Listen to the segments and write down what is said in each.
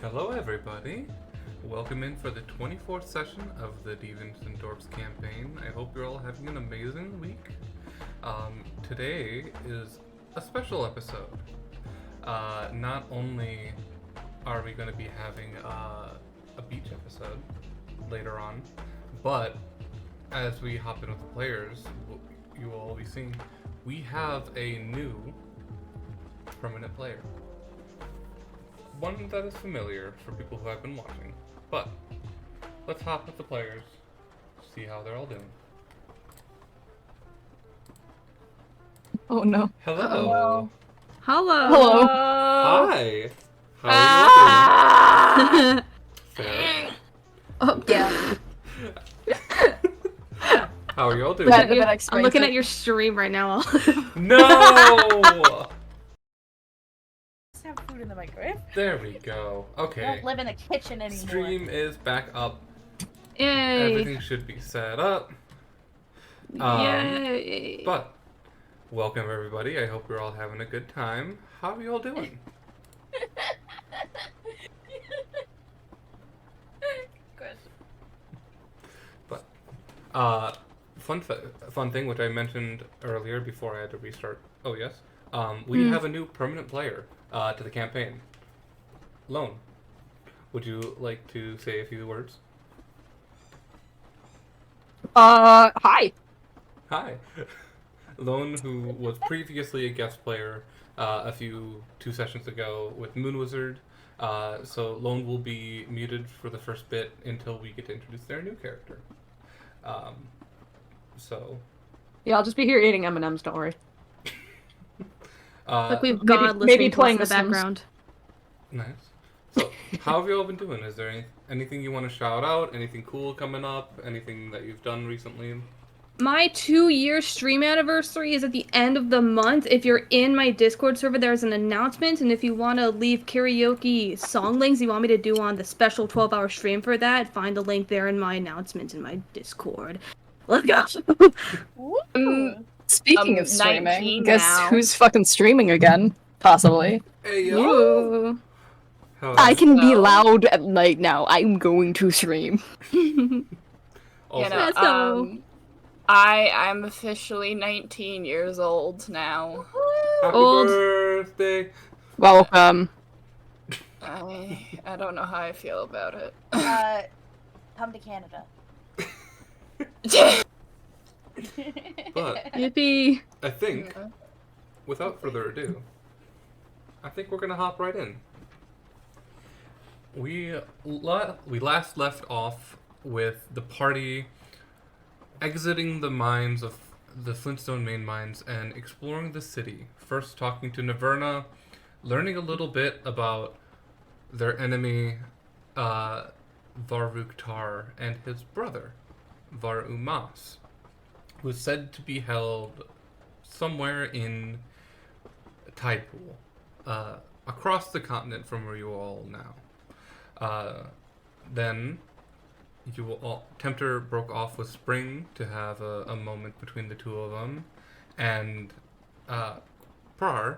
Hello, everybody. Welcome in for the 24th session of the Devons and Dorps campaign. I hope you're all having an amazing week. Today is a special episode. Not only are we going to be having a beach episode later on, but as we hop in with the players, you will all be seeing, we have a new permanent player. One that is familiar for people who have been watching. But let's hop with the players, see how they're all doing. Oh no. Hello. Hello. Hello. Hi. How are you doing? Fair. Oh, yeah. How are you all doing? I'm looking at your stream right now. No! Have food in the microwave. There we go. I Okay. don't live in a kitchen anymore. Stream is back up. Yay. Everything should be set up. Yay. But welcome everybody. I hope you're all having a good time. How are you all doing? Good. But fun thing which I mentioned earlier before I had to restart. Oh yes. We have a new permanent player to the campaign. Lone. Would you like to say a few words? Hi. Hi. Lone, who was previously a guest player two sessions ago with Moon Wizard. So Lone will be muted for the first bit until we get to introduce their new character. Yeah, I'll just be here eating M&Ms, don't worry. Like we've maybe- got listening maybe to playing us in The the Sims. background. Nice. So, how have you all been doing? Is there anything you want to shout out? Anything cool coming up? Anything that you've done recently? My 2-year stream anniversary is at the end of the month. If you're in my Discord server, there's an announcement, and if you want to leave karaoke song links you want me to do on the special 12-hour stream for that, find the link there in my announcement in my Discord. Let's go. Ooh. Speaking I'm of streaming, 19 guess now. who's fucking streaming again? Possibly. Hey yo! Ooh. How I can be No. loud at night now. I'm going to stream. Also, Let's go. I'm officially 19 years old now. happy Old. birthday! Welcome. I don't know how I feel about it. Come to Canada. But Yippee. I think, without further ado, I think we're gonna hop right in. We last left off with the party exiting the mines of the Flintstone main mines and exploring the city. First talking to Naverna, learning a little bit about their enemy, Varuk Tar, and his brother, Var Umas, who is said to be held somewhere in Tidepool, across the continent from where you all now. Then you will all, Tempter broke off with Spring to have a moment between the two of them, and Prar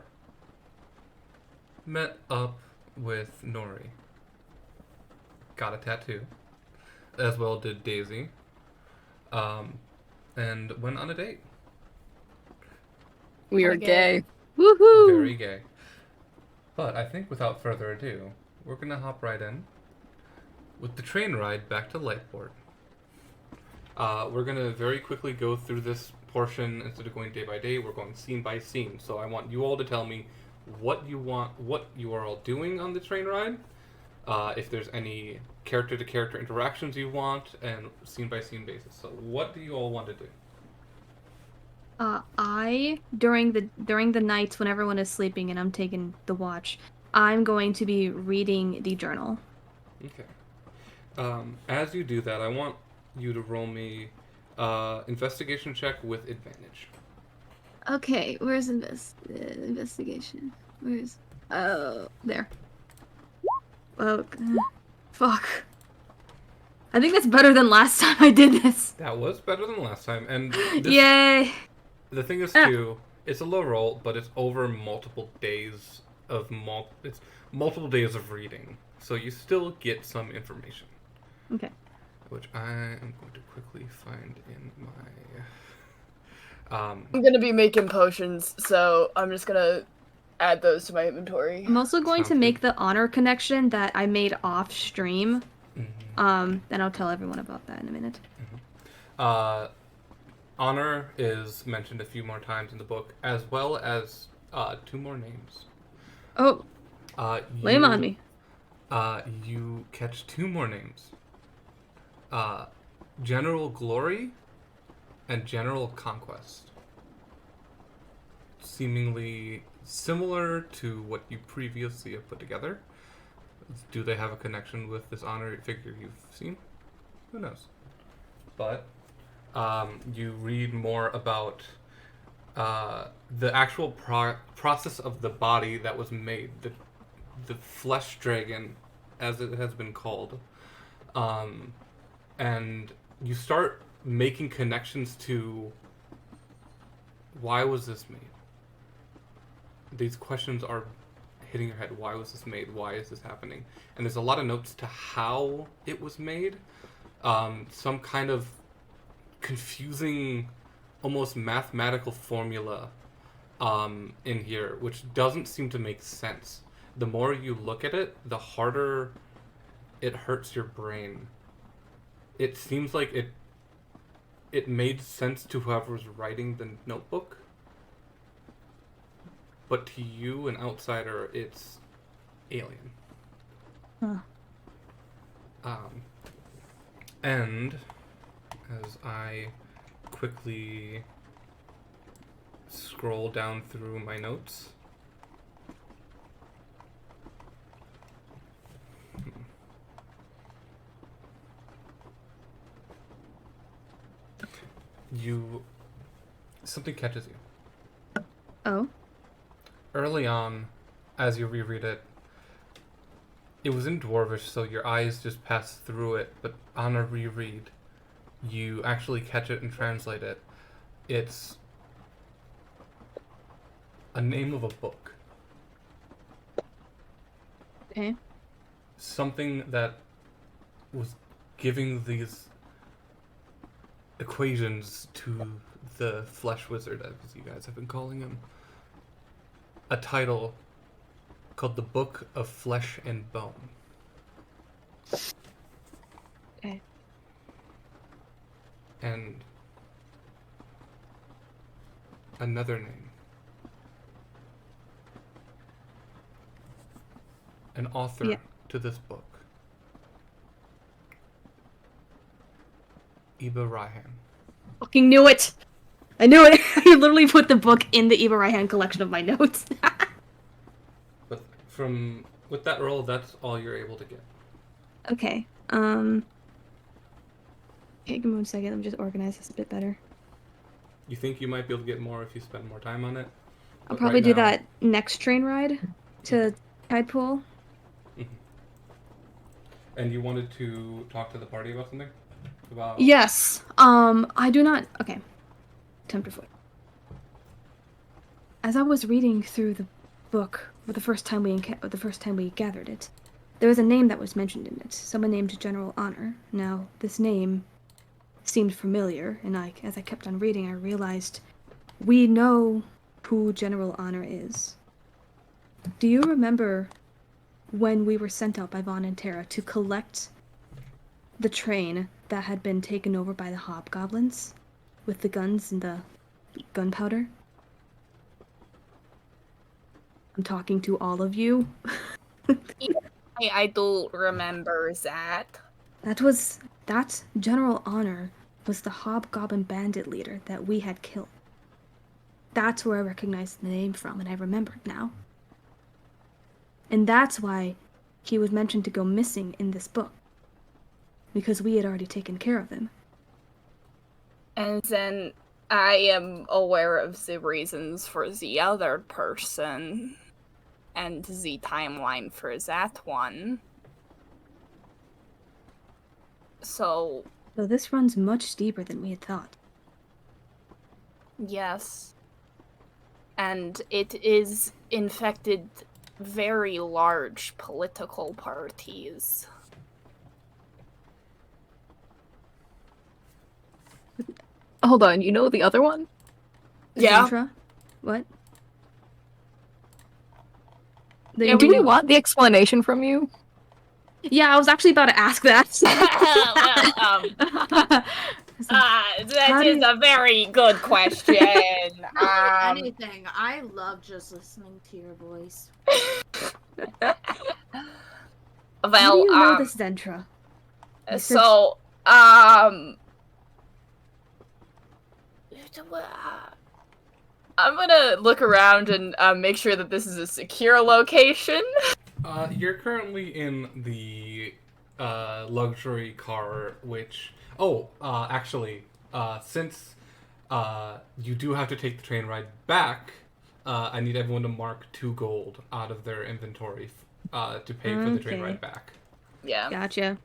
met up with Nori. Got a tattoo, as well did Daisy, and went on a date. We are Okay. gay. Woohoo. Very gay. But I think without further ado, we're gonna hop right in with the train ride back to Lightport. We're gonna very quickly go through this portion instead of going day by day. We're going scene by scene. So I want you all to tell me what you are all doing on the train ride. If there's any character-to-character interactions you want, and scene by scene basis. So what do you all want to do? During the nights when everyone is sleeping and I'm taking the watch, I'm going to be reading the journal. Okay. As you do that, I want you to roll me investigation check with advantage. Okay, where's investigation? Where's there. Oh, fuck. I think that's better than last time I did this. That was better than last time, and this, Yay! the thing is too, it's a low roll, but it's over multiple days of it's multiple days of reading, so you still get some information. Okay. Which I am going to quickly find in my. I'm gonna be making potions, so I'm just gonna add those to my inventory. I'm also going to Sounds make good. the honor connection that I made off stream. Mhm. And I'll tell everyone about that in a minute. Honor is mentioned a few more times in the book, as well as 2 more names. Oh, lay 'em on me. You catch 2 more names. General Glory and General Conquest. Seemingly similar to what you previously have put together. Do they have a connection with this honored figure you've seen? Who knows? But you read more about the actual process of the body that was made, the flesh dragon, as it has been called, and you start making connections to why was this made. These questions are hitting your head. Why was this made? Why is this happening? And there's a lot of notes to how it was made. Some kind of confusing, almost mathematical formula in here, which doesn't seem to make sense. The more you look at it, the harder it hurts your brain. It seems like it made sense to whoever was writing the notebook, but to you, an outsider, it's alien. Huh. And as I quickly scroll down through my notes, something catches you. Oh. Early on, as you reread it, it was in Dwarvish, so your eyes just passed through it, but on a reread, you actually catch it and translate it. It's a name of a book. Okay. Something that was giving these equations to the Flesh Wizard, as you guys have been calling him. A title called The Book of Flesh and Bone. Okay. And another name. An author Yeah. to this book. Iba Raihan. Fucking knew it! I knew it! I literally put the book in the Eva Raihan collection of my notes. But with that roll, that's all you're able to get. Okay. Okay, give me 1 second. Let me just organize this a bit better. You think you might be able to get more if you spend more time on it? I'll But probably right do now- that next train ride to Tidepool. And you wanted to talk to the party about something? About Yes. I do not. Okay. Tenderfoot. As I was reading through the book for the first time we gathered it, there was a name that was mentioned in it. Someone named General Honor. Now, this name seemed familiar, and as I kept on reading, I realized we know who General Honor is. Do you remember when we were sent out by Vaughn and Terra to collect the train that had been taken over by the hobgoblins with the guns and the gunpowder? I'm talking to all of you. I do remember that. That General Honor was the hobgoblin bandit leader that we had killed. That's where I recognized the name from, and I remembered now. And that's why he was mentioned to go missing in this book. Because we had already taken care of him. And then I am aware of the reasons for the other person and the timeline for that one. So, So this runs much deeper than we had thought. yes. And it is infected very large political parties. Hold on, you know the other one? Yeah. Zentra? What? Yeah, Do we want the explanation from you? Yeah, I was actually about to ask that. That do is you- a very good question. Anything. I love just listening to your voice. How do Well, you know this Zentra? You said- so, I'm gonna look around and make sure that this is a secure location. You're currently in the luxury car, which actually, since you do have to take the train ride back, I need everyone to mark 2 gold out of their inventory to pay for the train Okay. ride back. Yeah. Gotcha.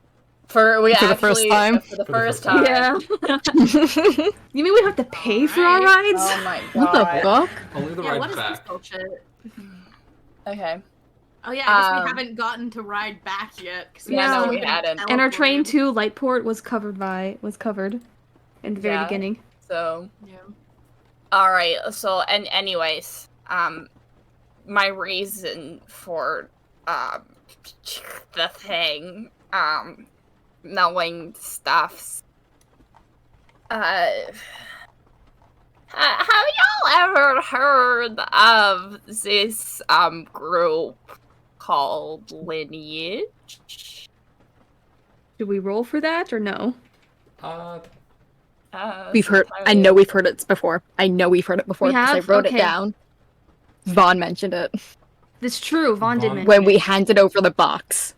For the first time? For the For the first first time. Yeah. You mean we have to pay for our Alright. rides? Oh my What the god. fuck? Only the Yeah, what ride's is this back. bullshit? Okay. Oh yeah, I guess Um, we haven't gotten to ride back yet. 'Cause Yeah, no, still we been hadn't. And our train teleported. to Lightport was covered in the very Yeah. beginning. So, Yeah. alright, so, and anyways, my reason for, the thing, knowing stuffs, have y'all ever heard of this, group called Lineage? Should we roll for that or no? We've heard. I know we've heard it before. I know we've heard it before We because I have? wrote Okay. it down. Vaughn mentioned it That's true. Vaughn did Vaughn- mention when we it. handed over the box.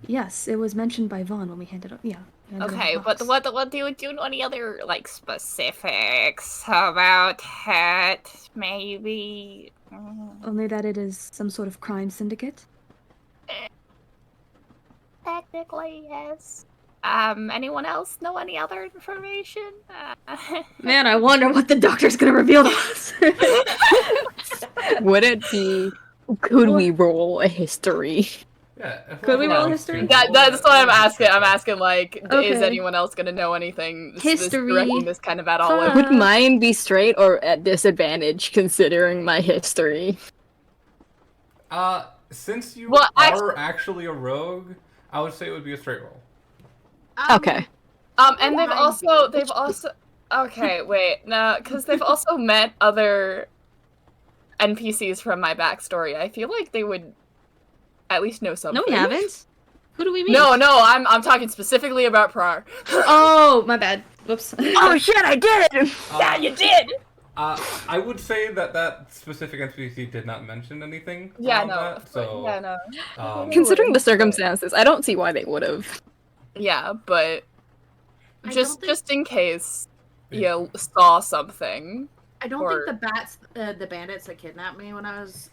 Yes, it was mentioned by Vaughn when we handed it. Yeah. handed over Okay, the but box. what do you know any other like specifics about it? Maybe. Only that it is some sort of crime syndicate. Technically, yes. Anyone else know any other information? Man, I wonder what the doctor's gonna reveal to us. Would it be? Could we roll a history? Yeah. if Could we anyone roll else history? can That, roll that's it, what I'm roll asking. I'm history. asking, like, is Okay. anyone else gonna know anything? History. Directing this kind of at all. Fuck. Would mine be straight or at disadvantage considering my history? Since you Well, are actually a rogue, I would say it would be a straight roll. Okay. And they've also. Okay, wait, no, because they've also met other NPCs from my backstory. I feel like they would at least know something. No, we haven't. Who do we mean? No, I'm talking specifically about Prar. Oh, my bad. Whoops. Oh shit! I did. Yeah, you did. I would say that specific NPC did not mention anything. Yeah, around no. That, so, Yeah, no. Considering the circumstances, I don't see why they would have. Yeah, but I just don't think- just in case Yeah. you saw something. I don't or- think the bandits that kidnapped me when I was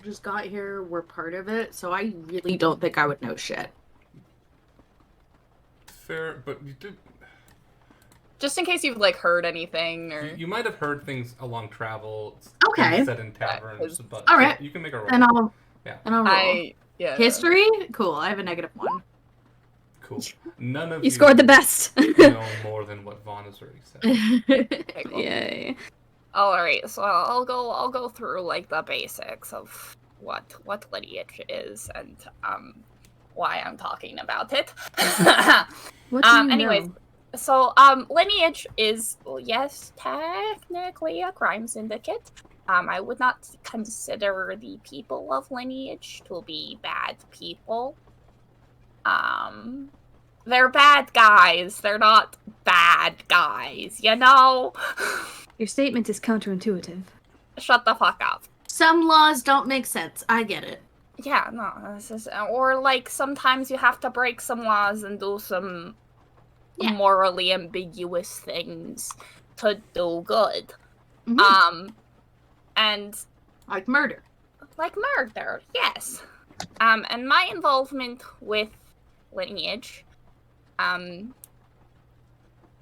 just got here were part of it. So I really don't think I would know shit. fair, but you did. Just in case you've like heard anything or You might have heard things along travel. Okay. things said in taverns, 'cause- but All right. you can make a roll. And I'll Yeah. and I'll roll. yeah. History? Cool. I have a -1. Cool. None of You scored the best. know more than what Vaughn has already said. Okay, cool. Yay. Alright, so I'll go through like the basics of what lineage is and why I'm talking about it. What do you anyways, know? so lineage is, well, yes, technically a crime syndicate. I would not consider the people of lineage to be bad people. They're bad guys. They're not bad guys, you know? Your statement is counterintuitive. Shut the fuck up. Some laws don't make sense. I get it. Yeah, no, this is, or like sometimes you have to break some laws and do some Yeah. morally ambiguous things to do good. Mhm. And Like murder. like murder, yes. And my involvement with lineage,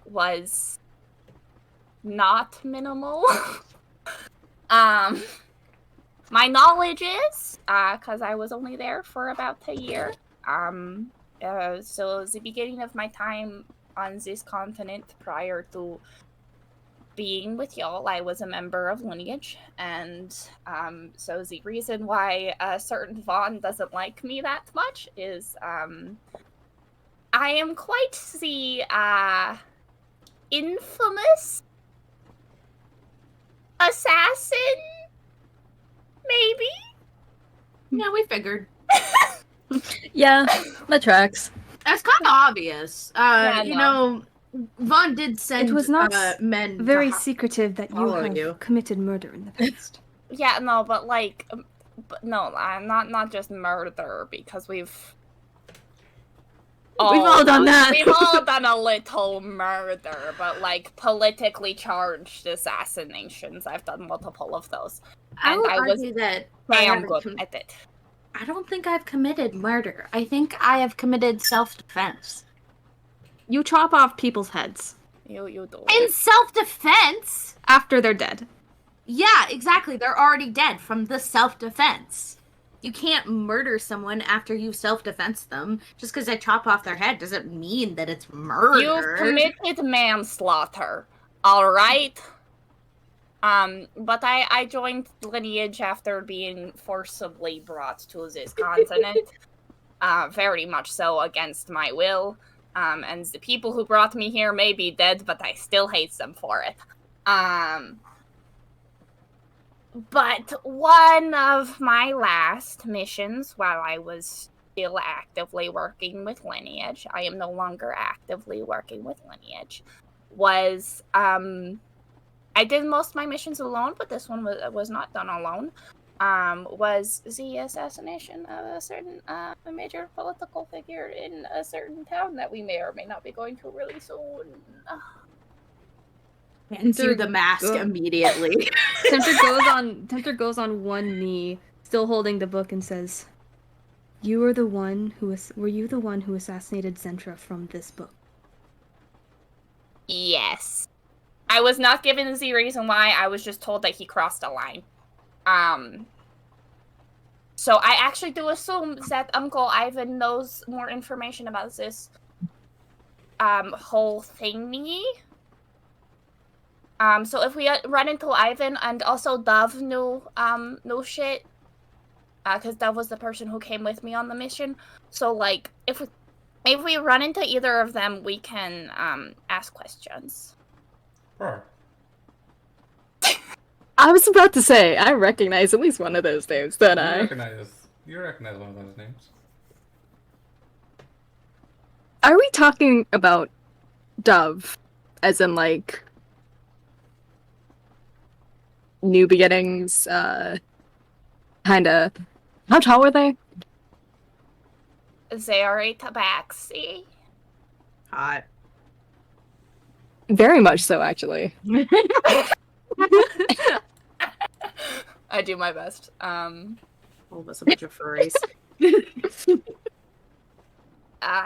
was not minimal. my knowledge is, because I was only there for about a year. So the beginning of my time on this continent prior to being with y'all, I was a member of Lineage, and so the reason why a certain Vaughn doesn't like me that much is I am quite the infamous assassin, maybe? Yeah, we figured. Yeah, that tracks. That's kind of obvious. Yeah, You no. know, Vaughn did send It was not men to Very secretive that you follow have you. committed murder in the past. Yeah, no, but like, but no, not just murder, because we've all done that. We've all done a little murder, but like politically charged assassinations. I've done multiple of those. I And would I was argue that I damn haven't good at it. I don't think I've committed murder. I think I have committed self-defense. You chop off people's heads You do. In self-defense? after they're dead. Yeah, exactly. They're already dead from the self-defense. You can't murder someone after you self-defense them. Just because I chop off their head doesn't mean that it's murder. You've committed manslaughter, all right? But I joined Lineage after being forcibly brought to this continent. Very much so against my will. And the people who brought me here may be dead, but I still hate them for it. But one of my last missions, while I was still actively working with Lineage, I am no longer actively working with Lineage, was, I did most of my missions alone, but this one was not done alone, was the assassination of a certain major political figure in a certain town that we may or may not be going to really soon. And do the mask immediately. Tempter goes on one knee, still holding the book, and says, "You were the one who were you the one who assassinated Zentra from this book?" Yes. I was not given the reason why. I was just told that he crossed a line. So I actually do assume that Uncle Ivan knows more information about this whole thingy. So if we run into Ivan, and also Dove knew shit, because Dove was the person who came with me on the mission. So like, if we run into either of them, we can ask questions. Sure. I was about to say, I recognize at least one of those names, don't You I? recognize one of those names. Are we talking about Dove? As in, like, New Beginnings, kinda... How tall were they? They are a tabaxi. Hot. Very much so, actually. I do my best. All of us a bunch of furries.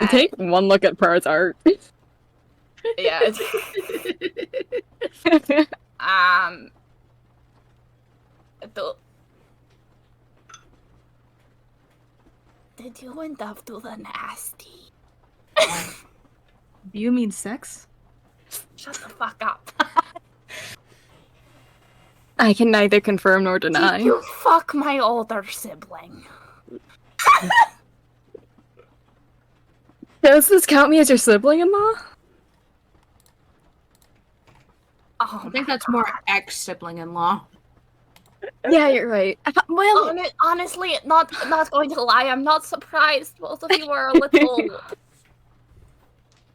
Take one look at Pearl's art. Yeah. Did you and Dove do the nasty? Do you mean sex? Shut the fuck up. I can neither confirm nor deny. Did you fuck my older sibling? Does this count me as your sibling-in-law? Oh, I think that's more ex-sibling-in-law. Yeah, you're right. Well, honestly, not going to lie, I'm not surprised. Both of you are a little.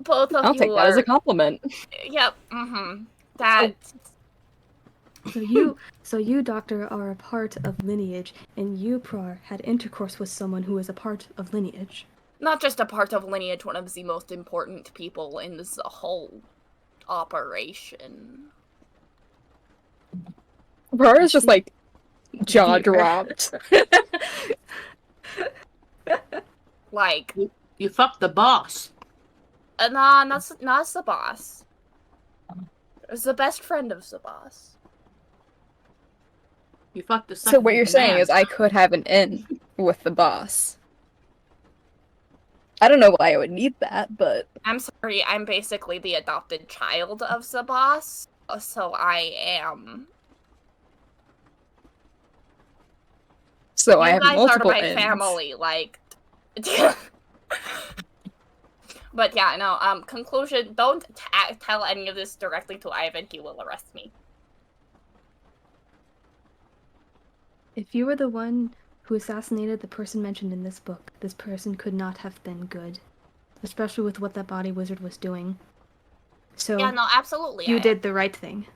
Both of I'll you take that as a compliment. Yep. Mm-hmm. That. So you, Doctor, are a part of Lineage, and you, Prar, had intercourse with someone who is a part of Lineage. Not just a part of Lineage, one of the most important people in this whole operation. Prar is just like jaw dropped. Like, You fucked the boss. nah, not the boss. It's the best friend of the boss. You fucked the So what you're saying is I could have an in with the boss. I don't know why I would need that, but I'm sorry, I'm basically the adopted child of the boss, so I am. so I You have guys multiple are my ins. family, like. But yeah, no. Conclusion: don't tell any of this directly to Ivan. He will arrest me. If you were the one who assassinated the person mentioned in this book, this person could not have been good. Especially with what that body wizard was doing. So, Yeah, no, absolutely. you did the right thing.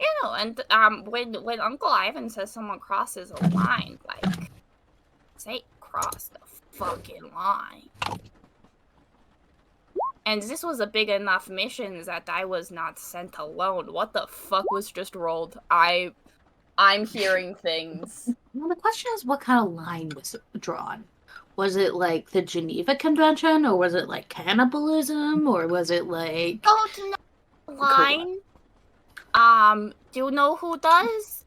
You know, and when Uncle Ivan says someone crosses a line, like, say cross the fucking line. And this was a big enough mission that I was not sent alone. What the fuck was just rolled? I'm hearing things. Well, the question is, what kind of line was drawn? Was it like the Geneva Convention, or was it like cannibalism, or was it like? Oh, to know the line. Do you know who does?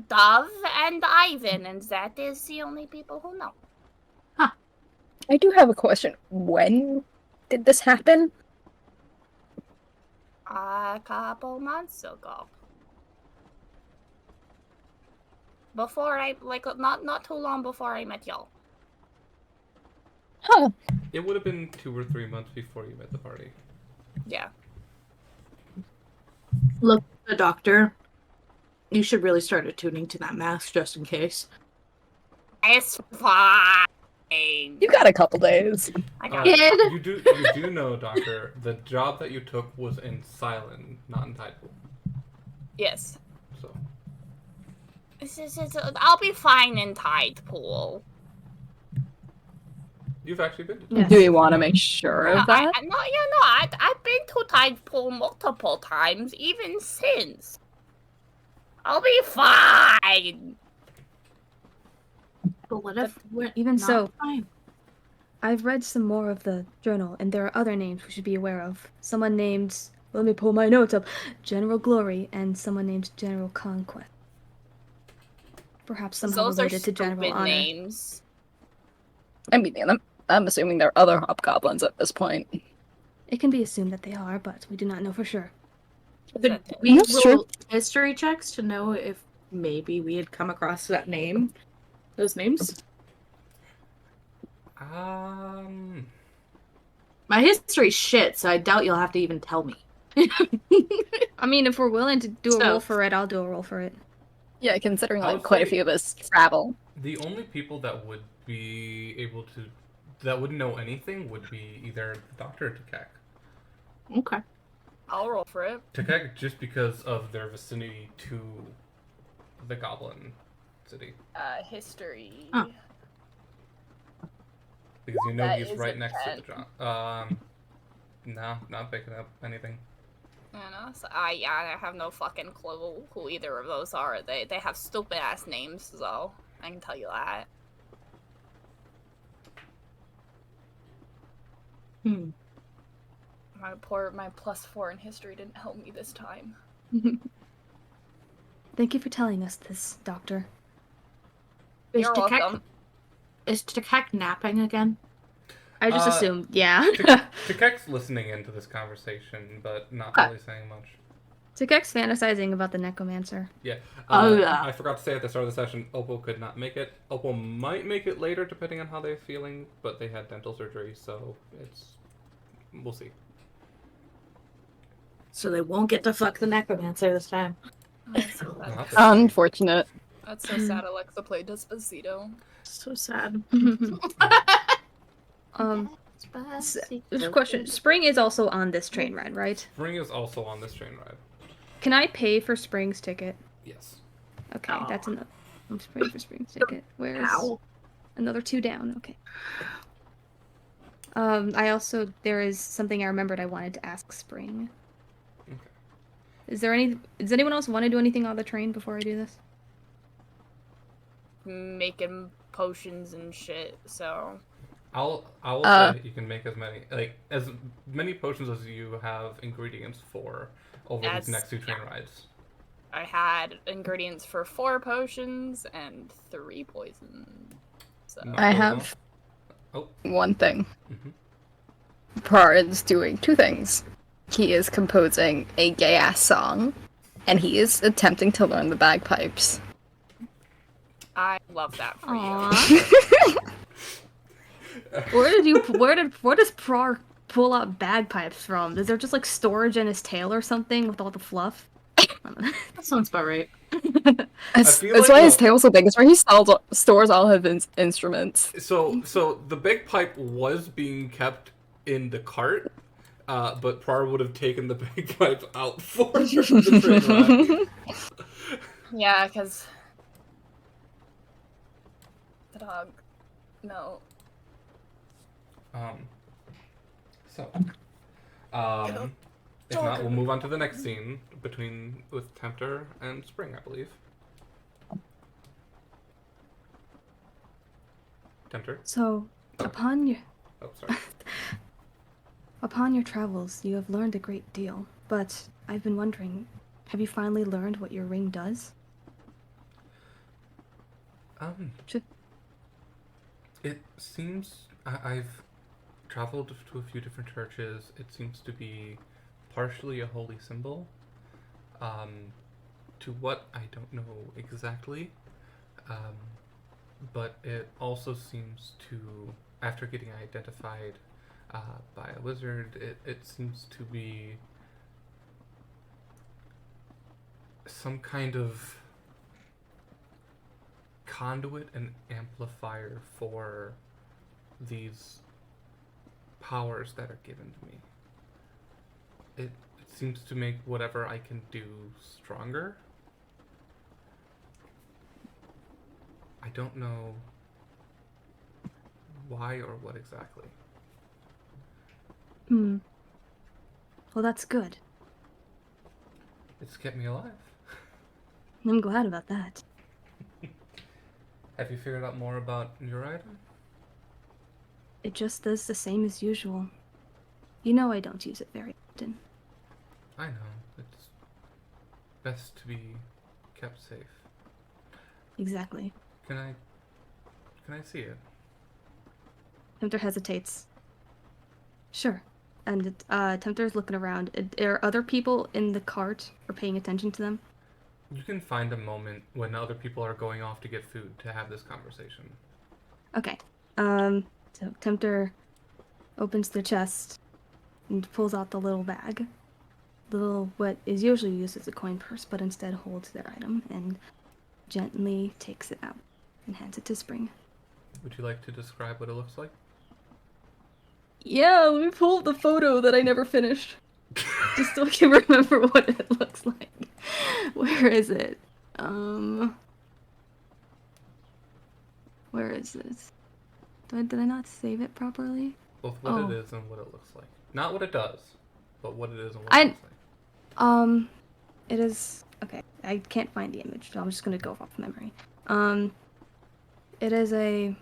Dove and Ivan, and that is the only people who know. I do have a question. When did this happen? A couple months ago. Before not too long before I met y'all. Huh. It would have been 2 or 3 months before you met the party. Yeah. Look, the doctor. You should really start attuning to that mask just in case. It's fine. You got a couple days. I got Kid. You do know, Doctor, the job that you took was in Silent, not in Tidepool. Yes. So I'll be fine in Tide Pool. you've actually been to Yes. Do we want to make sure of that? I've been to Tide Pool multiple times, even since. I'll be fine. But what if we're Even not so- fine? I've read some more of the journal, and there are other names we should be aware of. Someone named, let me pull my notes up, General Glory, and someone named General Conquest. Perhaps somehow Those are related to General stupid Honor. names. I mean, I'm assuming there are other hobgoblins at this point. It can be assumed that they are, but we do not know for sure. Could we That's true. roll history checks to know if maybe we had come across that name? Those names? My history's shit, so I doubt you'll have to even tell me. I mean, if we're willing to do a So- roll for it, I'll do a roll for it. Yeah, considering I like would quite a say- few of us travel. The only people that would be able to, that would know anything would be either the Doctor or Takek. Okay. I'll roll for it. Takek just because of their vicinity to the Goblin City. History. Huh. Because you know That he's is right a next to 10. the job. No, not picking up anything. You know, so I have no fucking clue who either of those are. They have stupid ass names, though. I can tell you that. Hmm. My +4 in history didn't help me this time. Thank you for telling us this, Doctor. You're welcome. Is Takek napping again? I just Uh, assumed, yeah. Takek's listening into this conversation, but not Okay. really saying much. Takek's fantasizing about the necromancer. Yeah. Oh, yeah. I forgot to say at the start of the session, Opal could not make it. Opal might make it later, depending on how they're feeling, but they had dental surgery, so we'll see. So they won't get to fuck the necromancer this time. That's so We'll sad. have to see. Unfortunate. That's so sad. Alexa played Despacito. So sad. Just question. Spring is also on this train ride, right? Spring is also on this train ride. Can I pay for Spring's ticket? Yes. Okay, Aw. that's enough. I'm paying for Spring's ticket. Where's Ow. another 2 down? Okay. There is something I remembered I wanted to ask Spring. Okay. Does anyone else want to do anything on the train before I do this? Making potions and shit, so... I will Uh, say you can make as many potions as you have ingredients for over That's- these next 2 train rides. I had ingredients for 4 potions and 3 poison. So I have Oh. one thing. Mhm. Prar is doing 2 things. He is composing a gay-ass song, and he is attempting to learn the bagpipes. I love that for you. Aww. Where does Prar pull out bagpipes from? Is there just like storage in his tail or something with all the fluff? That sounds about right. That's feel that's like why his the- tail's so big. It's where he stores all of his instruments. So the big pipe was being kept in the cart, but Prar would have taken the big pipe out for the train ride. Yeah, because the dog. No. So, if not, we'll move on to the next scene with Tempter and Spring, I believe. Tempter. So, upon your Oh, sorry. upon your travels, you have learned a great deal. But I've been wondering, have you finally learned what your ring does? Should- It seems I've traveled to a few different churches. It seems to be partially a holy symbol. To what I don't know exactly. But it also seems to, after getting identified by a wizard, it seems to be some kind of conduit and amplifier for these powers that are given to me. It seems to make whatever I can do stronger. I don't know why or what exactly. Hmm. Well, that's good. It's kept me alive. I'm glad about that. Have you figured out more about your item? It just does the same as usual. You know I don't use it very often. I know. It's best to be kept safe. Exactly. Can I see it? Tempter hesitates. Sure. And Tempter's looking around. Are other people in the cart or paying attention to them? You can find a moment when other people are going off to get food to have this conversation. Okay. So Tempter opens the chest and pulls out the little bag. What is usually used as a coin purse, but instead holds their item and gently takes it out and hands it to Spring. Would you like to describe what it looks like? Yeah, let me pull up the photo that I never finished. Just so I can remember what it looks like. Where is it? Where is this? Did I not save it properly? Both what Oh. it is and what it looks like. Not what it does, but what it is and what I- it looks like. It is okay. I can't find the image, so I'm just gonna go off memory. It is a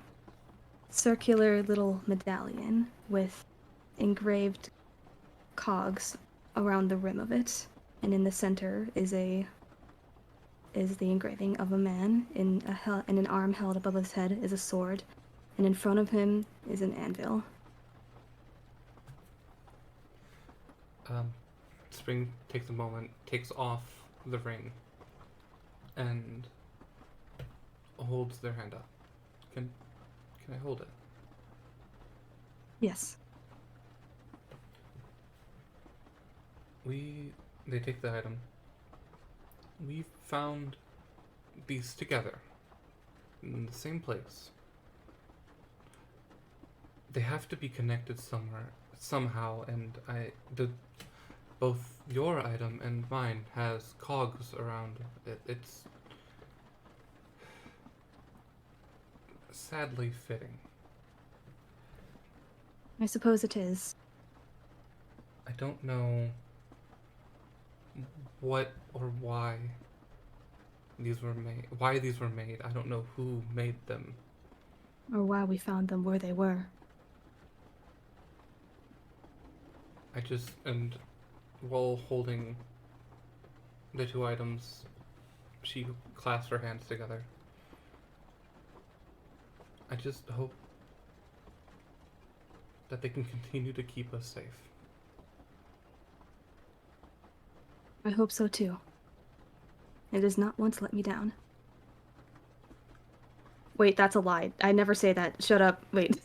circular little medallion with engraved cogs around the rim of it, and in the center is the engraving of a man in an arm held above his head is a sword, and in front of him is an anvil. Spring takes a moment, takes off the ring, and holds their hand up. Can I hold it? Yes. They take the item. We found these together in the same place. They have to be connected somehow, and both your item and mine has cogs around it. It's sadly fitting. I suppose it is. I don't know what or why these were made. Why these were made. I don't know who made them. Or why we found them where they were. And while holding the two items, She clasps her hands together. I just hope that they can continue to keep us safe. I hope so too. It has not once let me down. Wait, that's a lie. I never say that. Shut up. Wait.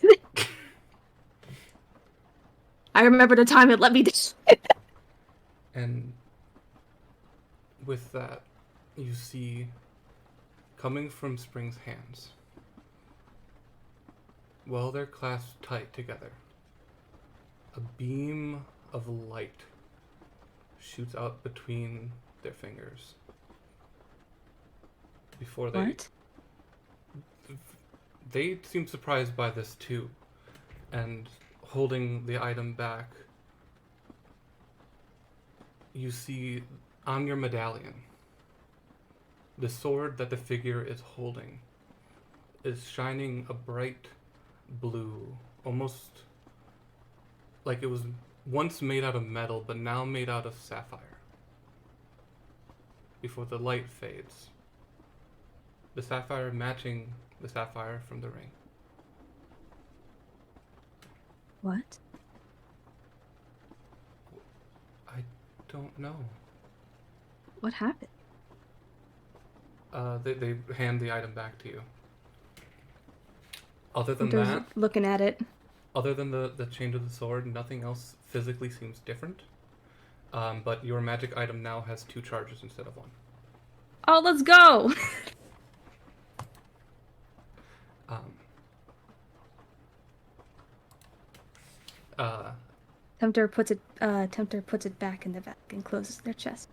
I remember the time it let me down. And with that, you see, coming from Spring's hands, while they're clasped tight together, a beam of light shoots out between their fingers. Before What? they seem surprised by this too, and holding the item back, you see on your medallion, the sword that the figure is holding is shining a bright blue, almost like it was once made out of metal, but now made out of sapphire. Before the light fades, the sapphire matching the sapphire from the ring. What? I don't know. What happened? They hand the item back to you. Other than Hunter's that, looking at it. other than the change of the sword, nothing else physically seems different. But your magic item now has 2 charges instead of 1. Oh, let's go! Um, Tempter puts it back in the bag and closes their chest.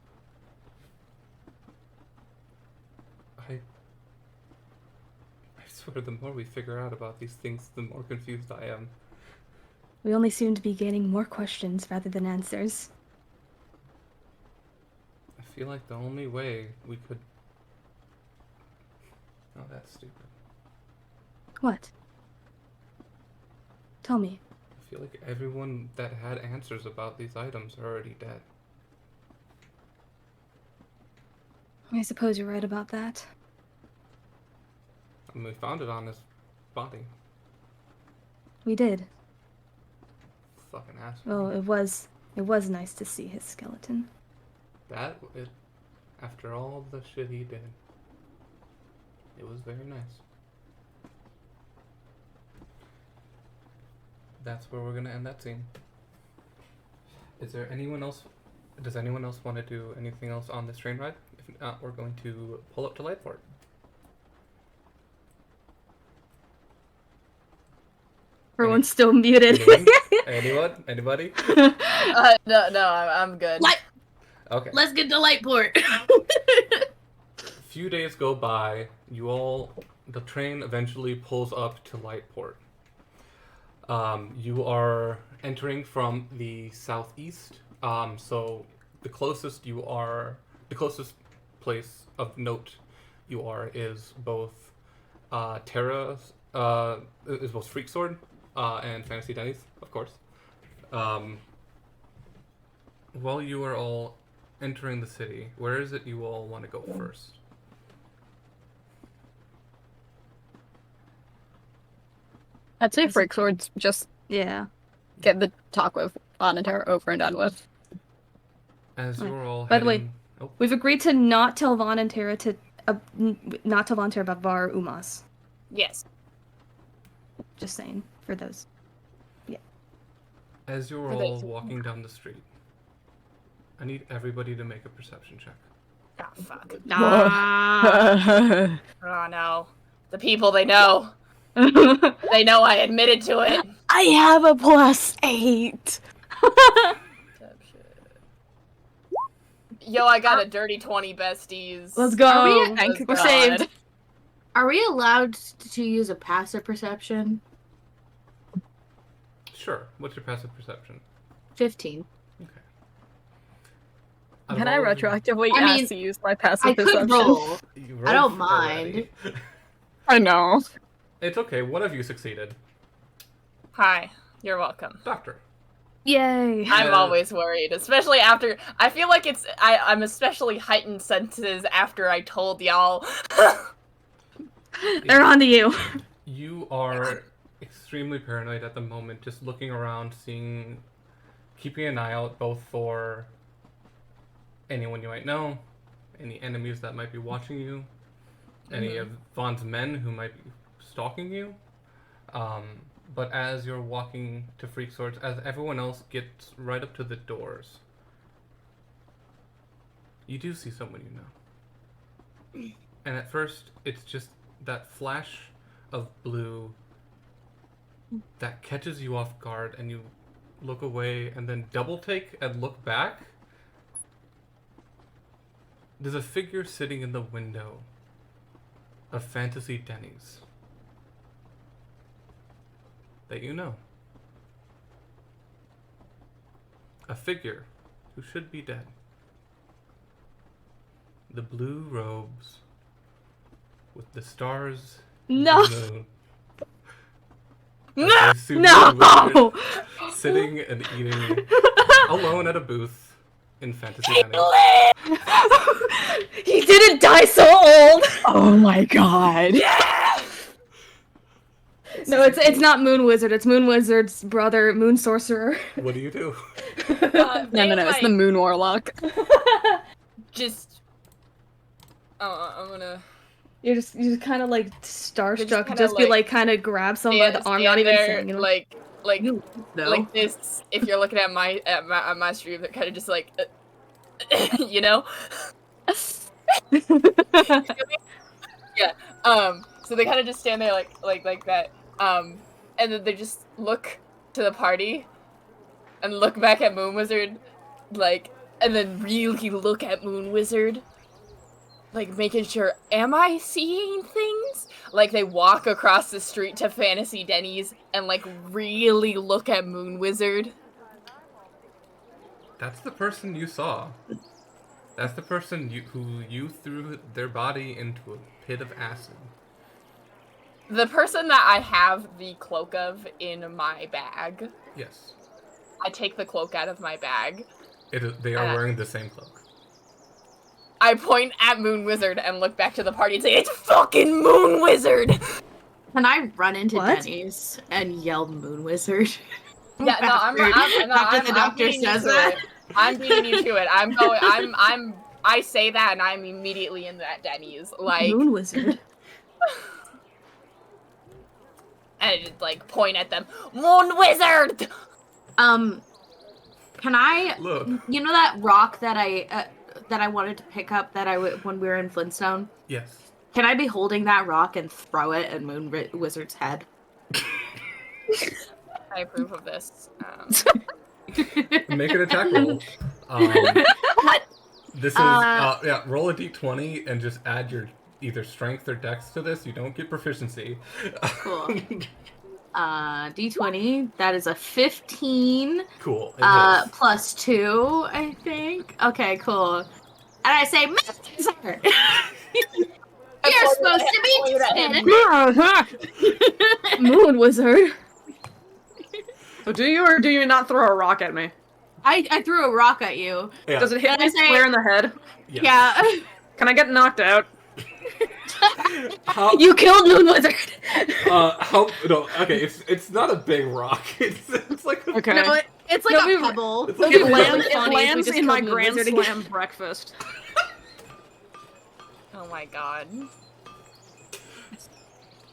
I swear, the more we figure out about these things, the more confused I am. We only seem to be gaining more questions rather than answers. I feel like the only way we could... Oh, that's stupid. What? Tell me. I feel like everyone that had answers about these items are already dead. I suppose you're right about that. I mean, we found it on his body. We did. Fucking asshole. Well, it was nice to see his skeleton. After all the shit he did, it was very nice. That's where we're gonna end that scene. Is there anyone else? Does anyone else want to do anything else on this train ride? If not, we're going to pull up to Lightport. Everyone's still muted. Anyone? Anybody? No, I'm good. Okay. Let's get to Lightport. A few days go by. The train eventually pulls up to Lightport. You are entering from the southeast. So the closest place of note you are is both Terra's is both Freaksword and Fantasy Denny's, of course. While you are all entering the city, where is it you all want to go first? I'd say Freak Swords just Yeah. get the talk with Onatera over and done with. As you're all By the way, heading... Oh, We've agreed to not tell Vaughn and Tara not tell Vaughn and Tara about Var Umas. Yes. Just saying, for those. as you're For all those- walking down the street, I need everybody to make a perception check. Ah, fuck. Ah. Oh no. The people, they know. They know I admitted to it. I have a +8. Yo, I got a dirty 20, besties. Let's go. Are we- Let's We're go. saved. Are we allowed to use a passive perception? Sure. What's your passive perception? 15. Okay. Out Can of I all of you- retroactively I mean, ask to use my passive I could perception? roll. You I don't rolled already. I know. It's okay. One of you succeeded. Hi. You're welcome. Doctor. Yay. I'm always worried, especially after. I feel like I'm especially heightened senses after I told y'all. They're on to you. You are extremely paranoid at the moment, just looking around, keeping an eye out both for anyone you might know, any enemies that might be watching you, any of Vaughn's men who might be stalking you. But as you're walking to Freak Swords, as everyone else gets right up to the doors, you do see someone you know. And at first, it's just that flash of blue that catches you off guard, and you look away and then double take and look back. There's a figure sitting in the window of Fantasy Denny's that you know. A figure who should be dead. The blue robes with the stars. No. And the moon. No. A super No. wizard sitting and eating alone at a booth in Fantasy Denny's. He didn't die so old. Oh my god. No, it's not Moon Wizard. It's Moon Wizard's brother, Moon Sorcerer. What do you do? No, it's the Moon Warlock. Just. Oh, I'm gonna. You're just kind of like starstruck. kinda, Just be like, like kind of grab someone by the arm, not even saying. You know? like No. like this. If you're looking at my stream, they're kind of just like, you know. Yeah. So they kind of just stand there like that. And then they just look to the party, and look back at Moon Wizard, like, and then really look at Moon Wizard, like making sure, am I seeing things? Like they walk across the street to Fantasy Denny's and like really look at Moon Wizard. That's the person you saw. That's the person who you threw their body into a pit of acid. The person that I have the cloak of in my bag, Yes. I take the cloak out of my bag. They are wearing the same cloak. I point at Moon Wizard and look back to the party and say, "It's fucking Moon Wizard!" Can I run into What? Denny's and yell Moon Wizard? Yeah, no, After the doctor beating you says to that. it. I'm beating you to it. I say that and I'm immediately in that Denny's. Like, Moon Wizard. and I just like point at them. Moon Wizard! Can I? Look. You know that rock that I wanted to pick up when we were in Flintstone? Yes. Can I be holding that rock and throw it at Moon Wizard's head? I approve of this. Make an attack roll. What? This is yeah. Roll a d20 and just add your either strength or dex to this. You don't get proficiency. Cool. D20. That is a 15. Cool. It hits. Plus 2, I think. Okay, cool. And I say, Mr. You're supposed to be dead. Moon Wizard. So do you or do you not throw a rock at me? I threw a rock at you. Yeah. Does it hit Can I me say- square in the head? Yes. Yeah. Can I get knocked out? How? You killed Moon Wizard. How? No. Okay. It's not a big rock. It's like a, Okay. No, it's like No, a we- pebble. It's like It a lands, really funny if we just in my killed Moon Grand Wizard again. Slam breakfast. Oh my god.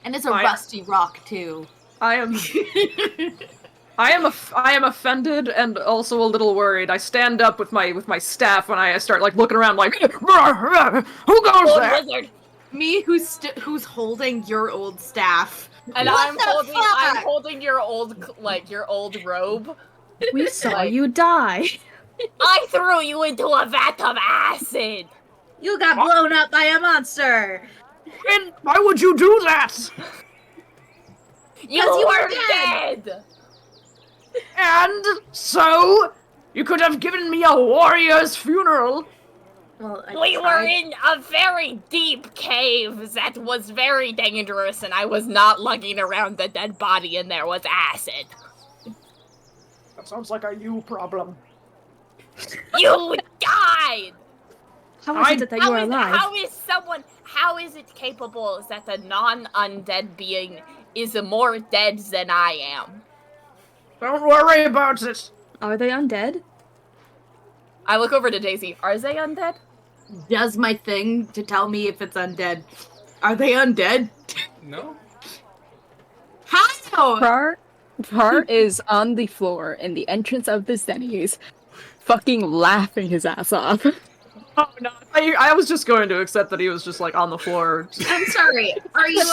And it's a I- rusty rock, too. I am offended and also a little worried. I stand up with my staff when I start like looking around like, who goes Moon there? Wizard! Me, who's holding your old staff. And What I'm the I'm fuck? holding your old robe. We saw you die. I threw you into a vat of acid! You got blown up by a monster. And why would you do that? You you were were dead! And so you could have given me a warrior's funeral. Well, We were in a very deep cave that was very dangerous, and I was not lugging around the dead body, and there was acid. That sounds like a you problem. You died! How is it that you are alive? How is it capable that a non-undead being is more dead than I am? Don't worry about it. Are they undead? I look over to Daisy. Are they undead? Does my thing to tell me if it's undead. Are they undead? No? How? Prar is on the floor in the entrance of the Zennies, fucking laughing his ass off. Oh no! I was just going to accept that he was just like on the floor. I'm sorry. Are you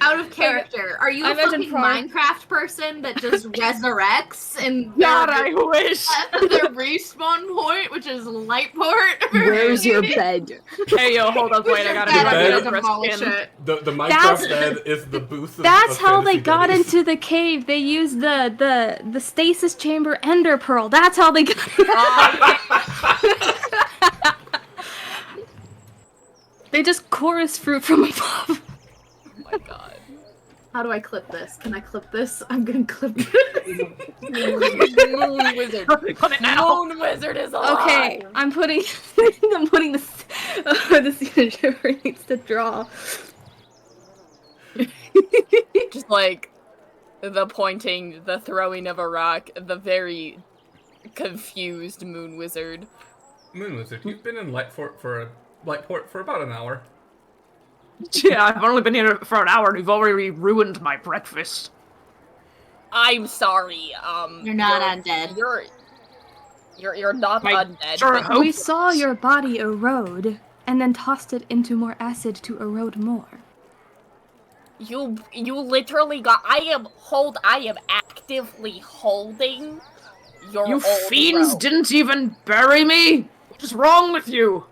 out of character? Are you I a imagine fucking Prar- Minecraft person that just resurrects and God, I wish. their respawn point, which is Lightport? Where's your bed? Hey, yo, hold up, wait, I gotta do Your my bed? bed Demolish it. The Minecraft That's- bed is the boost of That's of how they fantasy got days. into the cave. They used the stasis chamber ender pearl. That's how they got. They just chorus fruit from above. Oh my god. How do I clip this? Can I clip this? I'm gonna clip this. Moon Wizard. Put it now. Moon Wizard is alive. Okay, I'm putting the signature needs to draw. Just like the pointing, the throwing of a rock, the very confused Moon Wizard. Moon Wizard, you've been in Lightport for about an hour. Yeah, I've only been here for an hour and you've already ruined my breakfast. I'm sorry. You're not undead. You're not My undead. sure but hope- We saw your body erode, and then tossed it into more acid to erode more. You literally got. I am actively holding your You old fiends robe. didn't even bury me? What is wrong with you?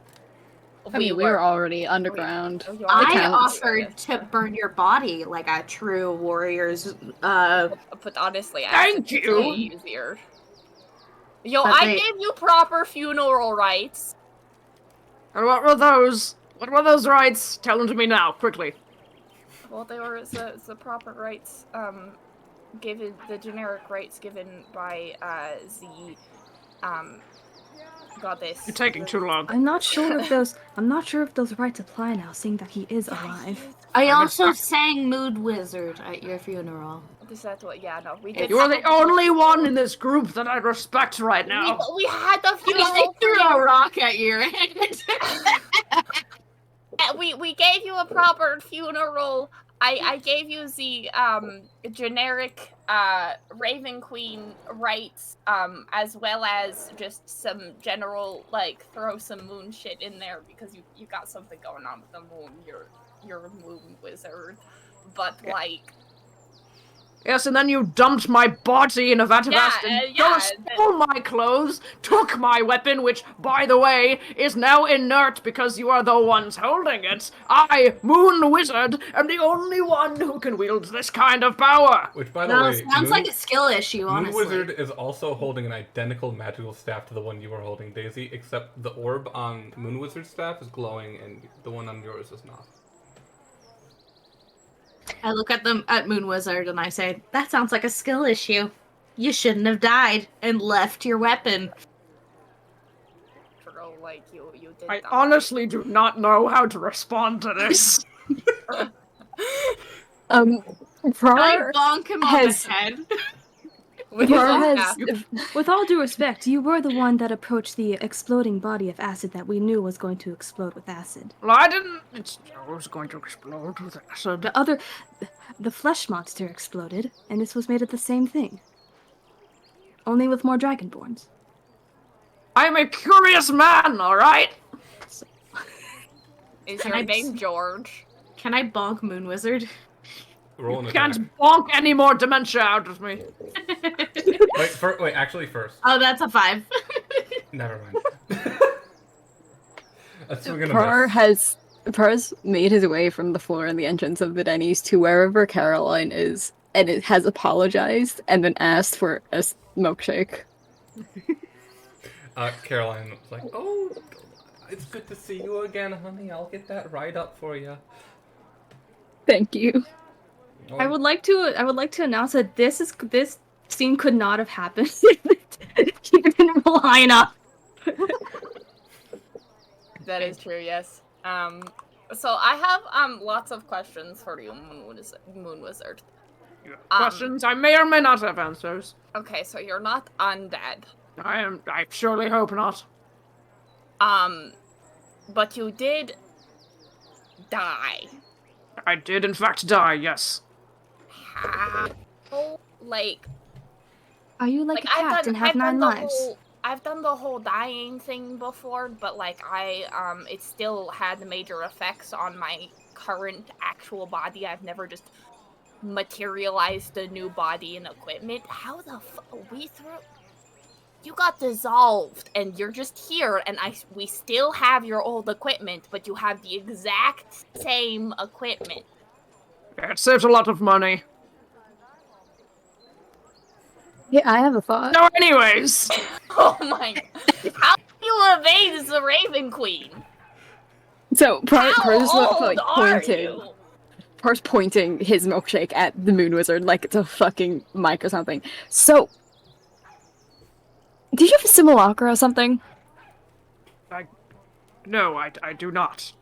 I mean, we were already underground. You I are- offered to burn your body like a true warrior's. But honestly, Thank it's you. way easier. Yo, But I they- gave you proper funeral rites. And what were those? What were those rights? Tell them to me now, quickly. Well, they were the proper rights, given the generic rights given by the goddess. You're taking too long. I'm not sure if those rights apply now, seeing that he is alive. I I'm also sorry. sang Mood Wizard at your funeral. Is that what? Yeah, no, we did. You're the only one in this group that I respect right now. We had the I funeral. threw a rock at your head. We gave you a proper funeral. I gave you the generic Raven Queen rights, as well as just some general like throw some moon shit in there because you got something going on with the moon. You're a moon wizard, but like. Yes, and then you dumped my body in a vat of Yeah, acid, yeah, stole my clothes, took my weapon, which, by the way, is now inert because you are the ones holding it. I, Moon Wizard, am the only one who can wield this kind of power. Which, by the No, way, sounds like a skill issue, Moon honestly. Wizard is also holding an identical magical staff to the one you were holding, Daisy, except the orb on Moon Wizard's staff is glowing and the one on yours is not. I look at them at Moon Wizard and I say, "That sounds like a skill issue. You shouldn't have died and left your weapon." Bro, like you did. I that. honestly do not know how to respond to this. I Prar bonk him on has- the head. With his Prar own has staff. With all due respect, you were the one that approached the exploding body of acid that we knew was going to explode with acid. Well, I didn't. I was going to explode with acid. The flesh monster exploded, and this was made of the same thing. Only with more dragonborns. I'm a curious man, alright? Is Can your I name George? Can I bonk Moon Wizard? Roll an Can't attack. bonk any more dementia out of me. Wait, actually first. Oh, that's a 5. Never mind. That's we're gonna Par's made his way from the floor in the entrance of the Denny's to wherever Caroline is, and it has apologized and then asked for a milkshake. Caroline was like, "Oh, it's good to see you again, honey. I'll get that right up for you." Thank you. I would like to announce that this scene could not have happened if you didn't rely enough. That is true, yes. So I have lots of questions for you, Moon Wizard. You have questions? I may or may not have answers. Okay, so you're not undead. I surely hope not. But you did die. I did in fact die, yes. How, like... Are you like a cat and have 9 lives? I've done the whole dying thing before, but like it still had major effects on my current actual body. I've never just materialized a new body and equipment. How the you got dissolved and you're just here, and we still have your old equipment, but you have the exact same equipment. Yeah, it saves a lot of money. Yeah, I have a thought. No, anyways. Oh my! How do you evade the Raven Queen? So Pars How like old are pointing. you? Pars pointing his milkshake at the Moon Wizard like it's a fucking mic or something. So, did you have a simulacra or something? No, I do not.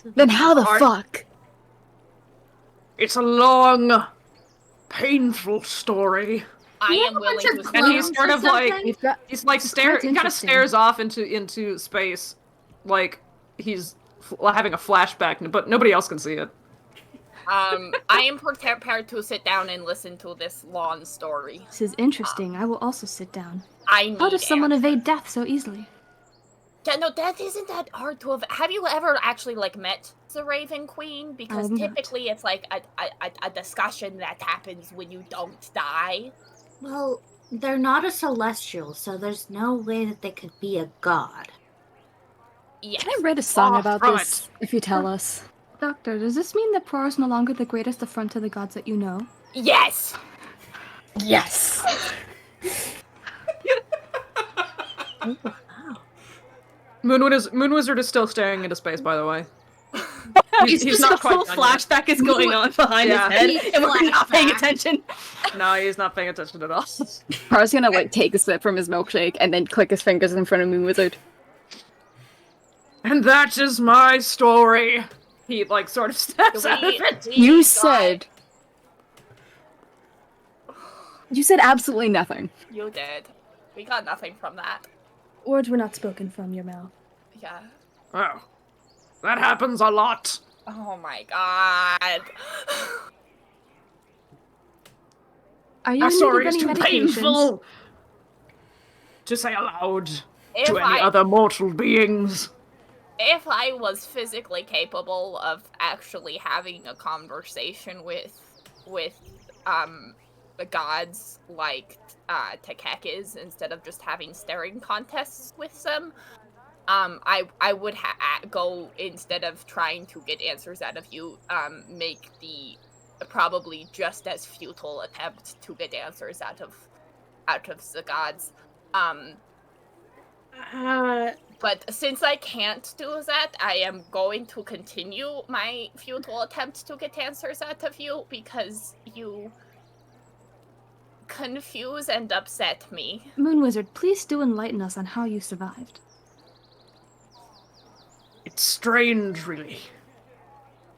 Then how the Are- fuck? It's a long, painful story. I You am have a willing bunch to. of And he's clones sort or of like, something? We've got he's like It's he quite kind of interesting. stares off into space, like he's having a flashback, but nobody else can see it. I am prepared to sit down and listen to this long story. This is interesting. I will also sit down. I need How does someone answers. evade death so easily? Yeah, no, that isn't that hard to have you ever actually like met the Raven Queen? Because I've not. typically it's like a discussion that happens when you don't die. Well, they're not a celestial, so there's no way that they could be a god. Yes. Can I write a song Far about from this if you tell us? Doctor, does this mean that Prar is no longer the greatest affront to the gods that you know? Yes. Yes. Moon Wizard is still staring into space, by the way. He's a not quite full done yet. flashback is going on behind Yeah. his head, and we're not paying Flashback. attention. No, he's not paying attention at all. Pars gonna like take a sip from his milkshake and then click his fingers in front of Moon Wizard. And that is my story. He like sort of steps out of it. You said absolutely nothing. You did. We got nothing from that. Words were not spoken from your mouth. Yeah. Oh, that happens a lot. Oh my god. Are you Our in need story of is any too medications? painful to say aloud If to any I other mortal beings. if I was physically capable of actually having a conversation with the gods like Tekek is, instead of just having staring contests with them, I would go, instead of trying to get answers out of you, make the probably just as futile attempt to get answers out of the gods. But since I can't do that, I am going to continue my futile attempt to get answers out of you, because you confuse and upset me. Moon Wizard, please do enlighten us on how you survived. It's strange, really.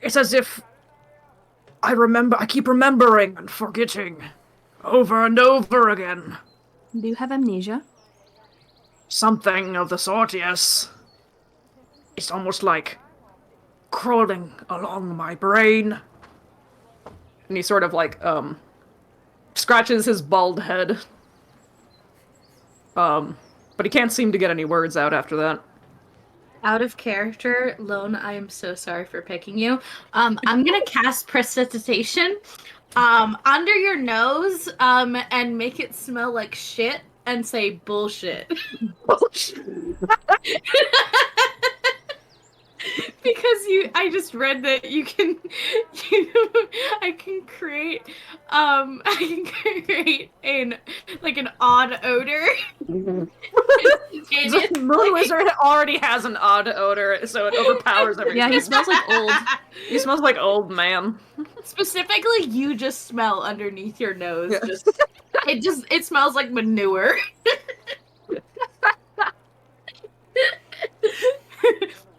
It's as if I keep remembering and forgetting over and over again. Do you have amnesia? Something of the sort, yes. It's almost like crawling along my brain. And he sort of like, scratches his bald head. But he can't seem to get any words out after that. Out of character, Lone, I am so sorry for picking you. I'm gonna cast Prestidigitation under your nose and make it smell like shit and say bullshit. Because I just read that I can create an odd odor. Moon Wizard already has an odd odor, so it overpowers everything. Yeah, he smells like old. He smells like old man. Specifically, you just smell underneath your nose. Yeah. Just It smells like manure.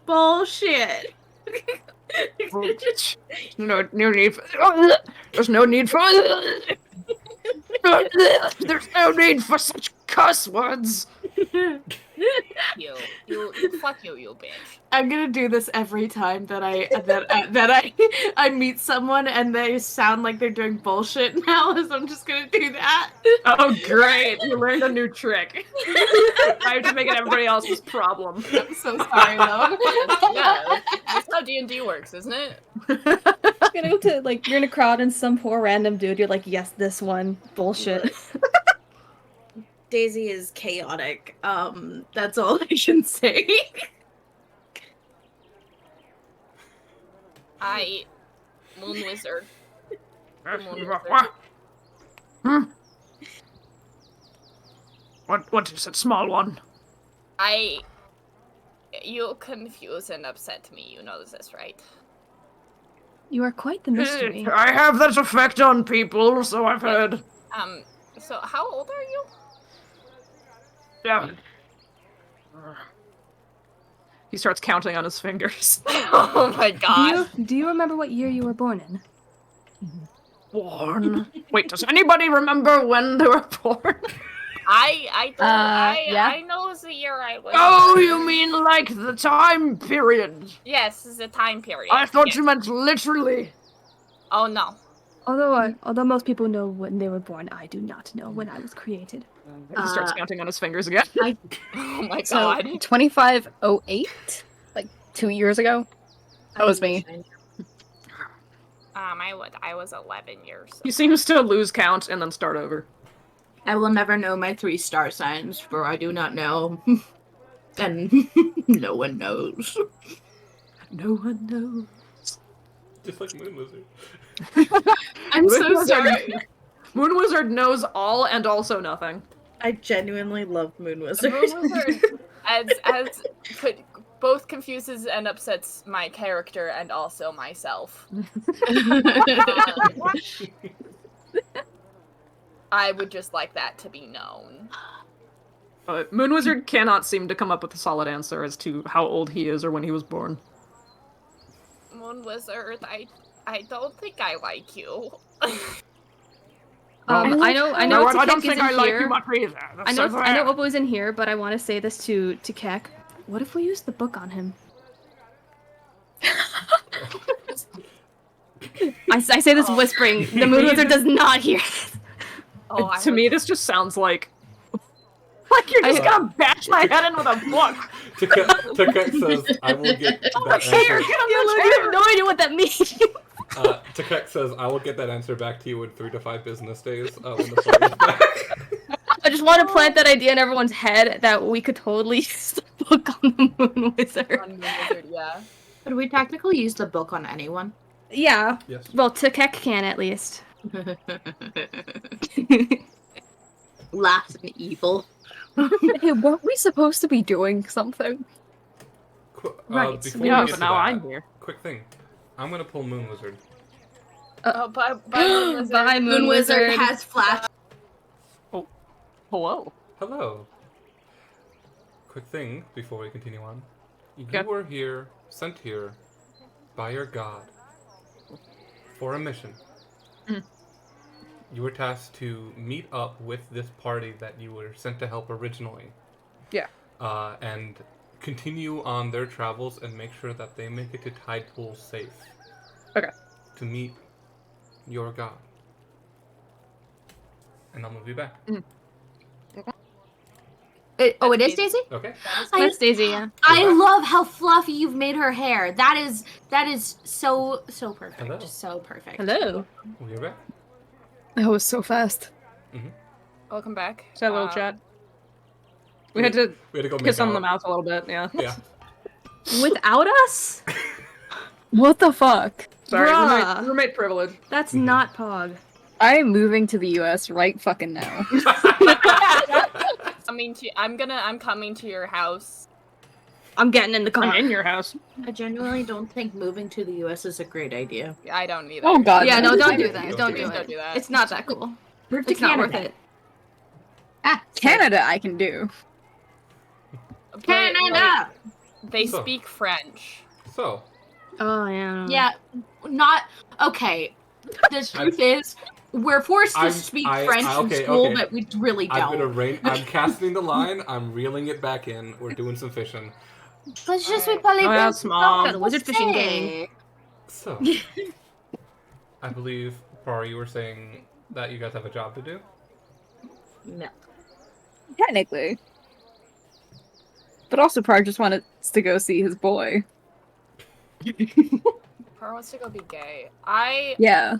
Bullshit. No need for. There's no need for. There's no need for such cuss words. You fuck you, you bitch. I'm gonna do this every time that I meet someone and they sound like they're doing bullshit now. So I'm just gonna do that. Oh, great! You learned a new trick. I have to make it everybody else's problem. I'm so sorry, though. Yeah, that's how D&D works, isn't it? You're gonna go to you're in a crowd and some poor random dude. You're like, yes, this one. Bullshit. Daisy is chaotic. That's all I can say. Moon Wizard. What is it, small one? You confuse and upset me, you know this, right? You are quite the mystery. I have that effect on people, so I've heard. So how old are you? Yeah. He starts counting on his fingers. Oh my god. Do you remember what year you were born in? Born? Wait, does anybody remember when they were born? I know the year I was. Oh, you mean like the time period? Yes, the time period. I thought yes. you meant literally. Oh no. Although most people know when they were born, I do not know when I was created. He starts counting on his fingers again. Oh my So god. 2508, like 2 years ago. That was me. I was 11 years old. He seems to lose count and then start over. I will never know my 3 star signs, for I do not know. And no one knows. No one knows. Just like Moon Wizard. I'm so sorry. Moon Wizard knows all and also nothing. I genuinely love Moon Wizard. Moon Wizard as both confuses and upsets my character and also myself. I would just like that to be known. Moon Wizard cannot seem to come up with a solid answer as to how old he is or when he was born. Moon Wizard, I don't think I like you. I know. I don't Tekek think isn't I like here. you much either. I know Oppo isn't here, but I want to say this to Kek. What if we use the book on him? I say this whispering. The Moon Wizard does not hear this. Oh, To me, this just sounds like you're just gonna bash my head in with a book. Tekek says, I will get that answer. I have no idea what that means. Tekek says, I will get that answer back to you in 3 to 5 business days when the party's back. I just want to plant that idea in everyone's head that we could totally use the book on the Moon Wizard. On Moon Wizard, yeah. Could we technically use the book on anyone? Yeah. Yes. Well, Tekek can at least. Laughs and evil. Hey, weren't we supposed to be doing something? Right. Before Yeah, we get but to now that, I'm here. quick thing. I'm gonna pull Moon Wizard. Oh, bye, Moon Wizard. Bye, Moon Wizard. has flash. Hello. Hello. Quick thing before we continue on. You Okay. were here, sent here, by your god, for a mission. Mm. You were tasked to meet up with this party that you were sent to help originally. Yeah. And continue on their travels and make sure that they make it to Tide Pool safe. Okay. To meet your god. And I'll move you back. It is Daisy? Okay? That's Daisy, yeah. I love how fluffy you've made her hair. That is so perfect. Hello. So perfect. Hello. We're back. That was so fast. Welcome back. Is that a little chat? We had to We had to go kiss make on the out. mouth a little bit, yeah. Yeah. Without us? What the fuck? Sorry, Bruh. roommate privilege. That's not Pog. I'm moving to the US right fucking now. I'm coming to your house. I'm getting in the car. I'm in your house. I genuinely don't think moving to the US is a great idea. I don't either. Oh god. Yeah, no, don't do Don't that. do Don't it. do Don't it. do that. It's not that cool. Move It's not worth it. Canada, I can do. But, Canada. like, they So. speak French. So, Oh yeah. Yeah, not okay. The truth is, we're forced to speak French in school, but we really don't. I'm casting the line. I'm reeling it back in. We're doing some fishing. But je suis pas les Oh, yes, Mom. The wizard fishing gang. So, I believe, Pari, you were saying that you guys have a job to do. No. Technically. But also, Par just wanted to go see his boy. Pearl wants to go be gay. Yeah.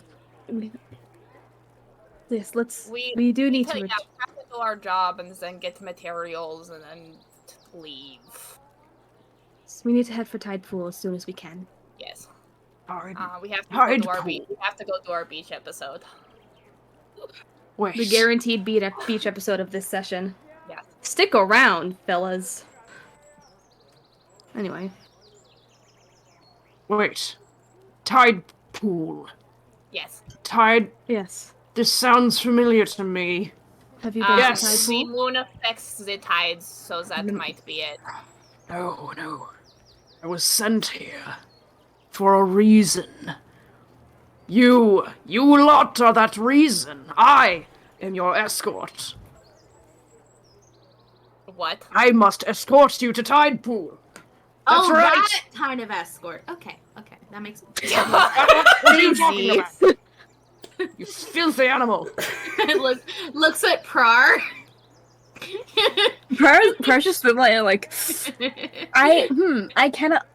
Yes, let's. We We do need we to. have to do our job and then get materials and then leave. We need to head for Tide Pool as soon as we can. Yes. Tide We have to Tide go to our Pool. beach. We have to go to our beach episode. Wait. The guaranteed beach episode of this session. Yes. Stick around, fellas. Anyway. Wait. Tide pool. Yes. Tide. Yes. This sounds familiar to me. Have you been Yes. to Tide The Pool? moon affects the tides, so that might be it. No, no. I was sent here for a reason. You lot are that reason. I am your escort. What? I must escort you to Tide Pool. That's Oh, right. that kind of escort. Okay, that makes What are you talking about? You filthy animal. looks at Prar. Par's just been like, I cannot.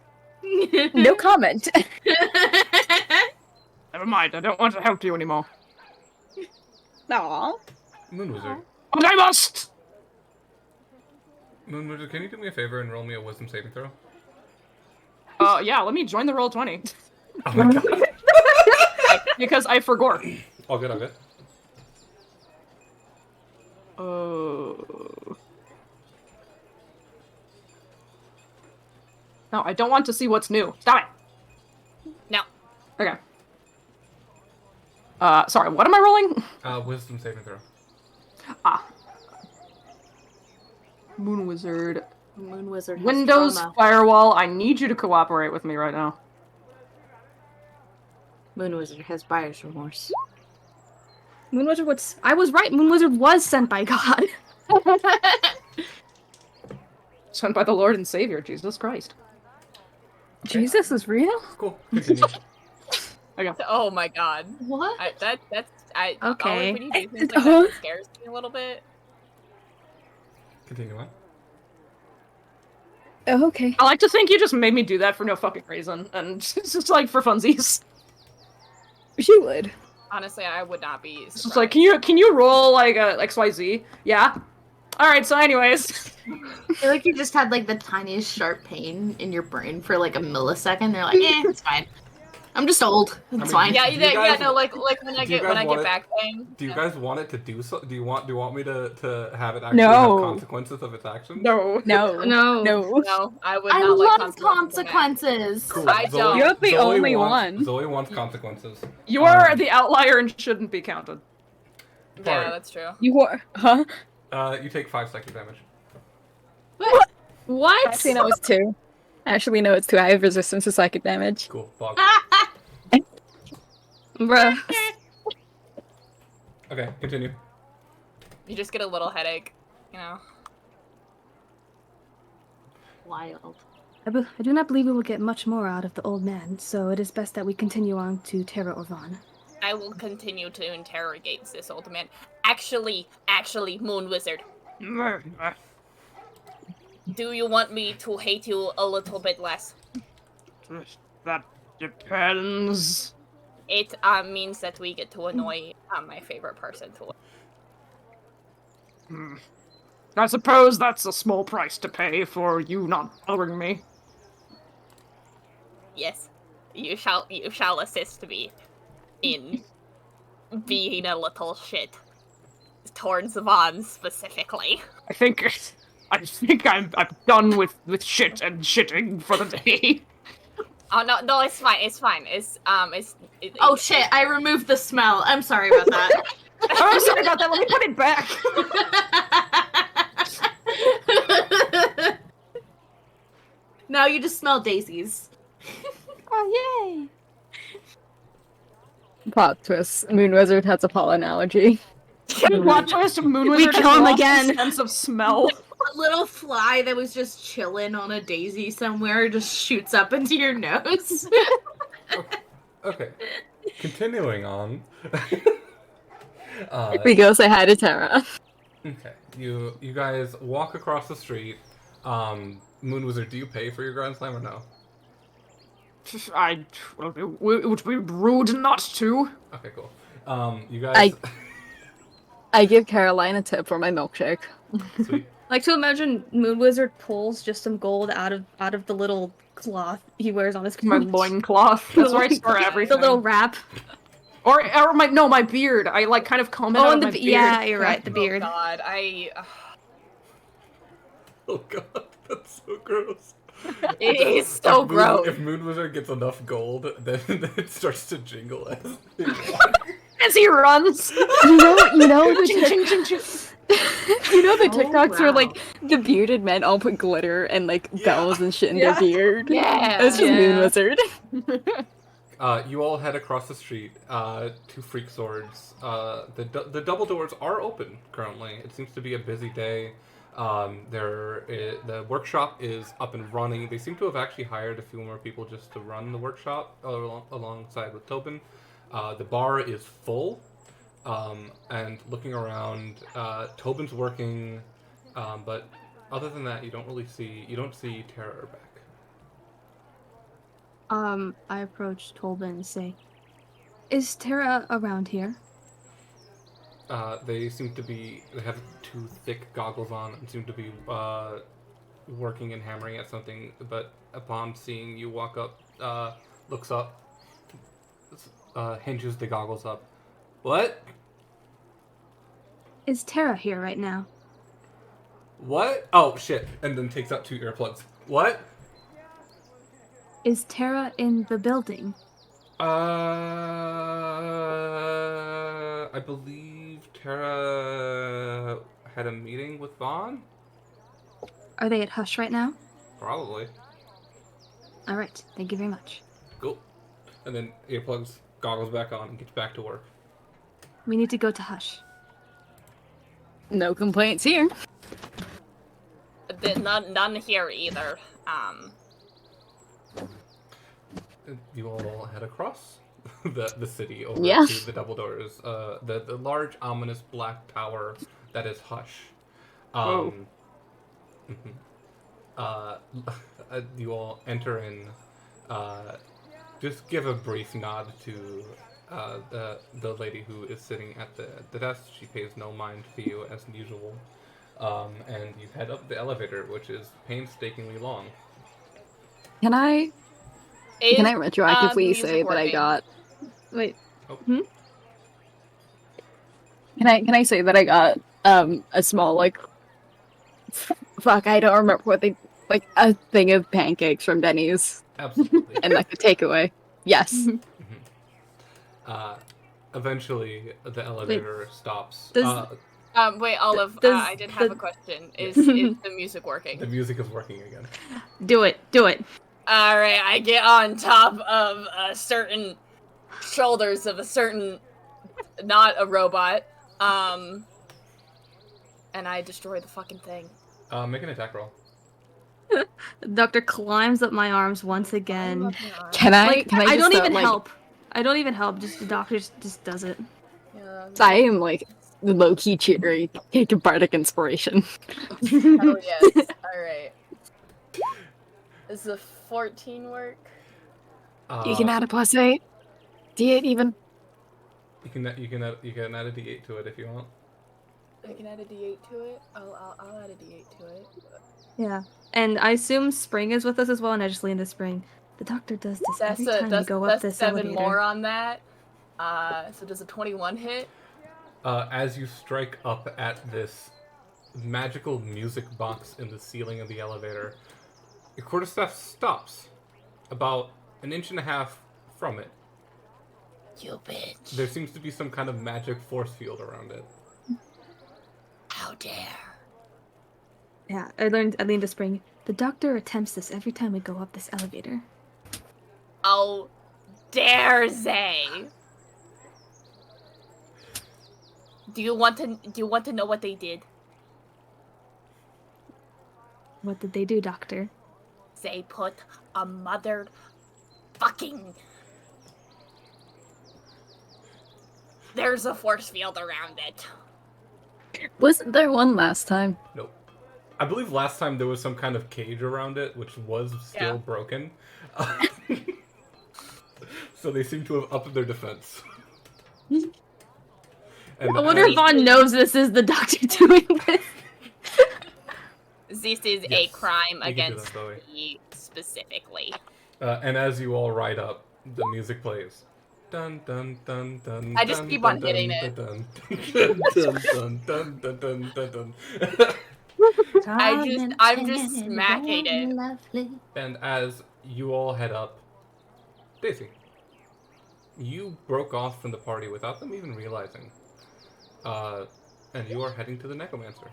No comment. Never mind, I don't want to help you anymore. Aww. Moon Wizard. But I must! Moon Wizard, can you do me a favor and roll me a wisdom saving throw? Yeah, let me join the roll 20. Oh my god. Because I forgot. All good, all good. No, I don't want to see what's new. Stop it! No. Okay. Sorry, what am I rolling? Wisdom saving throw. Moon Wizard. Moon Wizard has Windows trauma. Firewall, I need you to cooperate with me right now. Moon Wizard has buyer's remorse. Moon Wizard was. I was right. Moon Wizard was sent by God. Sent by the Lord and Savior, Jesus Christ. Jesus is real? Cool. Continue. Oh my god. What? Okay. Okay. When you do things like that, it scares me a little bit. Continue on. Oh, okay. I like to think you just made me do that for no fucking reason, and it's just like for funsies. She would. Honestly, I would not be It's just like, can you roll like a XYZ? Yeah. All right. So, anyways, I feel like you just had like the tiniest sharp pain in your brain for like a millisecond. They're like, it's fine. I'm just old. It's mean, fine. Yeah, Do you guys- no, like when I do you get guys want it- back pain. Do you guys want it to do so? Do you want me to have it actually No. have consequences of its actions? no. No. No. No. No, I would I not like love consequences. consequences. Cool. I don't. You're the only wants, one. Zoe wants consequences. You are the outlier and shouldn't be counted. Yeah, Sorry. that's true. You were. Huh? You take 5 psychic damage. What? Actually, no, it's 2. Actually, no, it's 2. I have resistance to psychic damage. Cool. Bog. Bruh. Okay, continue. You just get a little headache, you know. Wild. I do not believe we will get much more out of the old man, so it is best that we continue on to Terra Orvan. I will continue to interrogate this old man. Actually, Moon Wizard, do you want me to hate you a little bit less? That depends. It means that we get to annoy my favorite person to. I suppose that's a small price to pay for you not bothering me. Yes, you shall assist me in being a little shit towards Vaughn specifically. I think I'm done with shit and shitting for the day. Oh no, it's fine. Oh shit, I removed the smell. I'm sorry about that. I'm sorry about that. Let me put it back. Now you just smell daisies. Oh yay! Plot twist. Moon Wizard has a pollen allergy. Plot twist: Moon We Wizard kill has him lost again. his sense of smell. A little fly that was just chilling on a daisy somewhere just shoots up into your nose. Okay. Continuing on. We go say hi to Tara. Okay. You guys walk across the street. Moon Wizard, do you pay for your Grand Slam or no? It would be rude not to. Okay, cool. You guys. I give Caroline a tip for my milkshake. Sweet. I like to imagine Moon Wizard pulls just some gold out of the little cloth he wears on his My loincloth. That's where I store everything. The little wrap. Or my beard. I like kind of comb it out of my beard. Yeah, you're right. The beard. Oh god, Oh god, that's so gross. it is so gross. If Moon Wizard gets enough gold, then it starts to jingle as As he runs. You know the Ching, ching, ching, ching. you know the Oh, TikToks where wow. like the bearded men all put glitter and like bells and shit in Yeah. their beard. Yeah. That's just Moon Yeah. Wizard. you all head across the street to Freak Swords. The double doors are open currently. It seems to be a busy day. The workshop is up and running. They seem to have actually hired a few more people just to run the workshop alongside with Tobin. The bar is full, and looking around, Tobin's working, but other than that, you don't see Tara back. I approach Tolbin and say, "Is Tara around here?" They have two thick goggles on and seem to be working and hammering at something, but upon seeing you walk up, looks up, hinges the goggles up. What? Is Tara here right now? What? Oh, shit. And then takes out two earplugs. What? Is Tara in the building? I believe Tara had a meeting with Vaughn? Are they at Hush right now? Probably. All right. Thank you very much. Cool. And then earplugs, goggles back on, and gets back to work. We need to go to Hush. No complaints here. None here either. You all head across the city over Yeah. to the double doors. The large, ominous black tower that is Hush. Mhm. You all enter in. Just give a brief nod to the lady who is sitting at the desk. She pays no mind to you as usual. And you head up the elevator, which is painstakingly long. Can I retroactively say that I got? Wait. Can I say that I got a small like fuck, I don't remember what they like, a thing of pancakes from Denny's Absolutely. and like a takeaway. Yes. Eventually, the elevator stops. does- Wait, Olive, Does I did have the- a question. Is the music working? The music is working again. Do it. Do it. Alright, I get on top of a certain shoulders of a certain, not a robot, and I destroy the fucking thing. Make an attack roll. The doctor climbs up my arms once again. Can I? Like, Can I? I Just don't start, even like, help. I don't even help. Just the doctor just does it. Yeah. I am like low key cheery. Take a bardic inspiration. Oh yes. Alright. Does the 14 work? You can add a +8. D8 even. You can add a D8 to it if you want. I can add a D8 to it? I'll add a D8 to it. Yeah. And I assume Spring is with us as well, and I just lean to Spring. The doctor does this every time we go up that's this 7 elevator. more on that. So does a 21 hit? As you strike up at this magical music box in the ceiling of the elevator, your quarterstaff stops about 1.5 inches from it. You bitch. There seems to be some kind of magic force field around it. How dare. Yeah, I learned to Spring. The doctor attempts this every time we go up this elevator. Oh, dare they? Do you want to know what they did? What did they do, Doctor? They put a mother fucking. There's a force field around it. Wasn't there one last time? Nope. I believe last time there was some kind of cage around it, which was still Yeah. broken. So they seem to have upped their defense. And I wonder if Vaughn knows this is the doctor doing this. This is a Yes, crime you can do against that, Bowie. me specifically. And as you all ride up, the music plays. Dun dun dun dun. I just dun, keep dun, on hitting dun, it. Dun dun dun dun dun dun dun dun. I'm just smacking it. Lovely. And as you all head up, Daisy, you broke off from the party without them even realizing. And you are heading to the Necromancer.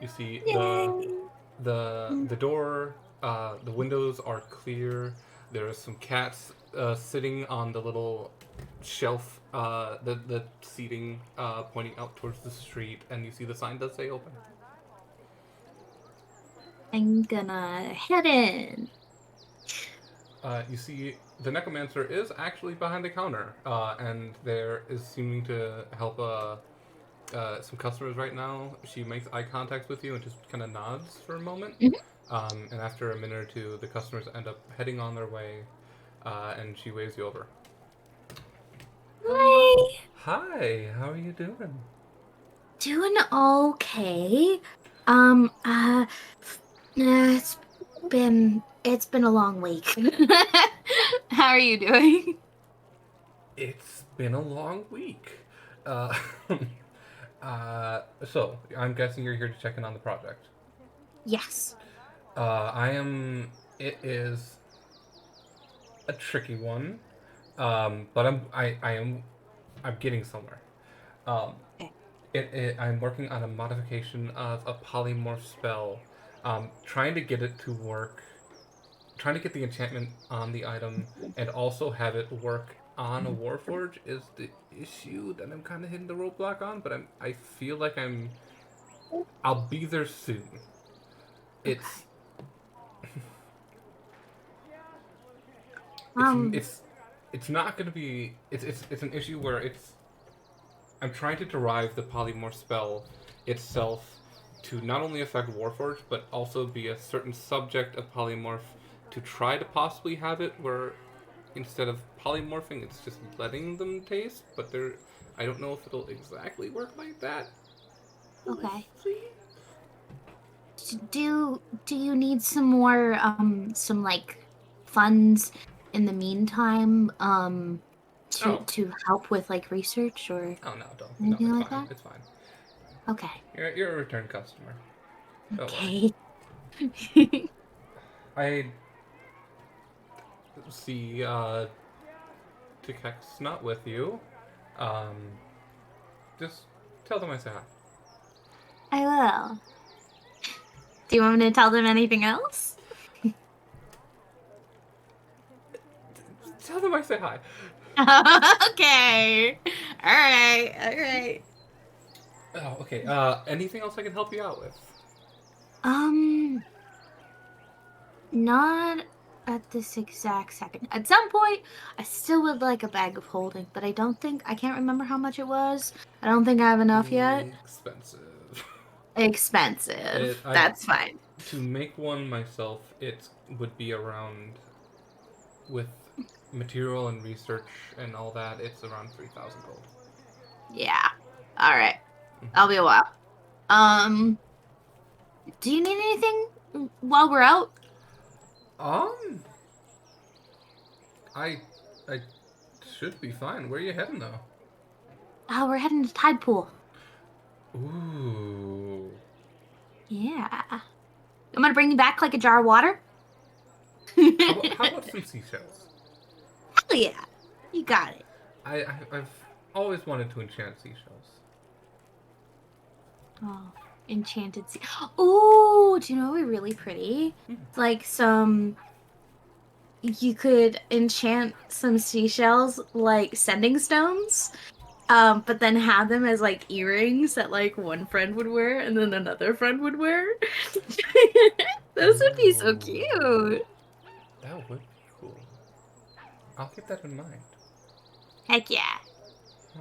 You see the door, the windows are clear. There are some cats sitting on the little shelf, the seating pointing out towards the street, and you see the sign does say open. I'm gonna head in. You see the Necromancer is actually behind the counter, and there is seeming to help some customers right now. She makes eye contact with you and just kind of nods for a moment. And after a minute or two, the customers end up heading on their way, and she waves you over. Hi. Hi, how are you doing? Doing okay. It's been a long week. How are you doing? It's been a long week. So I'm guessing you're here to check in on the project. Yes. It is a tricky one, but I'm getting somewhere. I'm working on a modification of a polymorph spell, trying to get it to work, trying to get the enchantment on the item, and also have it work on a Warforge is the issue that I'm kind of hitting the roadblock on. But I feel like I'll be there soon. It's it's not going to be it's an issue where I'm trying to derive the polymorph spell itself to not only affect Warforged but also be a certain subject of polymorph to try to possibly have it where instead of polymorphing it's just letting them taste, but I don't know if it'll exactly work like that. Okay. Do you need some more some like funds in the meantime to help with like research or Oh no, don't. anything No, it's like fine. that? It's fine. Okay. You're a return customer. Don't worry. Okay. I see Tikek's not with you. Just tell them I say hi. I will. Do you want me to tell them anything else? Tell them I say hi. Okay. All right. Oh, okay. Anything else I can help you out with? Not at this exact second. At some point, I still would like a bag of holding, but I can't remember how much it was. I don't think I have enough yet. Expensive. That's fine. To make one myself, it would be around, with material and research and all that, it's around 3,000 gold. Yeah. All right. I'll be a while. Do you need anything while we're out? I should be fine. Where are you heading though? We're heading to Tide Pool. Ooh. Yeah. I'm gonna bring you back like a jar of water. How about some seashells? Hell yeah. You got it. I've always wanted to enchant seashells. Oh. enchanted sea. Ooh, do you know what would be really pretty? Like some. You could enchant some seashells like sending stones, but then have them as like earrings that like one friend would wear and then another friend would wear. Those would be so Ooh. cute. That would be cool. I'll keep that in mind. Heck yeah.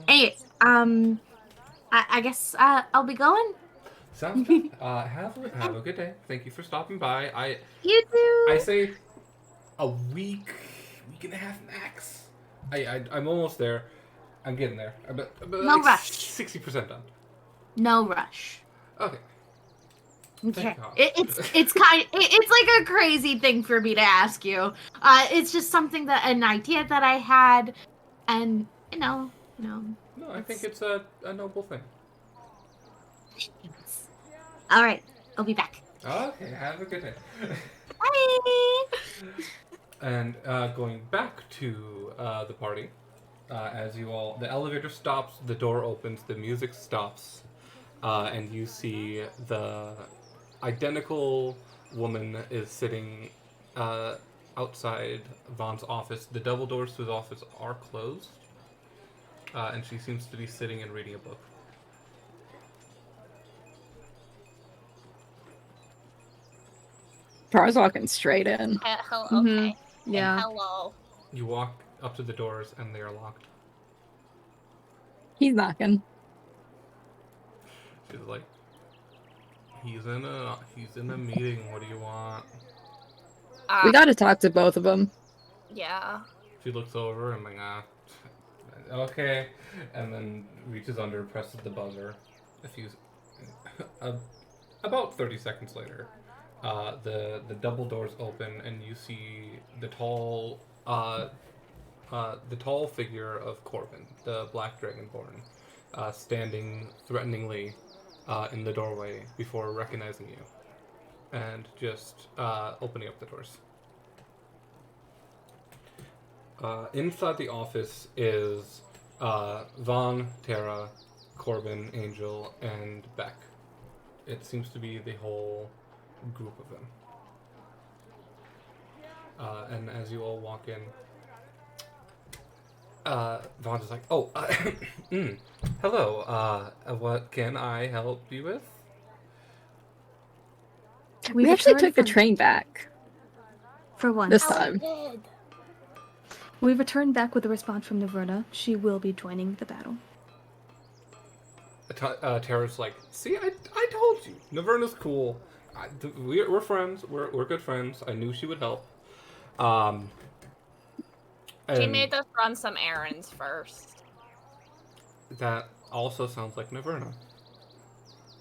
Anyways, I guess I'll be going. Sounds good. Have a good day. Thank you for stopping by. You too. I say a week and a half max. I'm almost there. I'm getting there. I'm No like rush. 60% done. No rush. Okay. Okay. Thank God. It's it's like a crazy thing for me to ask you. It's just something an idea that I had, and No, I think it's a noble thing. All right, I'll be back. Okay, have a good day. Bye. And going back to the party, as you all, the elevator stops, the door opens, the music stops, and you see the identical woman is sitting outside Vaughn's office. The double doors to his office are closed, and she seems to be sitting and reading a book. Tara's walking straight in. Hello, Mhm. okay. Yeah. Hello. You walk up to the doors, and they are locked. He's knocking. She's like, he's in a meeting. What do you want? We gotta talk to both of them. Yeah. She looks over and like, okay, and then reaches under, presses the buzzer. About 30 seconds later, the double doors open and you see the tall figure of Corbin, the Black Dragonborn, standing threateningly in the doorway before recognizing you, and just opening up the doors. Inside the office is Vaughn, Tara, Corbin, Angel, and Beck. It seems to be the whole group of them. And as you all walk in, Vaughn's is like, oh, hello, what can I help you with? We actually returned took the from- train back For once. this time. We returned back with a response from Naverna. She will be joining the battle. Tara's like, see, I told you, Naverna's cool. We're friends. We're good friends. I knew she would help. She And made us run some errands first. that also sounds like Naverna.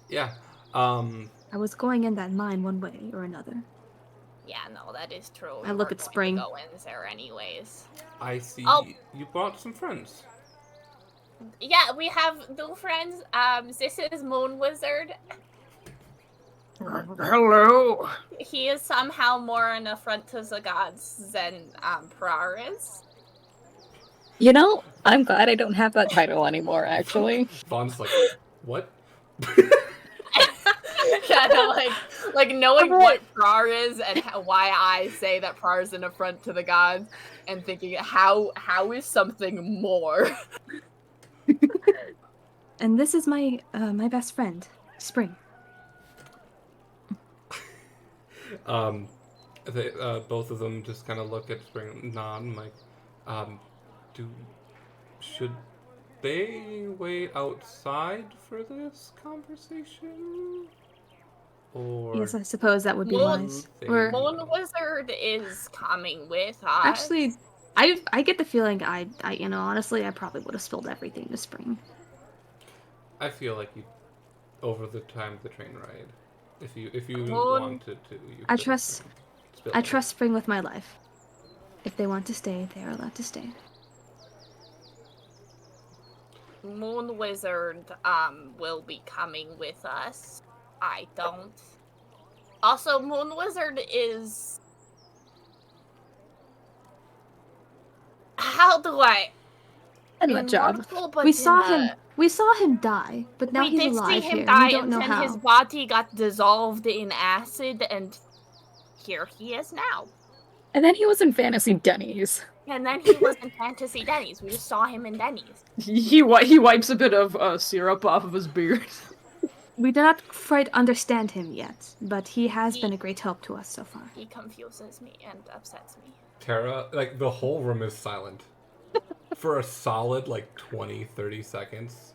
Yeah. I was going in that mine one way or another. Yeah, no, that is true. I We look were at going to Spring. Go in there anyways. I see. Oh. You brought some friends. Yeah, we have new friends. This is Moon Wizard. Hello. He is somehow more an affront to the gods than Prar is. You know, I'm glad I don't have that title anymore, actually. Vaughn's like, what? Yeah, no, like knowing what Prar is and why I say that Prar is an affront to the gods, and thinking how is something more. And this is my my best friend, Spring. They, both of them just kind of look at Spring, nod, and like, should they wait outside for this conversation? Or Yes, I suppose that would be Moon- wise. they- Or Moon Wizard is coming with us. actually, I get the feeling I honestly I probably would have spilled everything to Spring. I feel like you, over the time of the train ride, if you Moon- wanted to, you I could trust- spill I it. trust Spring with my life. If they want to stay, they are allowed to stay. Moon Wizard will be coming with us. I don't. Also, Moon Wizard is. How do I? And that job. Immortal, but We in saw a- him. We saw him die, but now we he's did alive see him here. die, We don't and know then how. his body got dissolved in acid, and here he is now. And then he was in Fantasy Denny's. And then he was in Fantasy Denny's. We just saw him in Denny's. He wipes a bit of syrup off of his beard. We do not quite understand him yet, but he has been a great help to us so far. He confuses me and upsets me. Tara, like, the whole room is silent for a solid, like, 20-30 seconds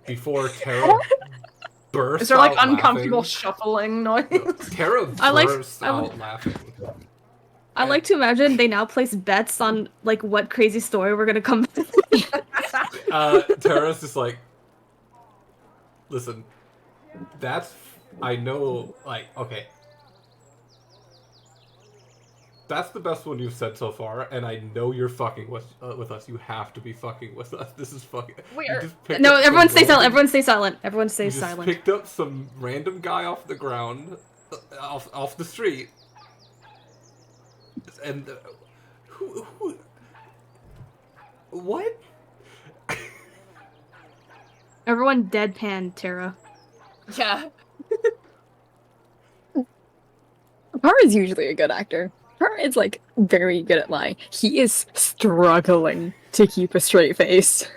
before Tara bursts Is there like out uncomfortable laughing. shuffling noise? Tara bursts out laughing. I like to imagine they now place bets on like what crazy story we're gonna come. Tara's just like, listen, I know, like, okay. That's the best one you've said so far, and I know you're fucking with us. You have to be fucking with us. This is fucking. No, everyone stay silent. Everyone stay silent. Everyone stay You just silent. picked up some random guy off the ground, off the street, and who? What? Everyone deadpan Tara. Yeah. Par is usually a good actor. Par is like very good at lying. He is struggling to keep a straight face.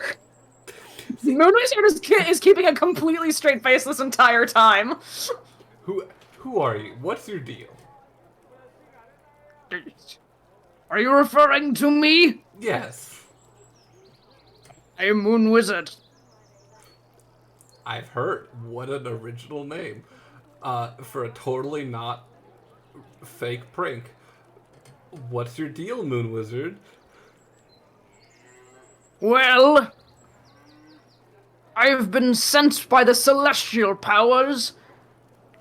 Moonwizard is keeping a completely straight face this entire time. Who are you? What's your deal? Are you referring to me? Yes. I am Moonwizard. I've heard. What an original name. For a totally not fake prank. What's your deal, Moon Wizard? Well, I've been sent by the celestial powers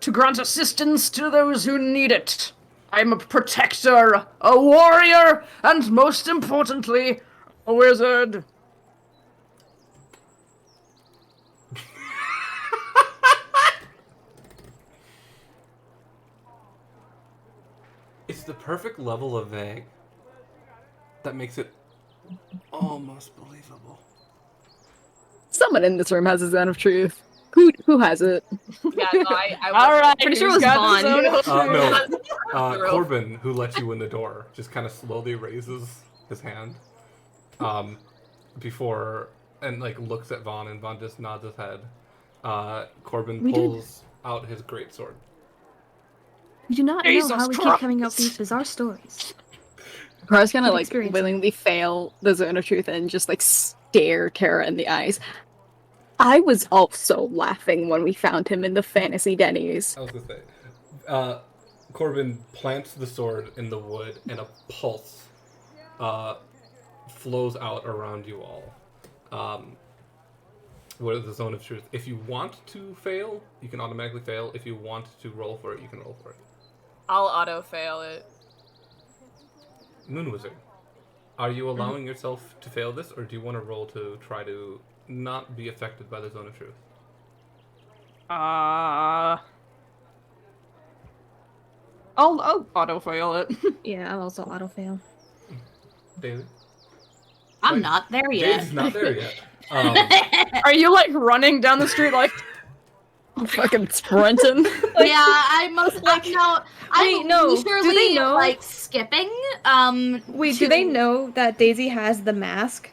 to grant assistance to those who need it. I'm a protector, a warrior, and most importantly, a wizard. It's the perfect level of vague that makes it almost believable. Someone in this room has a zone of truth. Who has it? Yeah, no, I All right, Pretty sure it who's was got the Vaughn. zone? No. Corbin, who let you in the door, just kind of slowly raises his hand, before and like looks at Vaughn, and Vaughn just nods his head. Corbin We did. pulls out his greatsword. We do not know Jesus how we keep Christ. coming up with these bizarre stories. Par's gonna Good like experience. willingly fail the zone of truth and just like stare Tara in the eyes. I was also laughing when we found him in the Fantasy Denny's. I was gonna say, Corbin plants the sword in the wood, and a pulse flows out around you all. What is the zone of truth? If you want to fail, you can automatically fail. If you want to roll for it, you can roll for it. I'll auto fail it. Moon Wizard, are you allowing yourself to fail this, or do you want to roll to try to not be affected by the zone of truth? I'll auto fail it. Yeah, I'll also auto fail. David? I'm Wait, not there David's yet. not there yet. Are you like running down the street like? Fucking sprinting. Yeah, I most like no. I'm Wait, no, do leisurely, they know? like skipping. Wait, to- do they know that Daisy has the mask?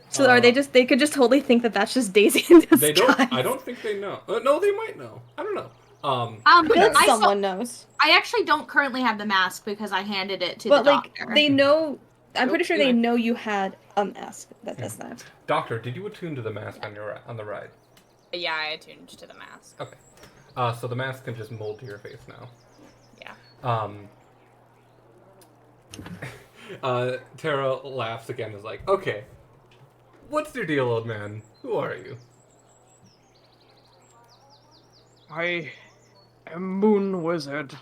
So are they just? They could just totally think that that's just Daisy in disguise. They don't. I don't think they know. No, they might know. I don't know. But I someone knows. I actually don't currently have the mask because I handed it to But the like, doctor. they know. I'm pretty sure they Yeah. know you had a mask that does that. Doctor, did you attune to the mask on the ride? Yeah, I attuned to the mask. Okay. So the mask can just mold to your face now. Yeah. Tara laughs again. Is like, okay, what's your deal, old man? Who are you? I am Moon Wizard.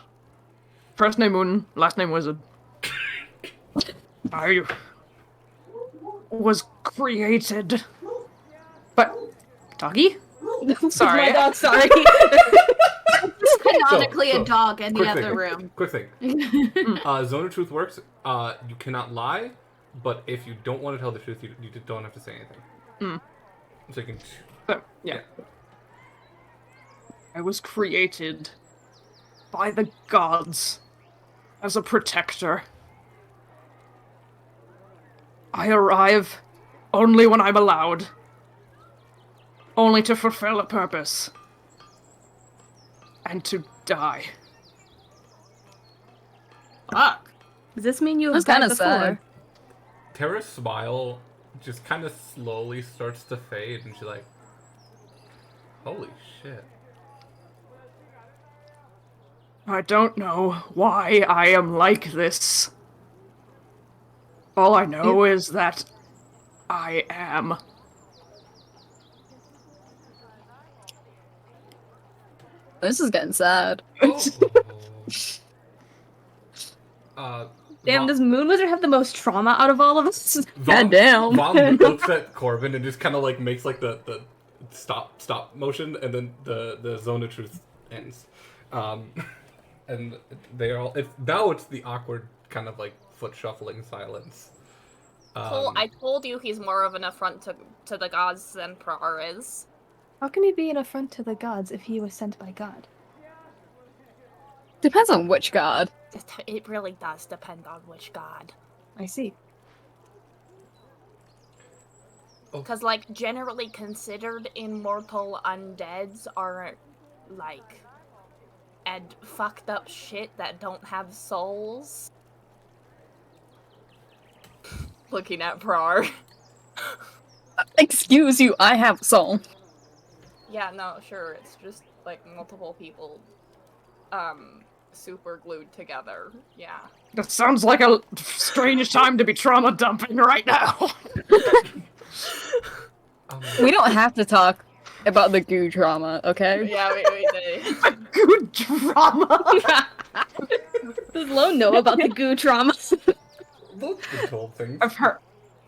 First name Moon, last name Wizard. I was created. But doggy? Sorry. My dog, sorry. canonically So, a dog in the quick other thing. room. Quick thing. Zone of Truth works. You cannot lie, but if you don't want to tell the truth, you don't have to say anything. So you can. So, yeah. I was created by the gods as a protector. I arrive only when I'm allowed. Only to fulfill a purpose. And to die. Fuck. Does this mean you That's have died kinda sad. before? Tara's smile just kind of slowly starts to fade, and she's like, "Holy shit." I don't know why I am like this. All I know is that I am. This is getting sad. Damn, Von- does Moon Wizard have the most trauma out of all of us? Von, Goddamn. Von looks at Corbin and just kind of like makes like the stop motion, and then the zone of truth ends. And they all now it's the awkward kind of like foot shuffling silence. Cole, I told you he's more of an affront to the gods than Prar is. How can he be an affront to the gods if he was sent by God? Depends on which god. It really does depend on which god. I see. Because, like, generally considered immortal undeads are, like, and fucked up shit that don't have souls. Looking at Prar. Excuse you, I have a soul. Yeah, no, sure, it's just, like, multiple people, super glued together, yeah. That sounds like a strange time to be trauma dumping right now. We don't have to talk about the goo trauma, okay? Yeah, we did. Good drama. Does Lone know about the goo trauma? Look, the told things. I've heard.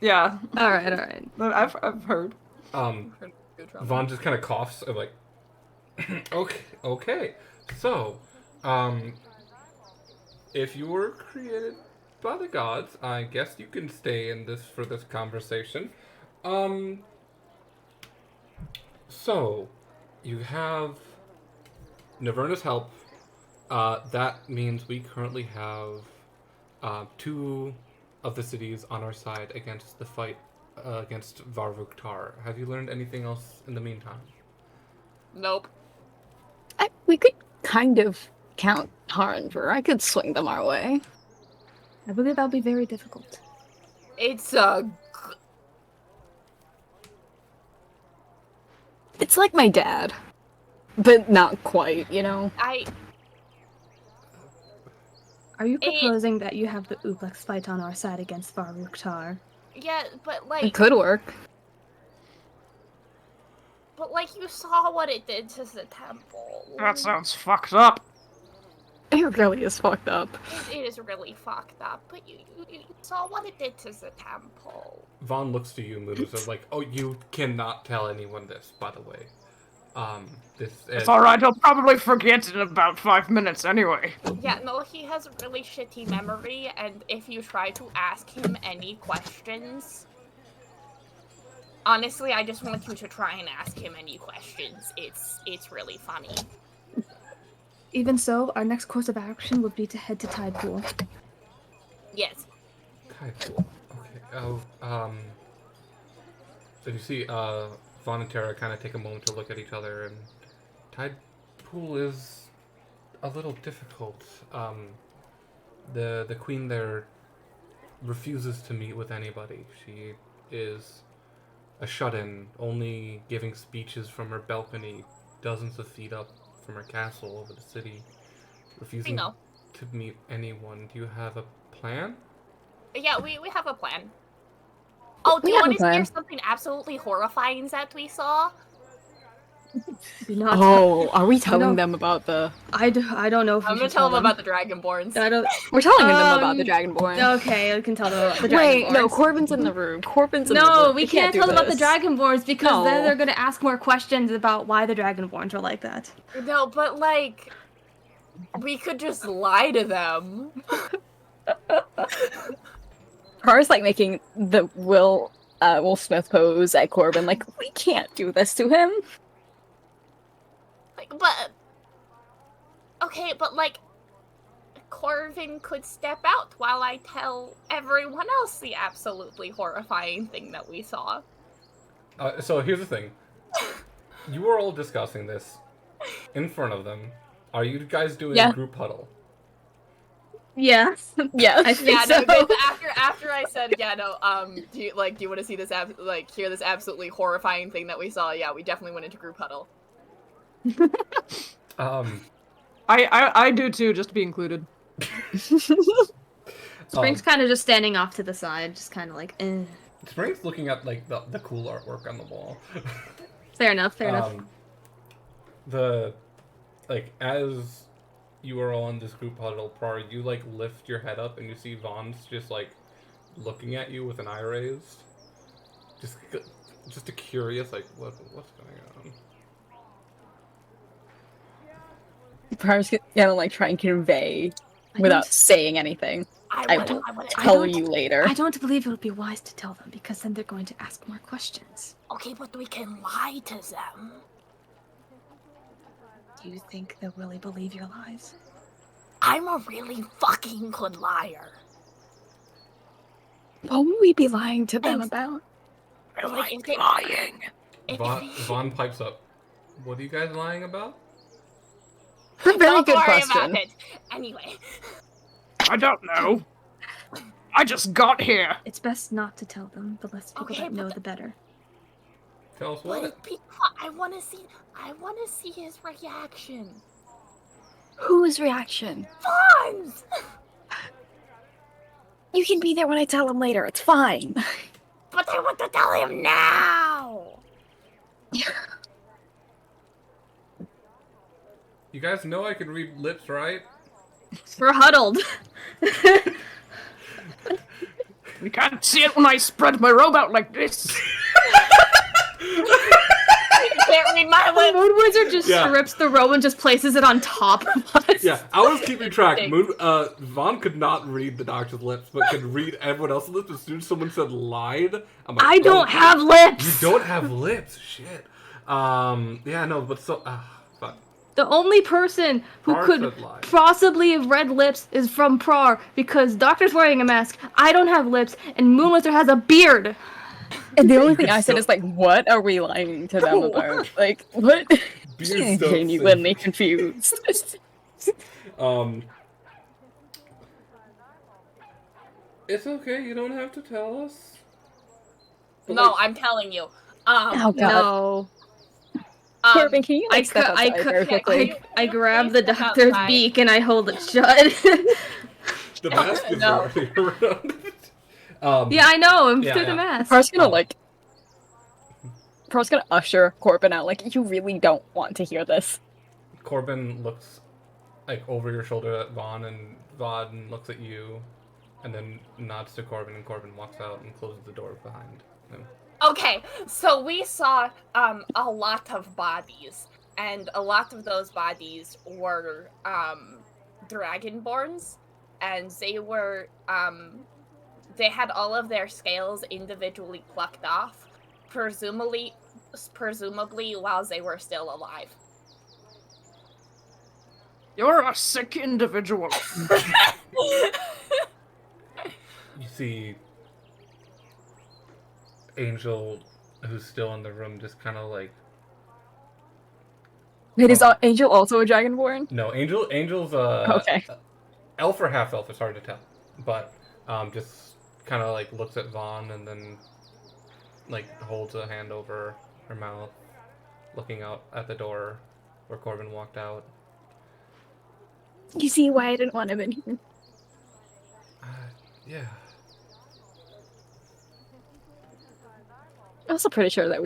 Yeah, Alright. I've heard. Vaughn just kind of coughs and like, okay. So, if you were created by the gods, I guess you can stay in this for this conversation. So, you have Naverna's help. That means we currently have 2 of the cities on our side against the fight against Varvuktar. Have you learned anything else in the meantime? Nope. We could kind of count Harnver. I could swing them our way. I believe that'll be very difficult. It's, It's like my dad. But not quite, you know? Are you proposing that you have the Uplex fight on our side against Varuktar? yeah, but, It like, could work. you saw what it did to the temple. That sounds fucked up. It really is fucked up. It is really fucked up, but you saw what it did to the temple. Vaughn looks to you, Moon, so like, oh, you cannot tell anyone this, by the way. It's alright, he'll probably forget in about 5 minutes anyway. Yeah, no, he has a really shitty memory, and if you try to ask him any questions... Honestly, I just want you to try and ask him any questions. It's really funny. Even so, our next course of action would be to head to Tide Pool. Yes. Cool. Okay. So you see, Vaughn and Tara kind of take a moment to look at each other, and Tide Pool is a little difficult. The queen there refuses to meet with anybody. She is a shut-in, only giving speeches from her balcony, dozens of feet up from her castle over the city, refusing know. to meet anyone. Do you have a plan? Yeah, we have a plan. Oh, do We you have a want to hear plan. something absolutely horrifying that we saw? Do not. Oh, are we telling No. them about the... I don't know if I'm we gonna should tell them about the Dragonborns. I don't. We're telling them about the Um, Dragonborn. Okay, I can tell them about the Dragonborns. Wait, no, Corbin's in the room. Corbin's in the room. No, we can't do tell them about the this. Dragonborns because then No. they're gonna ask more questions about why the Dragonborns are like that. No, but like, we could just lie to them. Kara's like making the will Will Smith pose at Corbin, like, we can't do this to him. Like, but okay, but like, Corvin could step out while I tell everyone else the absolutely horrifying thing that we saw. So here's the thing. You were all discussing this in front of them. Are you guys doing Yeah. a group huddle? Yeah. Yeah. I think Yeah, so. no, but after I said, yeah, no, do you want to see this, hear this absolutely horrifying thing that we saw? Yeah, we definitely went into group huddle. I do too, just to be included. Spring's kind of just standing off to the side, just kind of like, eh. Spring's looking at like the cool artwork on the wall. Fair enough, fair enough. As you are all in this group huddle, Prar, you like lift your head up and you see Vaughn's just like looking at you with an eye raised. Just a curious like what's going on. Prar's gonna like try and convey without saying anything. I will tell you later. I don't believe it would be wise to tell them, because then they're going to ask more questions. Okay, but we can lie to them. Do you think they'll really believe your lies? I'm a really fucking good liar. What would we be lying to them about? Lying. Vaughn pipes up. What are you guys lying about? It's a very Don't good worry question. about it. Anyway. I don't know. I just got here. It's best not to tell them. The less people Okay, that know, but the better. Tell us But what? I want to see his reaction. Whose reaction? Vaughn's! You can be there when I tell him later. It's fine. But I want to tell him now. You guys know I can read lips, right? We're huddled. You can't see it when I spread my robe out like this. You can't read my The lips. Moon Wizard just Yeah. strips the robe and just places it on top of us. Yeah, I was keeping track. Vaughn could not read the doctor's lips, but could read everyone else's lips. As soon as someone said lied, I'm like, I don't have You lips! don't have lips. Shit. Yeah, no, but so. Fuck. The only person who Prar could said lie. possibly have read lips is from Prar, because Doctor's wearing a mask, I don't have lips, and Moon Wizard has a beard. And the only thing Beard's I said so- is like, what are we lying to them about? Like, what? Beard's so Genuinely confused. It's okay. You don't have to tell us. But, No, like, I'm telling you. Oh god. No. Corbin, can you like step outside very quickly? I grab the Step doctor's outside. beak and I hold it shut. the mask is No. already around. Yeah, I know. I'm Yeah, through yeah. the mask. Prar's gonna usher Corbin out. Like, you really don't want to hear this. Corbin looks like over your shoulder at Vaughn, and Vaughn looks at you, and then nods to Corbin, and Corbin walks out and closes the door behind him. Okay, so we saw a lot of bodies, and a lot of those bodies were dragonborns, and they were they had all of their scales individually plucked off, presumably while they were still alive. You're a sick individual. You see Angel, who's still in the room, just kind of like... Wait, is Angel also a Dragonborn? No, Angel's Okay. elf or half elf. It's hard to tell, but just kind of like looks at Vaughn and then like holds a hand over her mouth, looking out at the door where Corbin walked out. You see why I didn't want him in here? Yeah. I'm also pretty sure that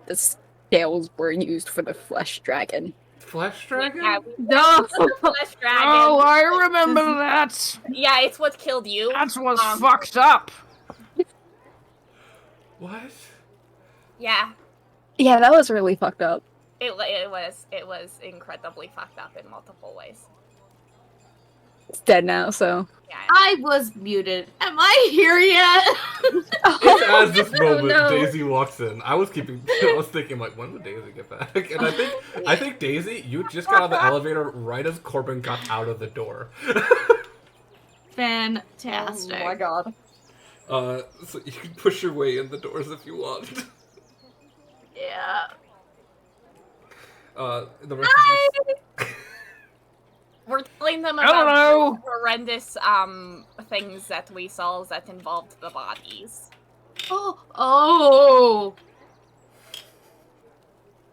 the scales were used for the flesh dragon. Flesh dragon? Yeah, we No. flesh dragon. Oh, I remember that. Yeah, it's what killed you. That was fucked up. What? Yeah, Yeah, that was really fucked up. it was incredibly fucked up in multiple ways. It's dead now, so. Yeah. I was muted. Am I here yet? It's as this moment no. Daisy walks in. I was thinking like, when would Daisy get back? And I think Daisy, you just got out of the elevator right as Corbin got out of the door. Fantastic. Oh my god. So you can push your way in the doors if you want. Yeah. The rest of We're telling them about Hello. horrendous things that we saw that involved the bodies. Oh.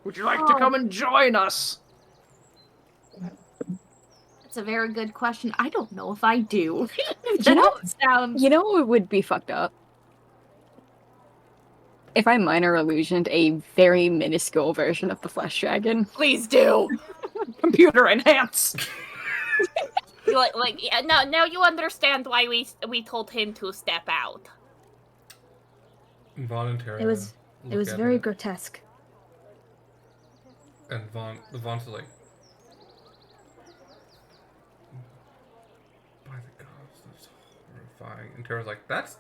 Would you like to come and join us? That's a very good question. I don't know if I do. You know, sounds. you know what would be fucked up? If I minor illusioned a very minuscule version of the flesh dragon. Please do. Computer enhance. Yeah, now you understand why we told him to step out. Vaughn and Tara It was look at very it, grotesque. and Vaughn's like, by the gods, that's horrifying. And Tara's like, that's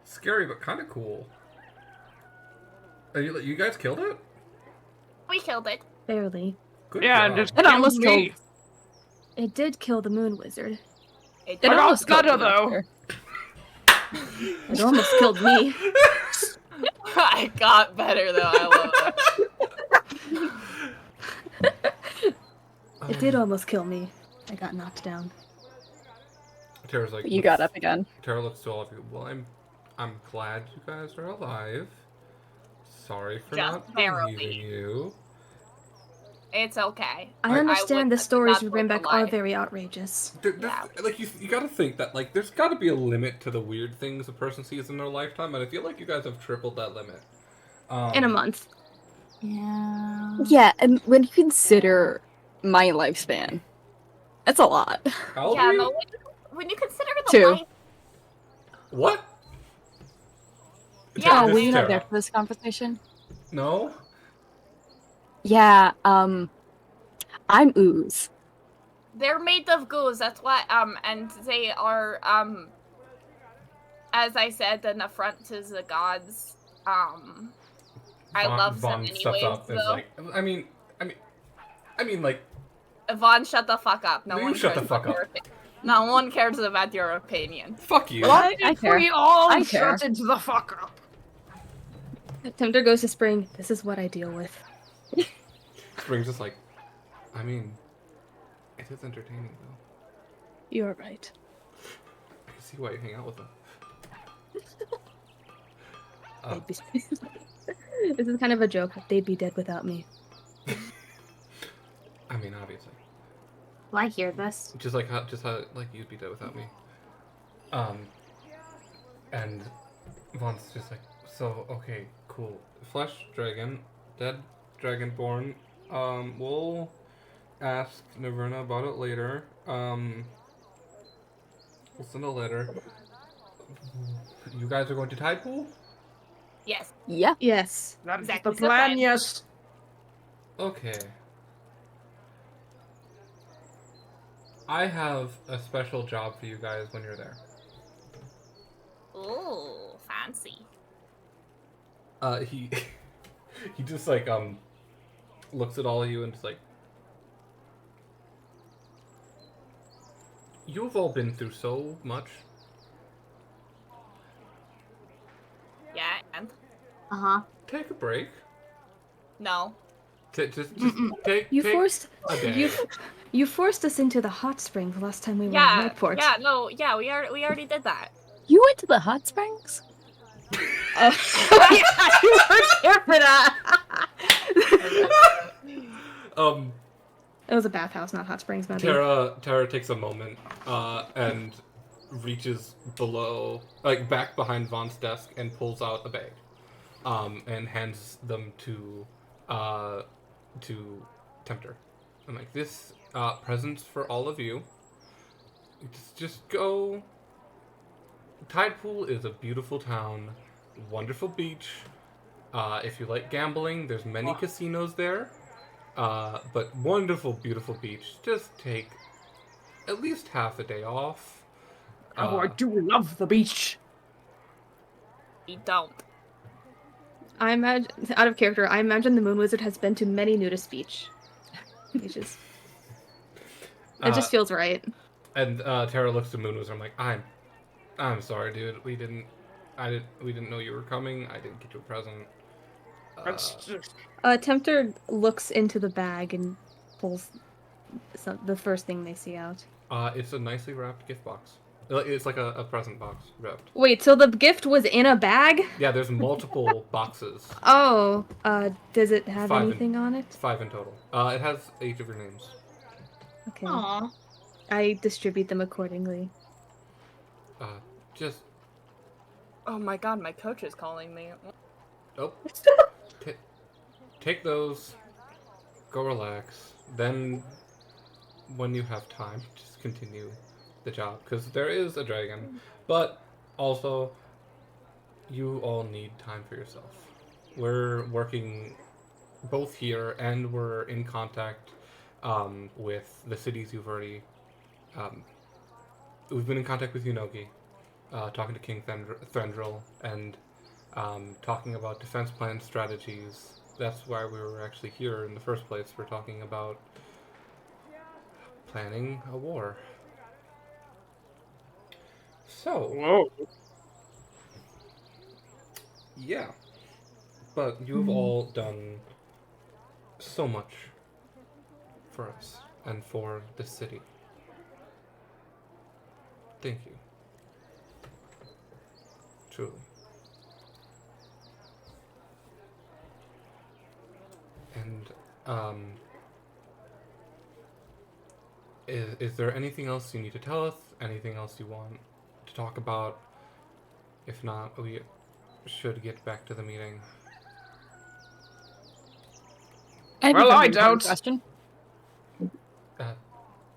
scary but kind of cool. You guys killed it? We killed it. Barely. Good Yeah, job. just It almost kill me. It did kill the moon wizard. It I got almost killed better the though. raptor. It almost killed me. I got better though. I love it. It did almost kill me. I got knocked down. Tara's like, But you got up again. Tara looks to all of you. Well, I'm glad you guys are alive. Sorry for Just not barely. believing you. It's okay. I understand the would stories not you bring look back are alive. very outrageous. Like you gotta think that like there's gotta be a limit to the weird things a person sees in their lifetime, and I feel like you guys have tripled that limit. In a month. Yeah. Yeah, and when you consider my lifespan, that's a lot. How old Yeah, are you? no. When you consider the 2. life, What? Yeah, Oh, This were is you not Tara. there for this conversation? No. Yeah, I'm Ooze. they're made of goose. That's why. And they are as I said, an affront to the gods. I love them Vaughn steps anyways. up and is Though. like, I mean, like, Vaughn, shut the fuck up. No You one shut cares the fuck about your up. opinion. No one cares about your opinion. fuck you. What? I care. We all I care. shut into the fuck up. Tempter goes to Spring. This is what I deal with. Spring's just like, I mean, it is entertaining though. You're right. I can see why you hang out with them. They'd be- This is kind of a joke. They'd be dead without me. I mean, obviously. Will I hear this? Just how like you'd be dead without me. And Vaughn's just like, so okay, cool. Flesh dragon, dead dragonborn. We'll ask Naverna about it later. We'll send a letter. You guys are going to Tide Pool? Yes. Yeah. Yes. That's Exactly the the plan, plan. yes. Okay. I have a special job for you guys when you're there. Ooh, fancy. He he just like looks at all of you and just like, you've all been through so much. Yeah, and Uh-huh. Take a break. no. Just take You take forced a day. you forced us into the hot springs the last time we were in Yeah, Nightport. yeah, no, yeah. We already did that. You went to the hot springs? It was a bathhouse, not hot springs, maybe. Tara takes a moment and reaches below, like back behind Vaughn's desk, and pulls out a bag, and hands them to Tempter. I'm like, this presents for all of you. Just go. Tide Pool is a beautiful town, wonderful beach. If you like gambling, there's many casinos there. But wonderful, beautiful beach. Just take at least half a day off. Oh, I do love the beach. We don't. I imagine, out of character, I imagine the Moon Wizard has been to many nudist beach. It just feels right. And Tara looks to Moon Wizard. I'm like, I'm sorry, dude. We didn't know you were coming. I didn't get you a present. That's just... Tempter looks into the bag and pulls the first thing they see out. It's a nicely wrapped gift box. It's like a present box wrapped. Wait, so the gift was in a bag? Yeah, there's multiple boxes. Oh, does it have 5 anything on it? 5 in total. It has each of your names. Okay. Aw. I distribute them accordingly. Just Oh my god, my coach is calling me. oh, take those. Go relax. Then, when you have time, just continue the job, because there is a dragon, but also you all need time for yourself. We're working both here and we're in contact with the cities you've already we've been in contact with Unogi, talking to King Threndril, and talking about defense plan strategies. That's why we were actually here in the first place. We're talking about planning a war. So, Whoa. yeah. But you've all done so much for us and for the city. Thank you. Truly. And, is there anything else you need to tell us? Anything else you want to talk about? If not, we should get back to the meeting. Well, I don't. Question.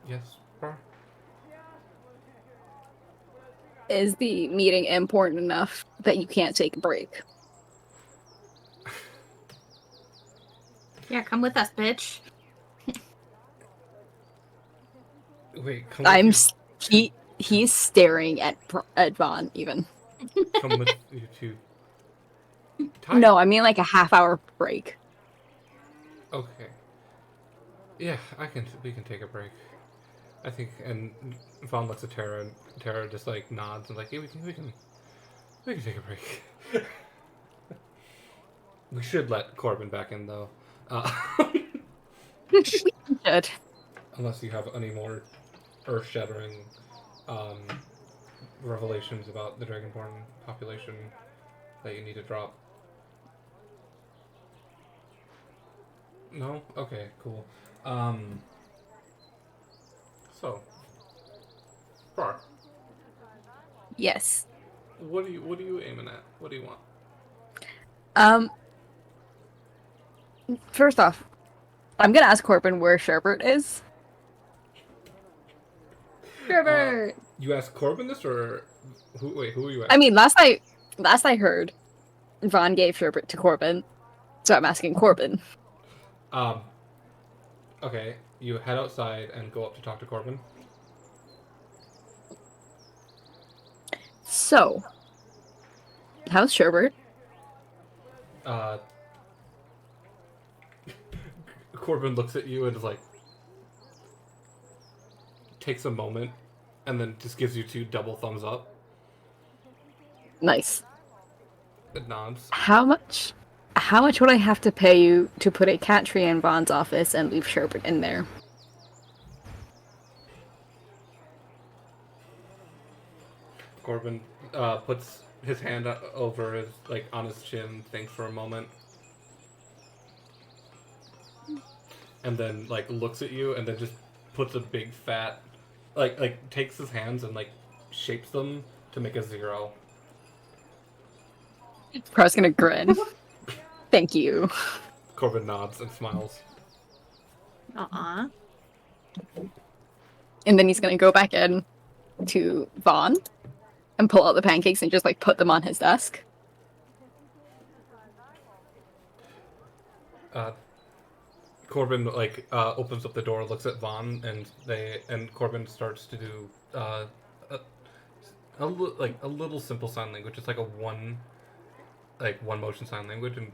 Yes, Bar? Is the meeting important enough that you can't take a break? Yeah, come with us, bitch. Wait, come I'm with he's staring at Vaughn even. you, come with you to Ty? No, I mean like a half-hour break. Okay. Yeah, we can take a break. I think, and Vaughn looks at Tara, and Tara just like nods and like, yeah, we can take a break. We should let Corbin back in though. We should. Unless you have any more earth-shattering revelations about the Dragonborn population that you need to drop. No? Okay, cool. So, Bar, Yes. what are you aiming at? What do you want? First off, I'm gonna ask Corbin where Sherbert is. Sherbert! You asked Corbin this, or who? Wait, who are you I asking? mean, last I heard, Vaughn gave Sherbert to Corbin, so I'm asking Corbin. Okay, you head outside and go up to talk to Corbin. So, how's Sherbert? Corbin looks at you and is like, takes a moment, and then just gives you 2 double thumbs up. Nice. It nods. How much would I have to pay you to put a cat tree in Vaughn's office and leave Sherbert in there? Corbin puts his hand over his, like, on his chin, thinks for a moment, and then, like, looks at you, and then just puts a big fat, like takes his hands and, like, shapes them to make a 0. Car's gonna grin. Thank you. Corbin nods and smiles. And then he's gonna go back in to Vaughn and pull out the pancakes and just like put them on his desk. Corbin like opens up the door, looks at Vaughn, and Corbin starts to do a little simple sign language. It's like a one motion sign language, and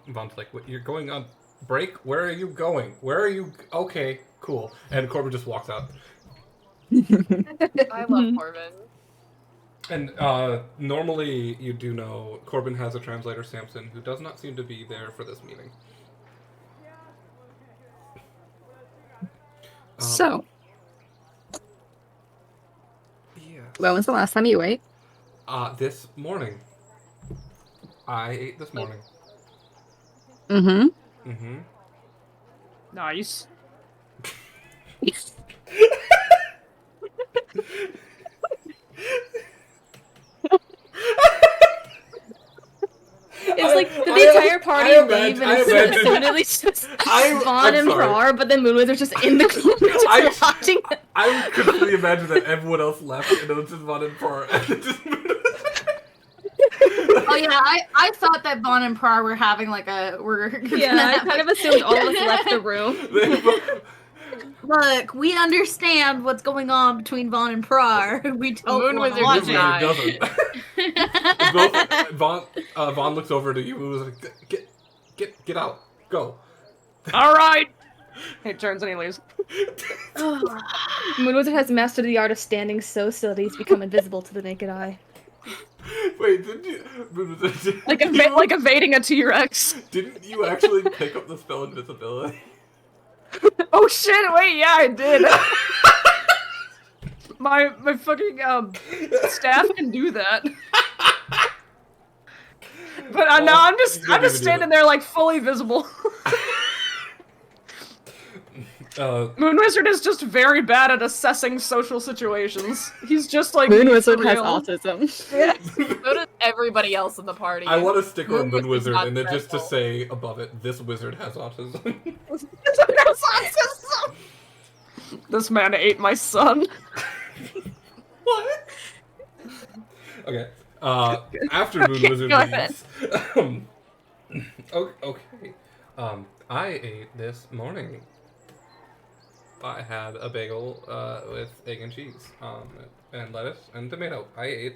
Vaughn's like, "What, you're going on break? Where are you going? Where are you? Okay, cool." And Corbin just walks out. I love Corbin. And normally you do know Corbin has a translator, Samson, who does not seem to be there for this meeting. So, Yes. when was the last time you ate? This morning. I ate this morning. Mm-hmm. Mm-hmm. Nice. It's like did the entire party leave and it's imagine- literally just I'm Vaughn and sorry. Prar, but then Moonwizard's just in the corner just watching it. I could completely imagine that everyone else left and it was just Vaughn and Par. Oh yeah, I thought that Vaughn and Prar were having like Yeah, I kind of assumed all of us left the room. Look, we understand what's going on between Vaughn and Prar. We don't want to Moonwizard watch does it. not. Both, Vaughn looks over to you and was like, get out, go. All right. He turns and he leaves. Moonwizard has mastered the art of standing so still that he's become invisible to the naked eye. Wait, didn't you? Like evading a T-Rex. Didn't you actually pick up the spell invisibility? Oh shit! Wait, yeah, I did. my fucking staff can do that. But now I'm just standing there like fully visible. Moonwizard is just very bad at assessing social situations. He's just like Moonwizard has surreal. autism. So does everybody else in the party. I want to stick on Moonwizard's Moonwizard not and then just to stressful. say above it, this wizard has autism. This man ate my son. What? Okay. After Moonwizard go ahead. leaves. Okay. I ate this morning. I had a bagel with egg and cheese, and lettuce and tomato. I ate.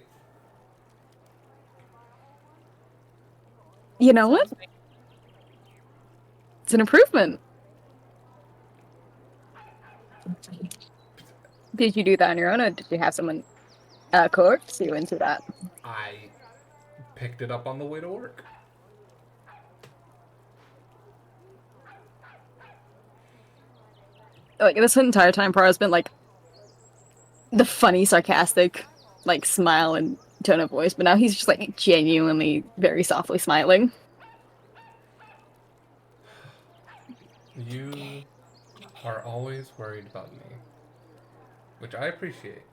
You know what? It's an improvement. Did you do that on your own, or did you have someone coax you into that? I picked it up on the way to work. Like this entire time, Para's been like the funny, sarcastic, like smile and tone of voice, but now he's just like genuinely very softly smiling. You are always worried about me, which I appreciate.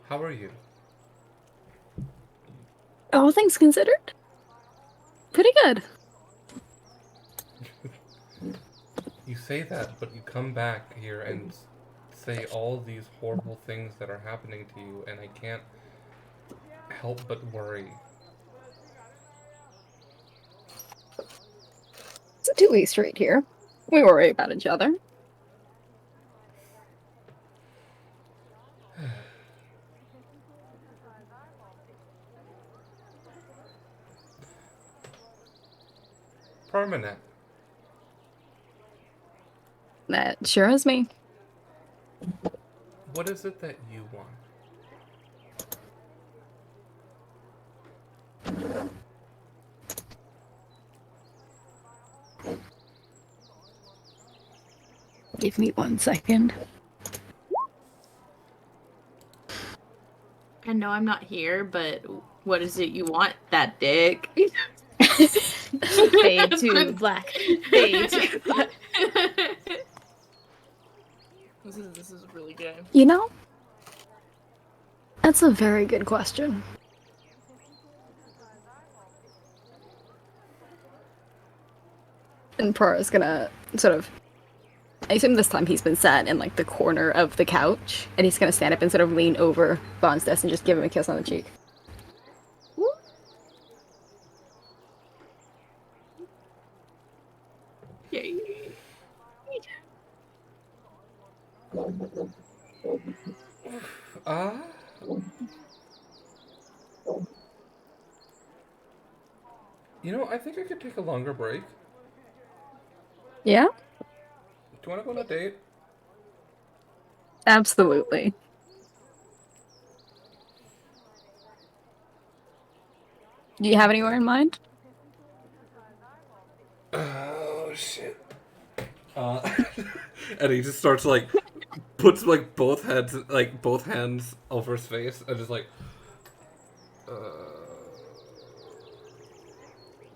How are you? All things considered, pretty good. You say that, but you come back here and say all these horrible things that are happening to you, and I can't help but worry. It's a two-way street here. We worry about each other. Permanent. That sure is me. What is it that you want? Give me 1 second. I know I'm not here, but what is it you want? That dick? Fade to black. Fade to black. This is really good. You know, that's a very good question. And Para's gonna sort of, I assume this time he's been sat in like the corner of the couch, and he's gonna stand up and sort of lean over Vaughn's desk and just give him a kiss on the cheek. Uh, I think I could take a longer break. Yeah, Do you want to go on a date? absolutely. Do you have anywhere in mind? Oh shit. And he just starts like puts like both hands over his face and just like uh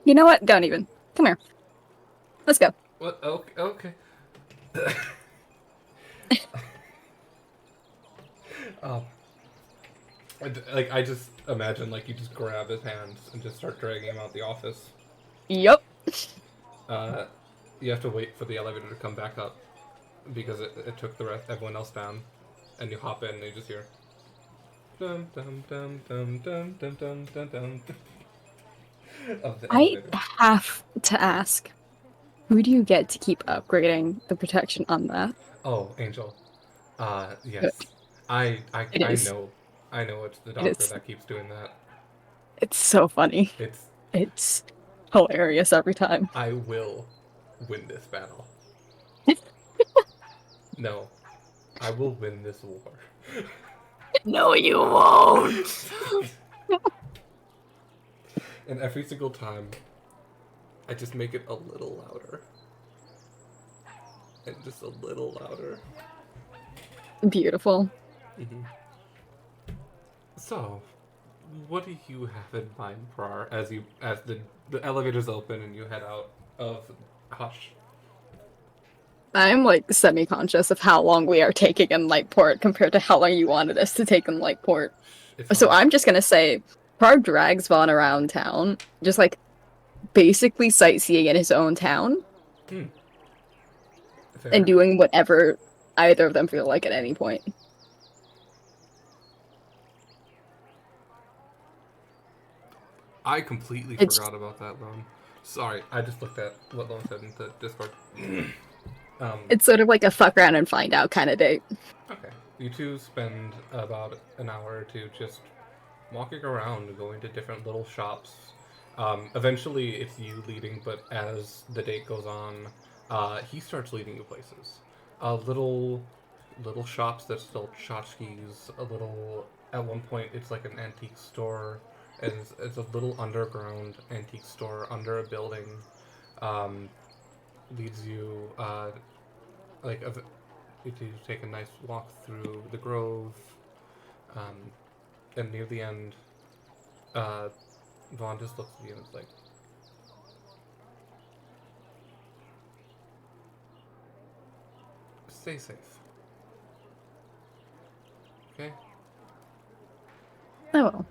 You know what? Don't even. Come here. Let's go. what okay. um I just imagine like you just grab his hands and just start dragging him out the office. Yup. You have to wait for the elevator to come back up because it took everyone else down, and you hop in and you just hear dum dum dum dum dum dum dum dum dum of the I elevator. have to ask, who do you get to keep upgrading the protection on that? Oh, Angel. Yes. I It is. know. I know it's the It doctor is. that keeps doing that. It's so funny. It's It's hilarious every time. I will win this battle. No. I will win this war. No, you won't. And every single time, I just make it a little louder. And just a little louder. Beautiful. Mm-hmm. So, what do you have in mind, Prar, as the elevators open and you head out of Hush? I'm like semi-conscious of how long we are taking in Lightport compared to how long you wanted us to take in Lightport. It's So fine. I'm just gonna say, Prar drags Vaughn around town, just like basically sightseeing in his own town Fair. and doing whatever either of them feel like at any point. I completely It's- forgot about that, Lone. Sorry, I just looked at what Lone said in the Discord. It's sort of like a fuck around and find out kind of date. Okay. You two spend about an hour or two just walking around, going to different little shops. Eventually, it's you leading, but as the date goes on, he starts leading you places. Little shops that sell tchotchkes. At one point, it's like an antique store, and it's a little underground antique store under a building. Leads you, you take a nice walk through the grove, and near the end, Vaughn just looks at you and is like, "Stay safe, okay?" Oh well.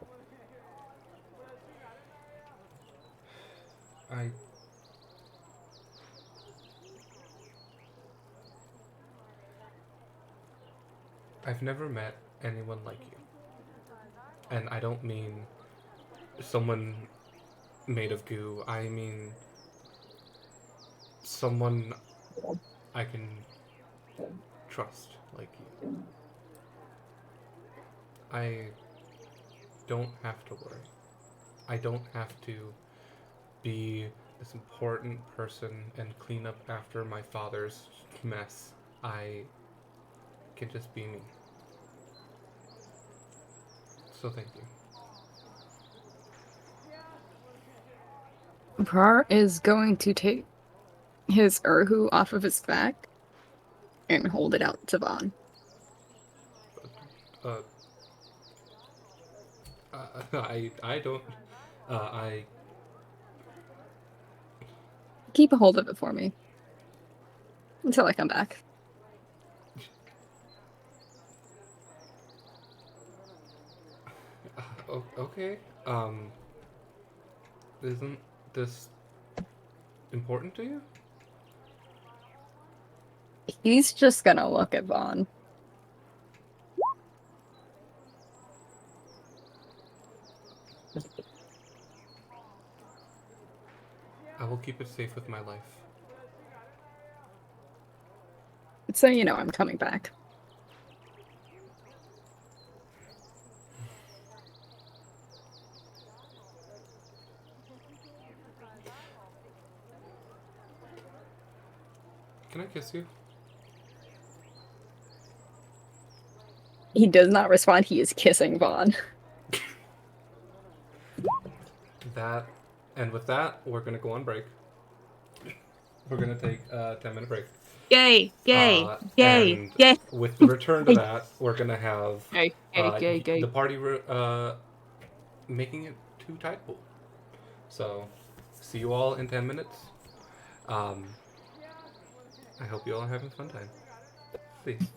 I've never met anyone like you. And I don't mean someone made of goo. I mean someone I can trust like you. I don't have to worry. I don't have to be this important person and clean up after my father's mess. I can just be me. So thank you. Prar is going to take his Urhu off of his back and hold it out to Vaughn. I don't. I. Keep a hold of it for me until I come back. Okay. Isn't this important to you? He's just gonna look at Vaughn. I will keep it safe with my life. So you know I'm coming back. Can I kiss you? He does not respond. He is kissing Vaughn. And with that, we're gonna go on break. We're gonna take a 10-minute break. Yay! Yay! Yay! And Yay! with the return to that, we're gonna have Gay, gay, gay. the party making it to Tide Pool. So, see you all in 10 minutes. I hope you all are having a fun time. Please.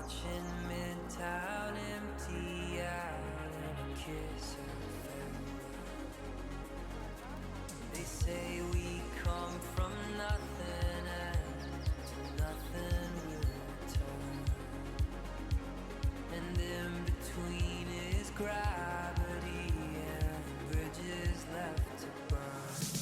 watching Midtown empty out and a kiss of farewell. They say we come from nothing and to nothing we'll return. And in between is gravity and bridges left to burn.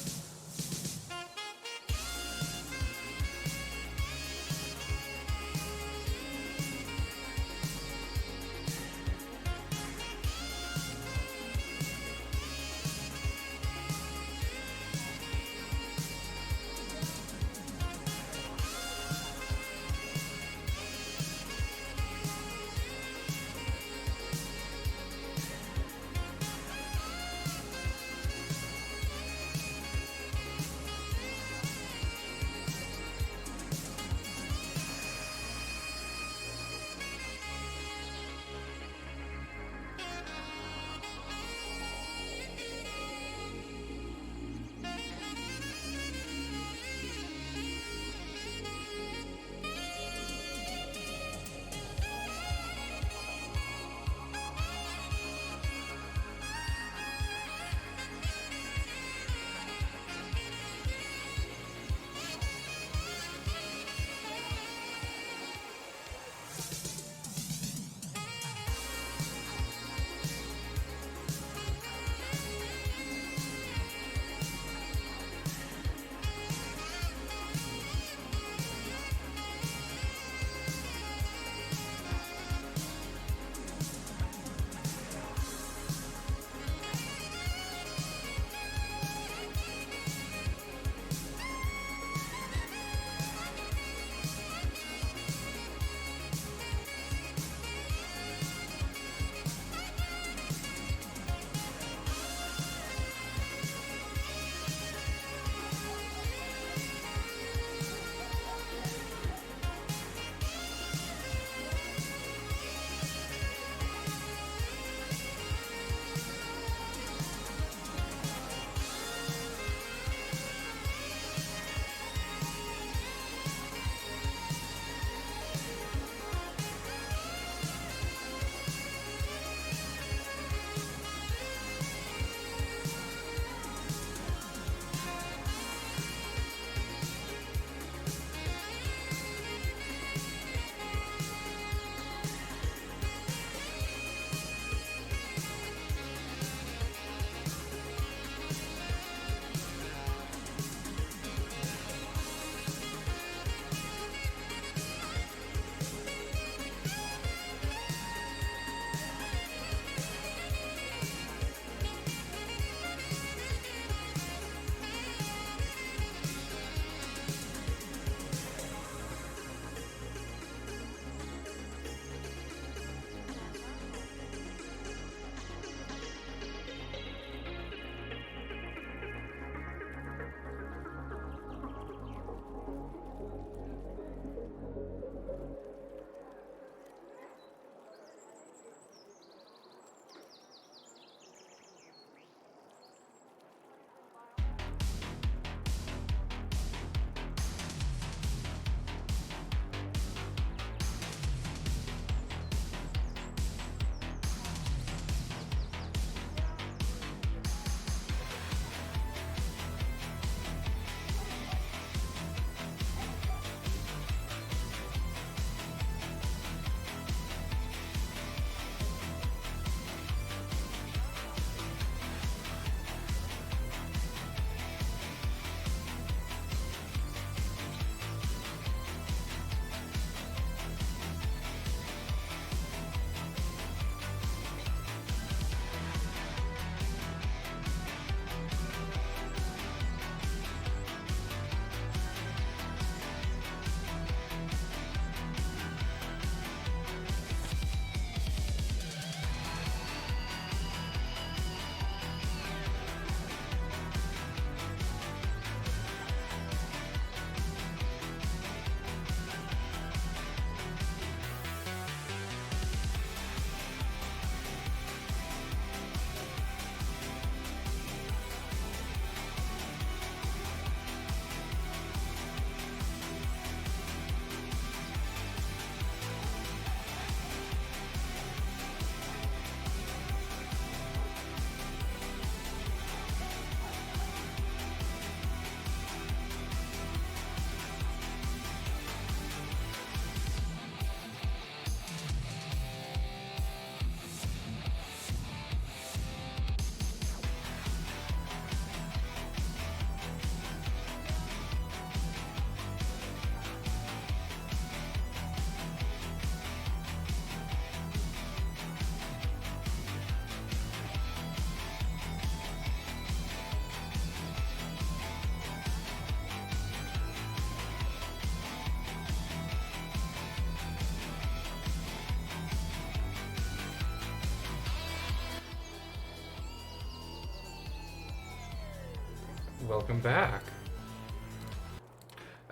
Welcome back.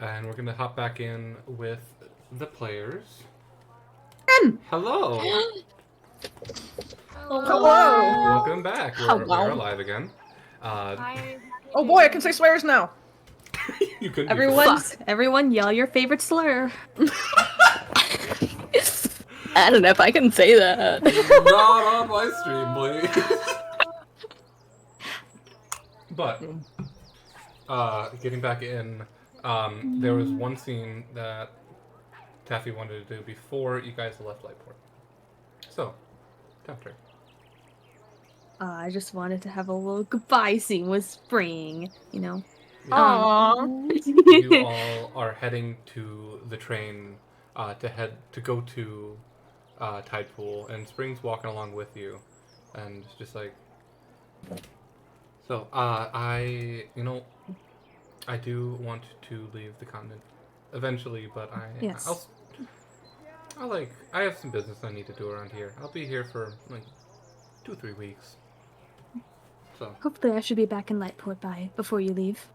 And we're gonna hop back in with the players. Hello. Hello. Welcome back. We're Hello. alive again. Hi. Oh boy, I can say swears now. You couldn't. Everyone yell your favorite slur. I don't know if I can say that. Not on my stream, please. But getting back in, there was one scene that Taffy wanted to do before you guys left Lightport. So, Tempter. I just wanted to have a little goodbye scene with Spring, you know. Aww. You all are heading to the train to go to Tidepool, and Spring's walking along with you, and it's just like. So, I do want to leave the continent eventually, but Yes. I have some business I need to do around here. I'll be here for like 2-3 weeks. So, Hopefully I should be back in Lightport before you leave.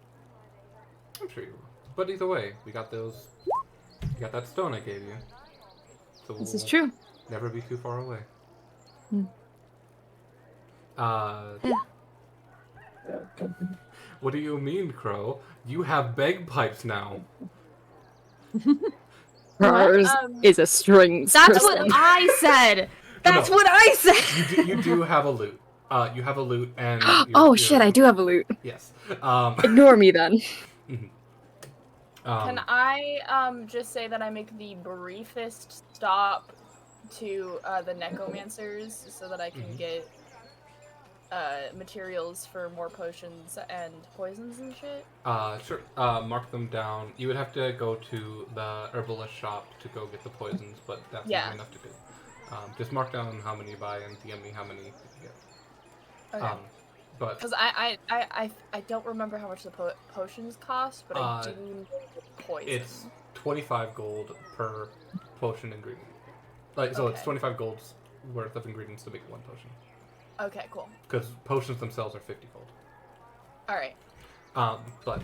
I'm sure you will. But either way, we got that stone I gave you. So This is we'll true. never be too far away. Hmm. Yeah. What do you mean, Crow? You have bagpipes now. Hers is a strings That's person. what I said! That's No. what I said! You do have a lute. You have a lute and. Oh shit, I do have a loot. Yes. Ignore me then. Can I just say that I make the briefest stop to the necromancers so that I can get materials for more potions and poisons and shit? Sure. Mark them down. You would have to go to the herbalist shop to go get the poisons, but that's Yeah. easy enough to do. Just mark down how many you buy and DM me how many you get. Okay. But Because I don't remember how much the potions cost, but I do know the poison. it's 25 gold per potion ingredient. Like, so it's Okay. 25 gold's worth of ingredients to make one potion. Okay, cool. Because potions themselves are 50 gold. All right. But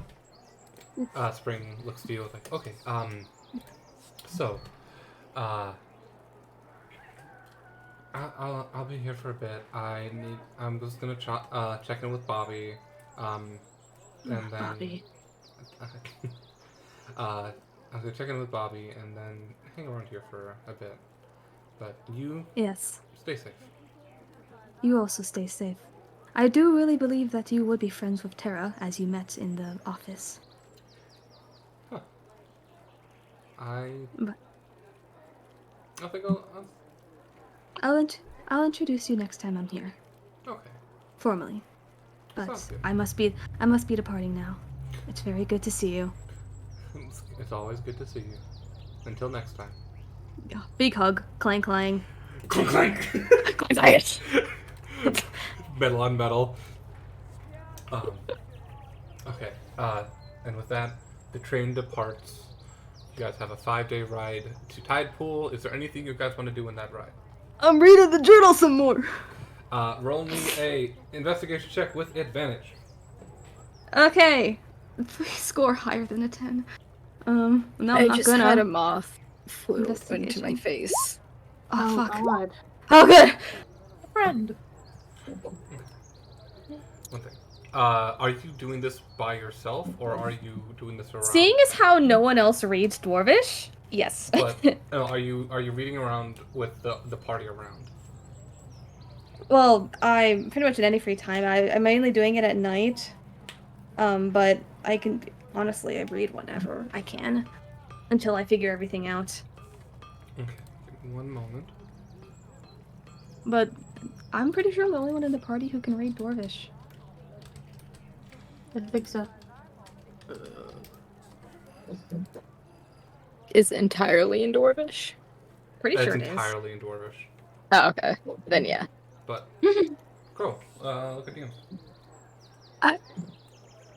Spring looks to you like, okay, so, I'll be here for a bit. I'm just gonna check in with Bobby, and then Bobby. I'm gonna check in with Bobby and then hang around here for a bit. But you Yes. stay safe. You also stay safe. I do really believe that you would be friends with Tara as you met in the office. Huh. But- I think I'll introduce you next time I'm here, okay. formally. But Sounds good. I must be departing now. It's very good to see you. It's always good to see you. Until next time. Yeah, big hug, clang clang. Clank clank. Nice. Metal on metal. Okay. And with that, the train departs. You guys have a 5-day ride to Tidepool. Is there anything you guys want to do in that ride? I'm reading the journal some more. Roll me a investigation check with advantage. Okay. Please score higher than a 10. No, I'm I not just gonna. had a moth flew into Investigation. my face. Oh, fuck. God. Oh, good. Friend. One thing. Are you doing this by yourself, or are you doing this around? Seeing as how no one else reads Dwarvish, yes. But are you reading around with the party around? Well, I'm pretty much at any free time. I'm mainly doing it at night. But I can honestly I read whenever I can, until I figure everything out. Okay. Give me one moment. But I'm pretty sure I'm the only one in the party who can read Dwarvish. I think so. Is entirely in Dwarvish. Pretty It's sure it is. entirely in Dwarvish. Oh, okay. Then yeah. But cool. Look at games.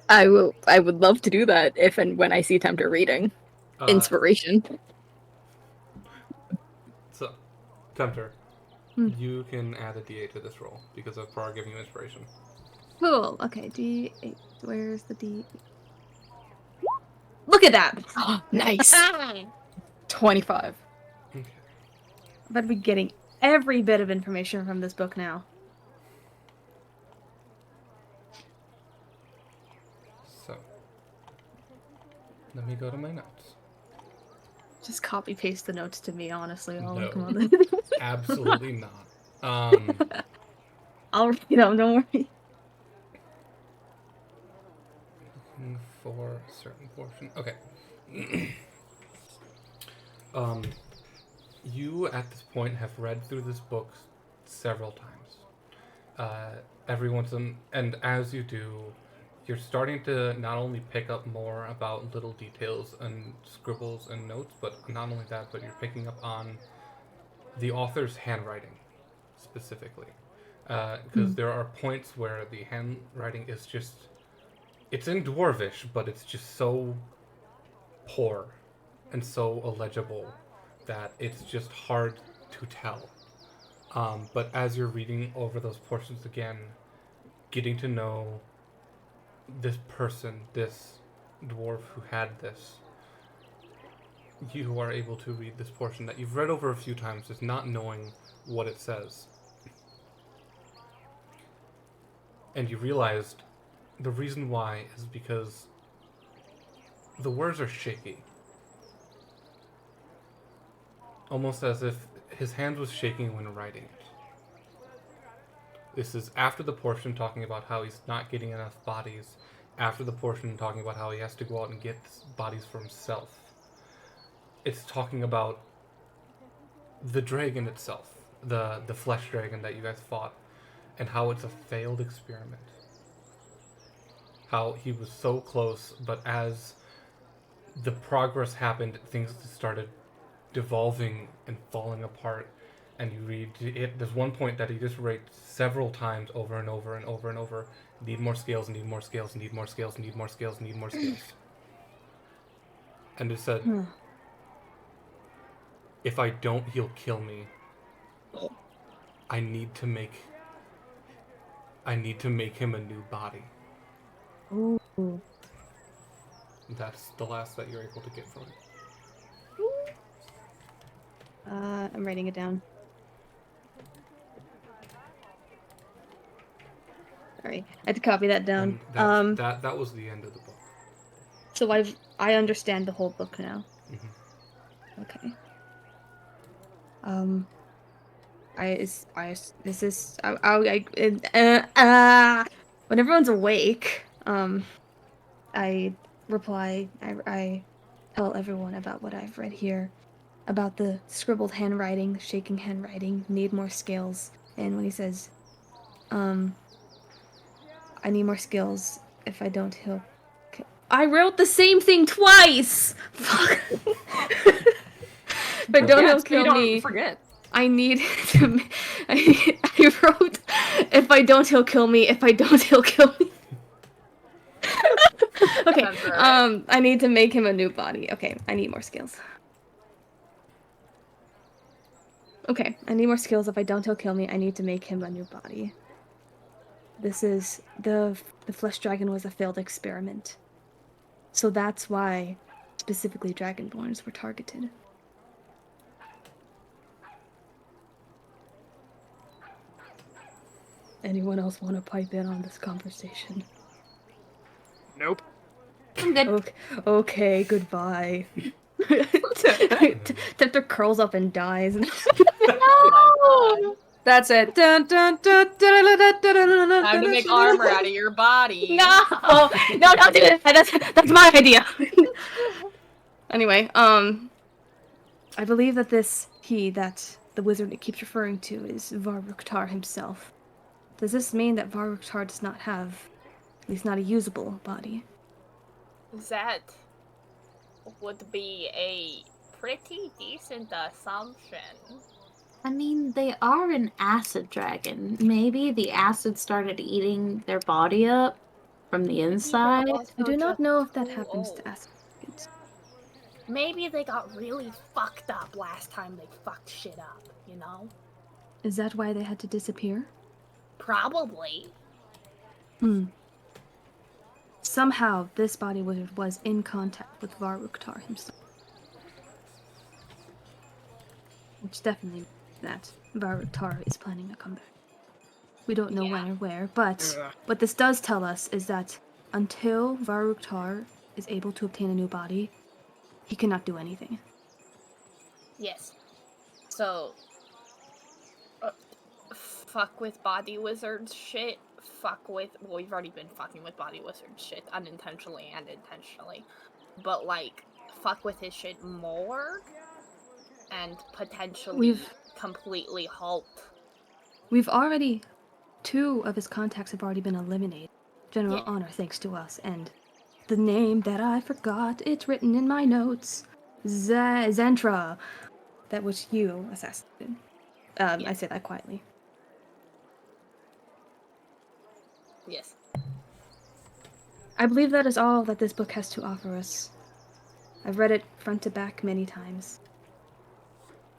I would love to do that if and when I see Tempter reading. Inspiration. So, Tempter, Hmm. you can add a D8 to this roll because of Par giving you inspiration. Cool. Okay, D8. Where's the D? Look at that! Nice. 25. Okay. I'm about to be getting every bit of information from this book now. So, let me go to my notes. Just copy paste the notes to me, honestly. I'll No. look 'em up. Absolutely not. I'll read them, don't worry. Looking for a certain portion. Okay. You at this point have read through this book several times. Every once in, and as you do, you're starting to not only pick up more about little details and scribbles and notes, but not only that, but you're picking up on the author's handwriting specifically. Because there are points where the handwriting is just, it's in Dwarvish, but it's just so poor and so illegible that it's just hard to tell. But as you're reading over those portions again, getting to know this person, this dwarf who had this, you are able to read this portion that you've read over a few times, just not knowing what it says. And you realized the reason why is because the words are shaky. Almost as if his hand was shaking when writing it. This is after the portion talking about how he's not getting enough bodies, after the portion talking about how he has to go out and get bodies for himself. It's talking about the dragon itself, the flesh dragon that you guys fought, and how it's a failed experiment. How he was so close, but as the progress happened, things started devolving and falling apart. And you read it. There's one point that he just wrote several times over and over and over and over. Need more scales, need more scales, need more scales, need more scales, need more scales. And it said, if I don't, he'll kill me. I need to make him a new body. Ooh. That's the last that you're able to get from it. I'm writing it down. Sorry, I had to copy that down. And that was the end of the book. So I understand the whole book now. Mhm. Okay. When everyone's awake, I reply. I tell everyone about what I've read here, about the scribbled handwriting, shaking handwriting, need more skills, and when he says, I need more skills. If I don't, he'll. I wrote the same thing twice. Fuck. If I don't, he'll kill me. Forget. I need to. I wrote, if I don't, he'll kill me. If I don't, he'll kill me. Okay. Sounds right. I need to make him a new body. Okay. I need more skills. Okay. I need more skills. If I don't, he'll kill me. I need to make him a new body. This is the flesh dragon was a failed experiment. So that's why specifically dragonborns were targeted. Anyone else want to pipe in on this conversation? Nope. I'm good. Okay, goodbye. Tipter curls up and dies. Oh That's it. Dun, dun, dun, dun, dun, dun, dun, dun, dun, dun, Time to make armor out of your body. No, don't do that. That's my idea. Anyway, I believe that the wizard it keeps referring to is Varuktar himself. Does this mean that Varuktar does not have, at least not a usable body? That would be a pretty decent assumption. I mean, they are an acid dragon. Maybe the acid started eating their body up from the inside. I do not know if that happens to acid dragons. Maybe they got really fucked up last time they fucked shit up, you know? Is that why they had to disappear? Probably. somehow this body wizard was in contact with Varuktar himself. Which definitely means that Varuktar is planning to come back. We don't know when or where, but what this does tell us is that until Varuktar is able to obtain a new body, he cannot do anything. Yes. So, fuck with body wizards shit. Fuck with. Well, we've already been fucking with body wizard shit unintentionally and intentionally. But, like, fuck with his shit more and potentially completely halt. We've already. 2 of his contacts have already been eliminated. General Honor thanks to us, and the name that I forgot, it's written in my notes. Zentra. That was you assassinated. I say that quietly. Yes. I believe that is all that this book has to offer us. I've read it front to back many times.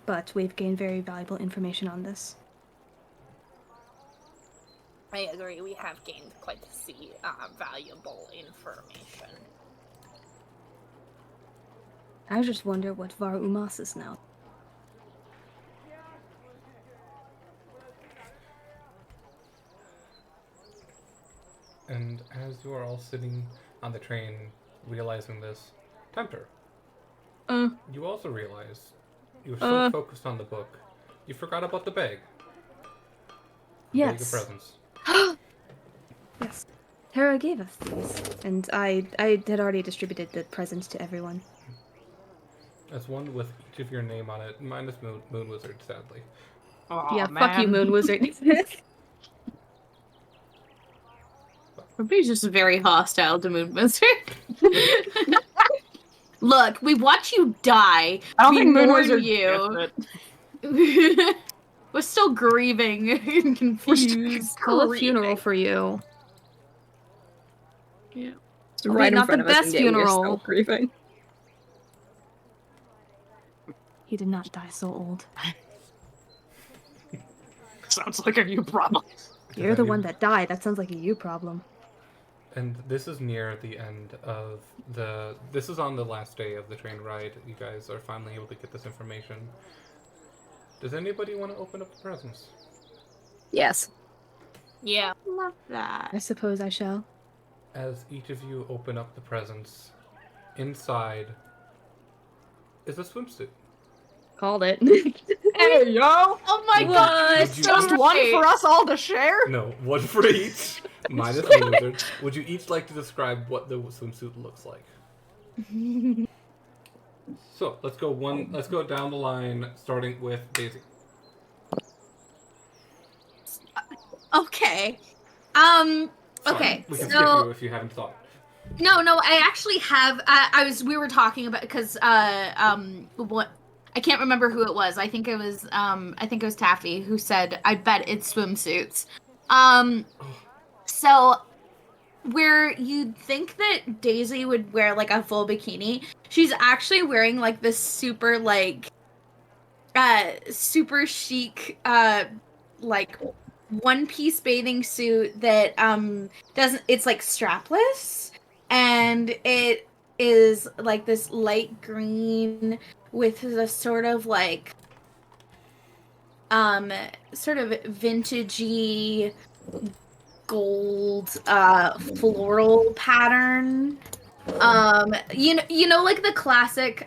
But we've gained very valuable information on this. I agree, we have gained quite valuable information. I just wonder what Var Umas is now. And as you are all sitting on the train realizing this, Tempter, you also realize you were so focused on the book, you forgot about the bag. The bag of Yes. presents. Yes. Tara gave us these, and I had already distributed the presents to everyone. There's one with each of your name on it, minus Moon Wizard, sadly. Aw, Yeah, fuck you, man. Moon Wizard. Everybody's just very hostile to Moon Wizard. Look, we watch you die. I don't we think Moon mourn Wizard you. gets it. We're still grieving and confused. Call a funeral for you. It's right in not front the of us, best and yet we are funeral. still grieving. He did not die so old. Sounds like a you problem. You're the one that died. That sounds like a you problem. And this is near the end of the... This is on the last day of the train ride. You guys are finally able to get this information. Does anybody want to open up the presents? Yes. Yeah. Love that. I suppose I shall. As each of you open up the presents, inside is a swimsuit. Called it. Hey, yo! Oh my god! Would you Just each- one for us all to share? No, one for each. Minus the wizard. Would you each like to describe what the swimsuit looks like? So let's go down the line, starting with Daisy. Okay. Okay. We can skip So you if you haven't thought. no, I actually have. We were talking about because what. I can't remember who it was. I think it was Taffy who said, "I bet it's swimsuits." So where you'd think that Daisy would wear like a full bikini, she's actually wearing like this super like super chic like one-piece bathing suit that it's like strapless, and it is like this light green with the sort of like sort of vintagey gold floral pattern. You know like the classic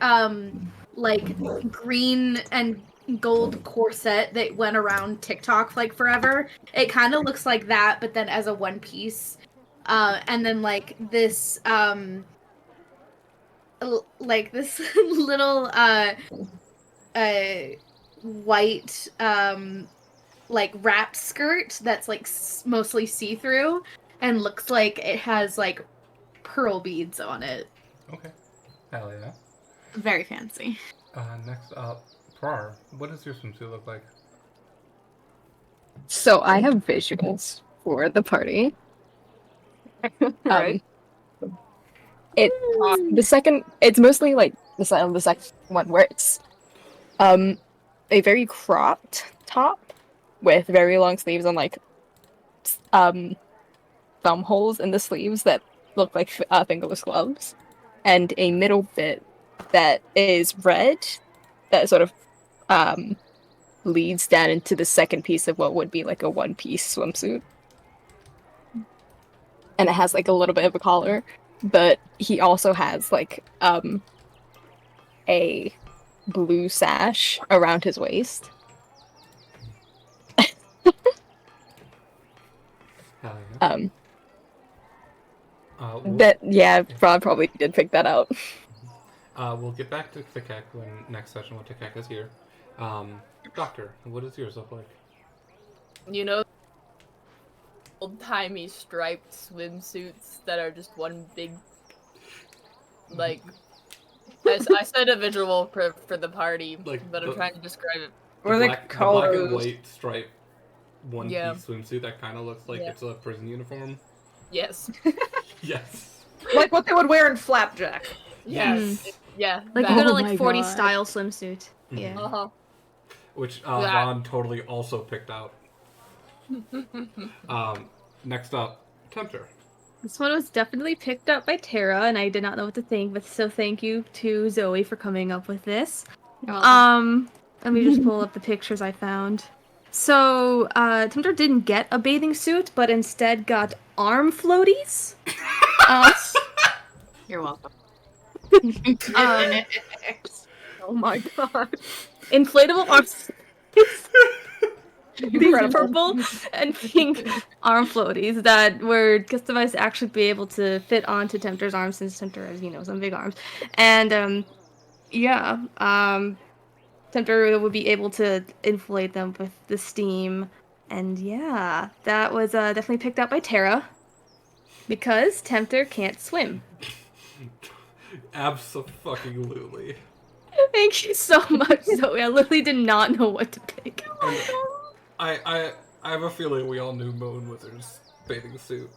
like green and gold corset that went around TikTok like forever. It kind of looks like that, but then as a one piece. And then like this little white like wrap skirt that's like mostly see-through and looks like it has like pearl beads on it. Okay. Hell yeah. Very fancy. Next up, Prar. What does your swimsuit look like? So I have visuals for the party. Right. It's mostly like the second one where it's a very cropped top with very long sleeves and like thumb holes in the sleeves that look like fingerless gloves, and a middle bit that is red that sort of leads down into the second piece of what would be like a one-piece swimsuit. And it has like a little bit of a collar, but he also has like a blue sash around his waist. Hell yeah. We'll, That yeah, Rob probably did pick that out. we'll get back to Takek when next session when Takek is here. Doctor, what does yours look like? You know, old-timey striped swimsuits that are just one big, like, I said a visual for the party, Like but I'm the- trying to describe it. Or the black and colors. white striped one-piece Yeah. swimsuit that kind of looks like Yeah. it's a prison uniform. Yes. Yes. Like what they would wear in Flapjack. Yes. Yeah. Like that. you go to Oh like my 40 God. style swimsuit. Mhm. Yeah. Uh-huh. Which That. Ron totally also picked out. Next up, Tempter. This one was definitely picked up by Tara, and I did not know what to think. But so thank you to Zoe for coming up with this. Let me just pull up the pictures I found. So, Tempter didn't get a bathing suit, but instead got arm floaties. You're welcome. Oh my god. Inflatable arms. These purple and pink arm floaties that were customized to actually be able to fit onto Tempter's arms, since Tempter has, some big arms. And, Tempter would be able to inflate them with the steam. And yeah, that was definitely picked out by Tara. Because Tempter can't swim. Abso-fucking-lutely. Thank you so much, Zoe. I literally did not know what to pick. I have a feeling we all knew Moon Wizard's bathing suit.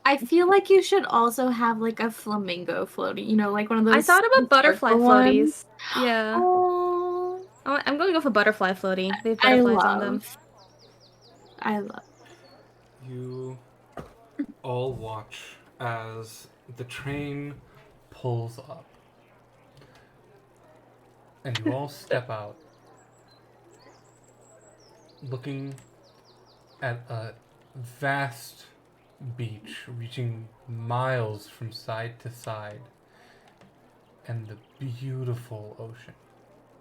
I feel like you should also have like a flamingo floaty, like one of those. I thought about butterfly circle ones. floaties. Yeah. Oh, I'm going to go for butterfly floaty. They have I butterflies on them. love. You all watch as the train pulls up. And you all step out, looking at a vast beach reaching miles from side to side, and the beautiful ocean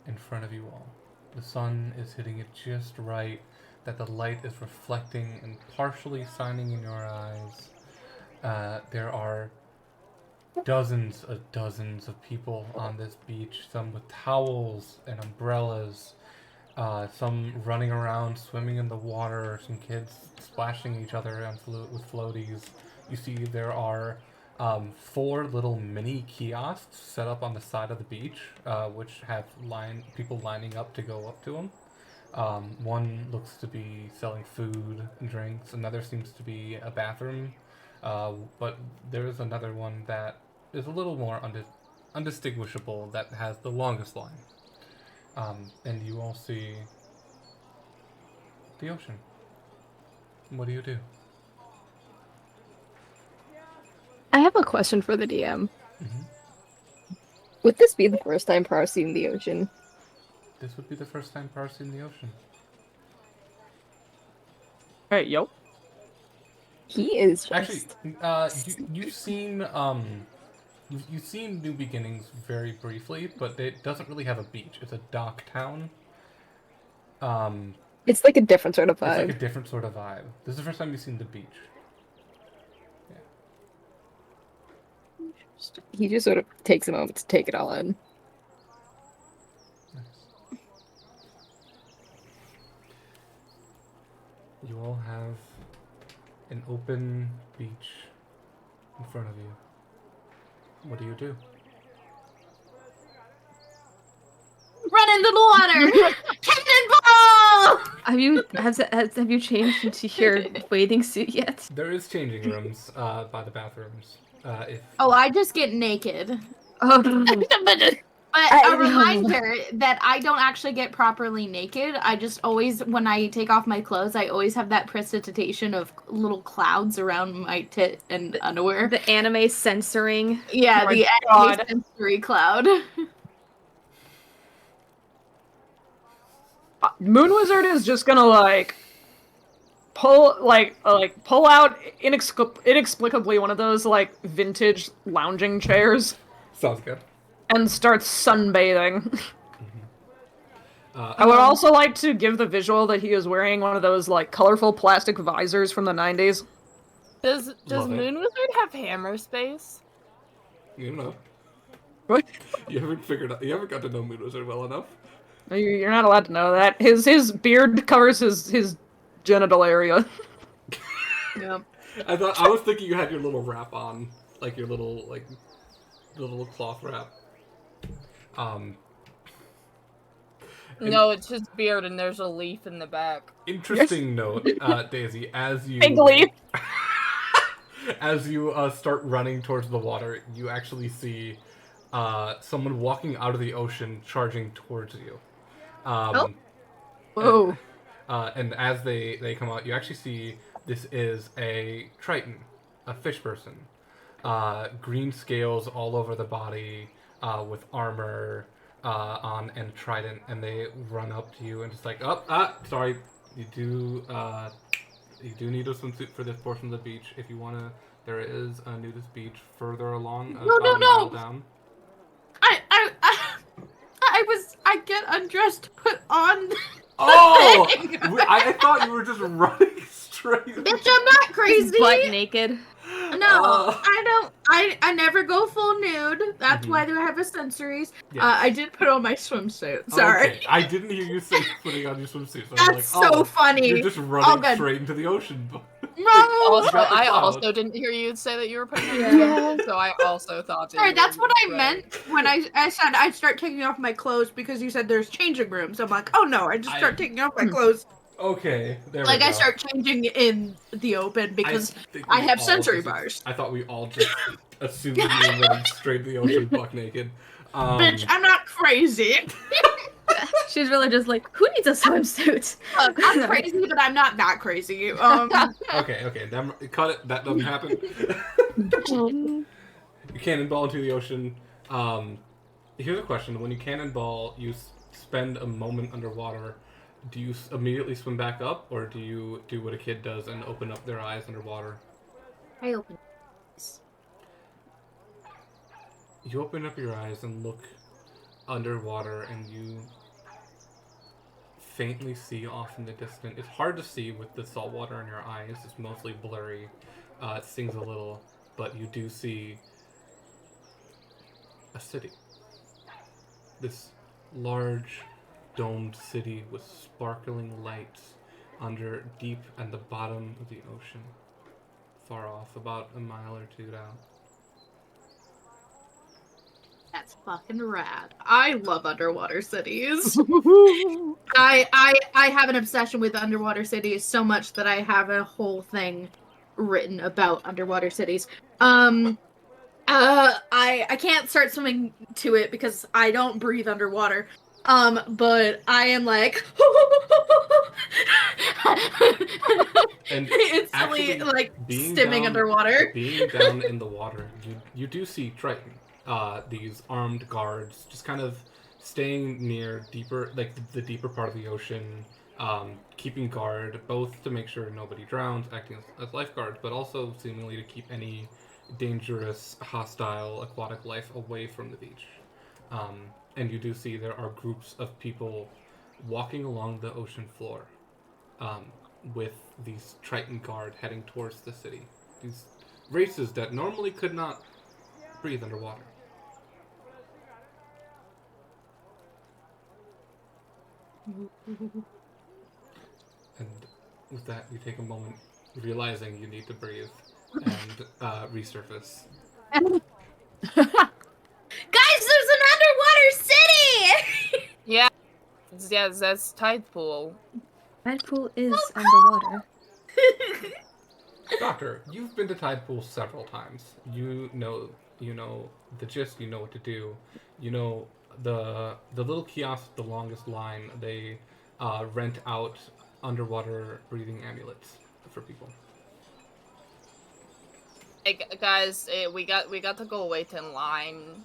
in front of you all. The sun is hitting it just right, that the light is reflecting and partially shining in your eyes. There are dozens of people on this beach, some with towels and umbrellas, some running around, swimming in the water, some kids splashing each other on with floaties. You see there are 4 little mini kiosks set up on the side of the beach, which have people lining up to go up to them. One looks to be selling food and drinks, another seems to be a bathroom, but there is another one that is a little more undistinguishable that has the longest line. And you all see the ocean. What do you do? I have a question for the DM. Mhm. Would this be the first time parsing the ocean? This would be the first time parsing the ocean. Hey, yo. He is just... Actually, you've seen you've seen New Beginnings very briefly, but it doesn't really have a beach. It's a dock town. It's like a different sort of It's like vibe. a different sort of vibe. This is the first time you've seen the beach. He just sort of takes a moment to take it all in. Nice. You all have an open beach in front of you. What do you do? Run into the water! Cannonball! Have you changed into your bathing suit yet? There is changing rooms by the bathrooms. If Oh, I just get naked. Oh, But I a know. reminder that I don't actually get properly naked. I just always, when I take off my clothes, I always have that precipitation of little clouds around my tit and underwear. The anime censoring. Yeah, my the God. anime sensory cloud. Moon Wizard is just gonna like pull out inexplicably one of those like vintage lounging chairs Sounds good. and start sunbathing. Uh, I would also like to give the visual that he is wearing one of those like colorful plastic visors from the 90s. Does Love it. Moon Wizard have hammer space? you know, What? you haven't got to know Moon Wizard well enough. You're not allowed to know that. His beard covers his genital area. Yep. I was thinking you had your little wrap on, like your little the little cloth wrap. And No, it's his beard, and there's a leaf in the back. interesting note, Daisy, as you Big leaf. as you start running towards the water, you actually see someone walking out of the ocean charging towards you. Whoa. And as they come out, you actually see this is a Triton, a fish person. Green scales all over the body, with armor on and trident, and they run up to you and just like, sorry, you do need a swimsuit for this portion of the beach. If you wanna, there is a nudist beach further along, No, about no, a mile no. down. I get undressed, put on. Oh, I thought you were just running straight. Bitch, I'm not crazy. Butt naked. No, I never go full nude. That's Mhm. why I have accessories. Yes. I did put on my swimsuit. Sorry. Okay. I didn't hear you say putting on your swimsuit. So That's I'm like, so funny. You're just All running good. straight into the ocean. No. Also, got the I cloud. also didn't hear you say that you were putting on Yeah. so I also thought that Sorry, you that's were what I right. meant when I said I'd start taking off my clothes because you said there's changing rooms. I'm like, oh no, I just start taking off my clothes. Okay, there Like we go. I start changing in the open because think I we have all sensory just- bars. I thought we all just assumed you were running straight to the ocean buck naked. Bitch, I'm not crazy. She's really just like, who needs a swimsuit? Look, I'm crazy, but I'm not that crazy. Okay, cut it. That doesn't happen. You cannonball into the ocean. Here's a question: when you cannonball, you spend a moment underwater. Do you immediately swim back up, or do you do what a kid does and open up their eyes underwater? I open. You open up your eyes and look underwater, and you faintly see off in the distance. It's hard to see with the salt water in your eyes. It's mostly blurry. It stings a little, but you do see a city. This large domed city with sparkling lights under deep at the bottom of the ocean. Far off, about a mile or two down. That's fucking rad. I love underwater cities. I have an obsession with underwater cities so much that I have a whole thing written about underwater cities. I can't start swimming to it because I don't breathe underwater. But I am like And instantly actually, like being stimming down- underwater. Being down in the water, you do see Triton. These armed guards just kind of staying near deeper, like the deeper part of the ocean, keeping guard, both to make sure nobody drowns, acting as lifeguards, but also seemingly to keep any dangerous, hostile aquatic life away from the beach. And you do see there are groups of people walking along the ocean floor, with these Triton guard heading towards the city. These races that normally could not breathe underwater. And with that, you take a moment, realizing you need to breathe and resurface. Guys, there's an underwater city! Yeah, that's tide pool. Tide pool is underwater. Doctor, you've been to tide pools several times. You know the gist. You know what to do. You know the little kiosk with the longest line, they rent out underwater breathing amulets for people. Hey, guys, we got to go wait in line.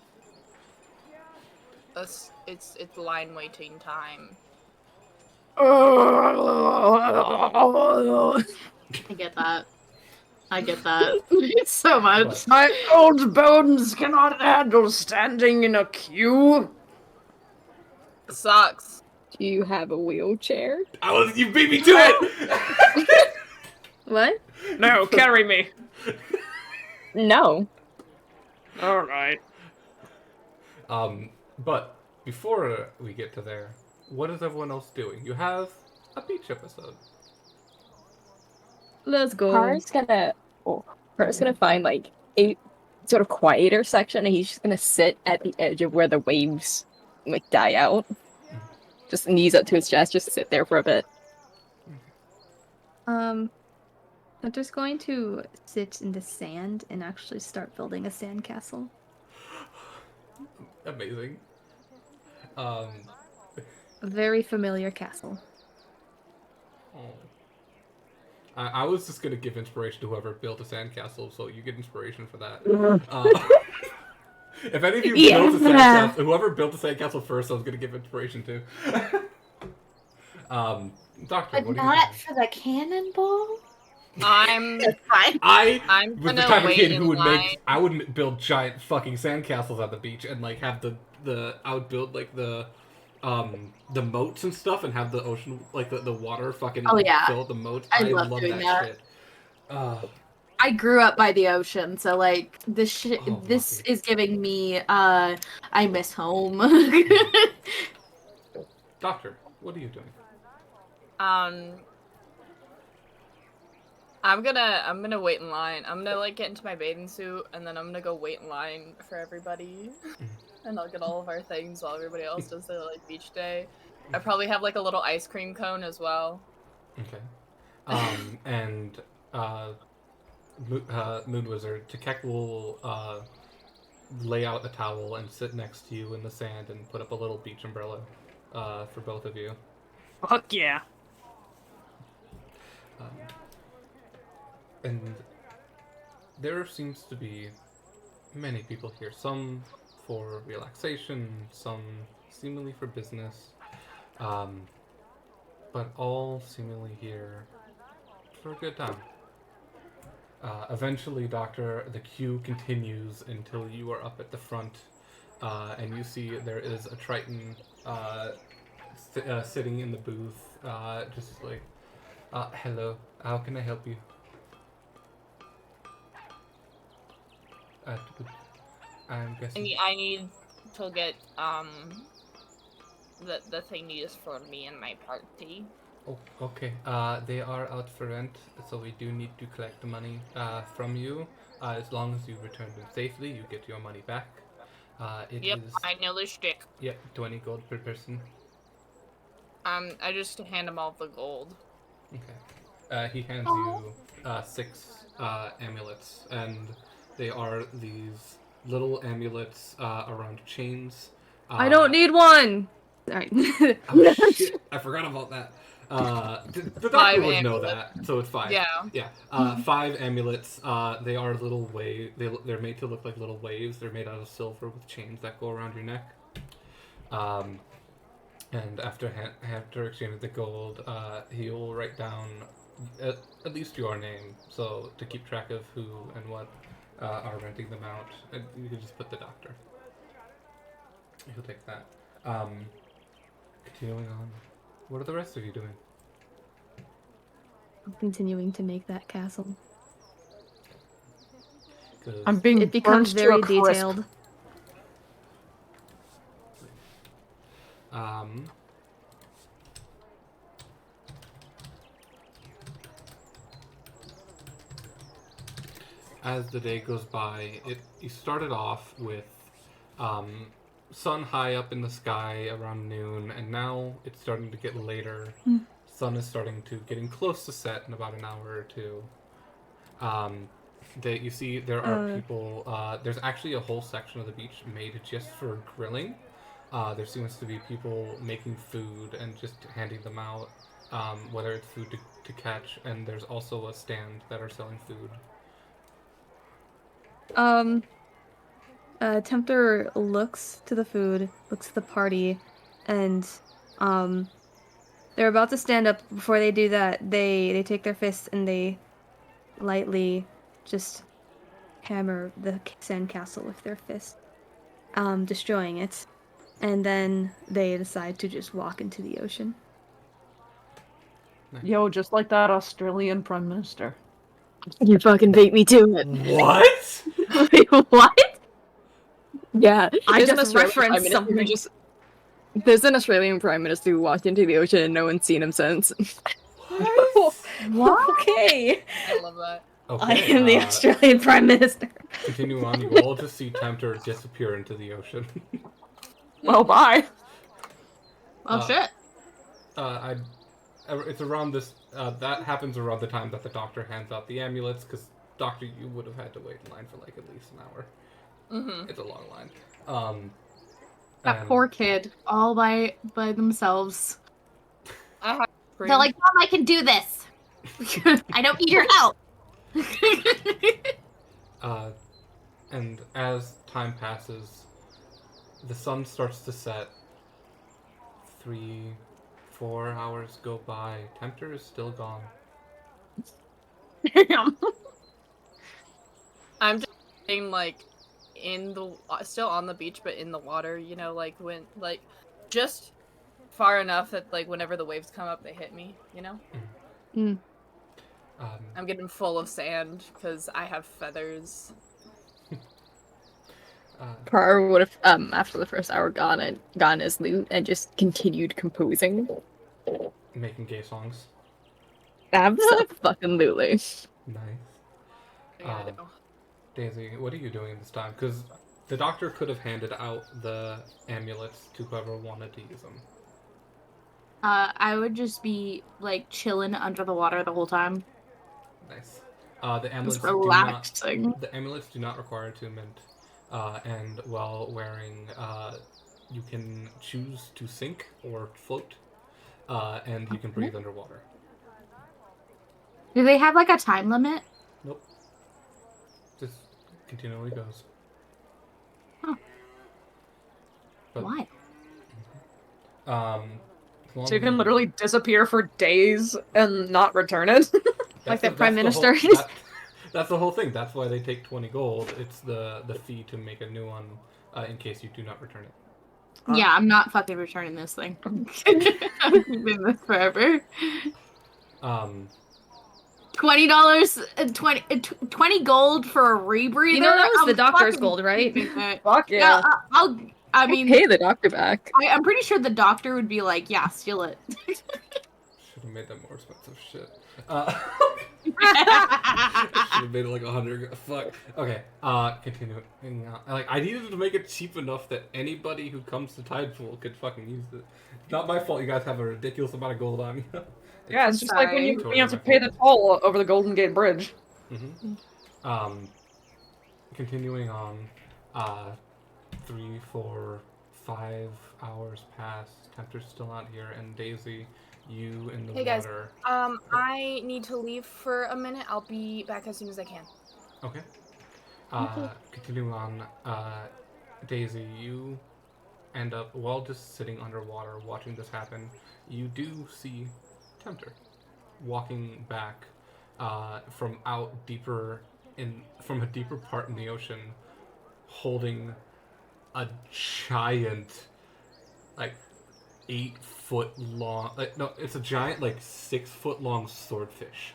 It's line waiting time. I get that. I get that so much. My old bones cannot handle standing in a queue. Sucks. Do you have a wheelchair? You beat me to it. What? No, carry me. No. All right. But before we get to there, what is everyone else doing? You have a beach episode. Let's go. Kara's gonna find like a sort of quieter section, and he's just gonna sit at the edge of where the waves like die out. Just knees up to his chest, just sit there for a bit. I'm just going to sit in the sand and actually start building a sandcastle. Amazing. A very familiar castle. Oh. I was just gonna give inspiration to whoever built a sandcastle, so you get inspiration for that. If any of you built a sandcastle, whoever built the sandcastle first, I was gonna give inspiration to. Doctor, But what do you not think? for the cannonball? I'm Fine. I'm was the gonna type of wait kid in who would line. I would build giant fucking sandcastles at the beach and like have I would build like the moats and stuff and have the ocean like the water fucking Oh, yeah. fill the moats. I love doing that. shit. I grew up by the ocean, so like this Oh, this lucky. is giving me I miss home. Doctor, what are you doing? I'm gonna wait in line. I'm gonna like get into my bathing suit and then I'm gonna go wait in line for everybody. And I'll get all of our things while everybody else does their like beach day. I probably have like a little ice cream cone as well. Okay. And Moon Wizard, Takek will lay out a towel and sit next to you in the sand and put up a little beach umbrella for both of you. Fuck yeah. And there seems to be many people here, some for relaxation, some seemingly for business, but all seemingly here for a good time. Eventually, Doctor, the queue continues until you are up at the front, and you see there is a Triton sitting in the booth, just like, hello, how can I help you? I'm guessing. I need to get the thingies for me and my party. Oh, okay. They are out for rent, so we do need to collect the money from you. As long as you return them safely, you get your money back. Yep, I know the shtick. 20 gold per person. I just hand him all the gold. Okay. He hands you 6 amulets, and they are these little amulets around chains. I don't need one. Sorry. Oh, shit. I forgot about that. The doctor 5 would know amulets. that, so it's 5. Yeah. 5 amulets. They are little they're made to look like little waves. They're made out of silver with chains that go around your neck. And after exchanging the gold, he will write down at least your name, so to keep track of who and what are renting them out. And you can just put the doctor. He'll take that. Continuing on. What are the rest of you doing? I'm continuing to make that castle. 'Cause- I'm being It becomes burnt to very a crisp. detailed. As the day goes by, you started off with sun high up in the sky around noon, and now it's starting to get later. Sun is starting to getting close to set in about an hour or two. You see there are people. There's actually a whole section of the beach made just for grilling. there seems to be people making food and just handing them out, whether it's food to catch, and there's also a stand that are selling food. Tempter looks to the food, looks to the party, and they're about to stand up. Before they do that, they take their fists and they lightly just hammer the sandcastle with their fist, destroying it. And then they decide to just walk into the ocean. Yo, just like that Australian Prime Minister. You fucking beat me to it. What? Wait, what? Yeah, I there's an just Australian referenced Prime Minister who something. just- There's an Australian Prime Minister who walked into the ocean and no one's seen him since. What? Okay, I love that. Okay, I am the Australian Prime Minister. Continue on. You all just see Tempter disappear into the ocean. Well, bye. Well, Uh, shit. It's around this. That happens around the time that the doctor hands out the amulets, because doctor, you would have had to wait in line for like at least an hour. Mm-hmm. It's a long line. That and- poor kid, all by themselves. I have They're like, Mom, I can do this. I don't need your help. And as time passes, the sun starts to set. 3-4 hours go by. Tempter is still gone. I'm just sitting, like, in the still on the beach, but in the water. You know, like when just far enough that like whenever the waves come up, they hit me. You know. I'm getting full of sand because I have feathers. Prior would have, after the first hour, gone his loot and just continued composing. Making gay songs. Absolutely. Nice. Yeah, I know. Daisy, what are you doing this time? Because the doctor could have handed out the amulets to whoever wanted to use them. I would just be like chilling under the water the whole time. Nice. The amulets Just relaxing. The amulets do not require attunement, and while wearing, you can choose to sink or float, and you can breathe underwater. Do they have like a time limit? Nope. Just continually goes. Huh. But, Why? So you can literally disappear for days and not return it. Like the Prime that's Minister. That's the whole thing. That's why they take 20 gold. It's the fee to make a new one in case you do not return it. Yeah, I'm not fucking returning this thing. I'm keeping this forever. $20, 20 gold for a rebreather. You know that was I'm the doctor's fucking gold, right? keeping it. Fuck Yeah, yeah. I mean, Pay the doctor back. I'm pretty sure the doctor would be like, yeah, steal it. Should have made that more expensive. Shit. Should have made it like 100. Fuck. Okay. Continuing on. Like, I needed to make it cheap enough that anybody who comes to Tidepool could fucking use it. It's not my fault. You guys have a ridiculous amount of gold on you. Yeah, it's just like when you, Totally you have to my pay fault. the toll over the Golden Gate Bridge. Continuing on, 3, 4, 5 hours pass. Tempter's still not here, and Daisy, you in the Hey, guys. water. I need to leave for a minute. I'll be back as soon as I can. Okay. Continuing on, Daisy, you end up, while just sitting underwater watching this happen, you do see Tempter walking back from a deeper part in the ocean, holding a giant, like 8-foot long, it's a giant, like 6-foot long swordfish,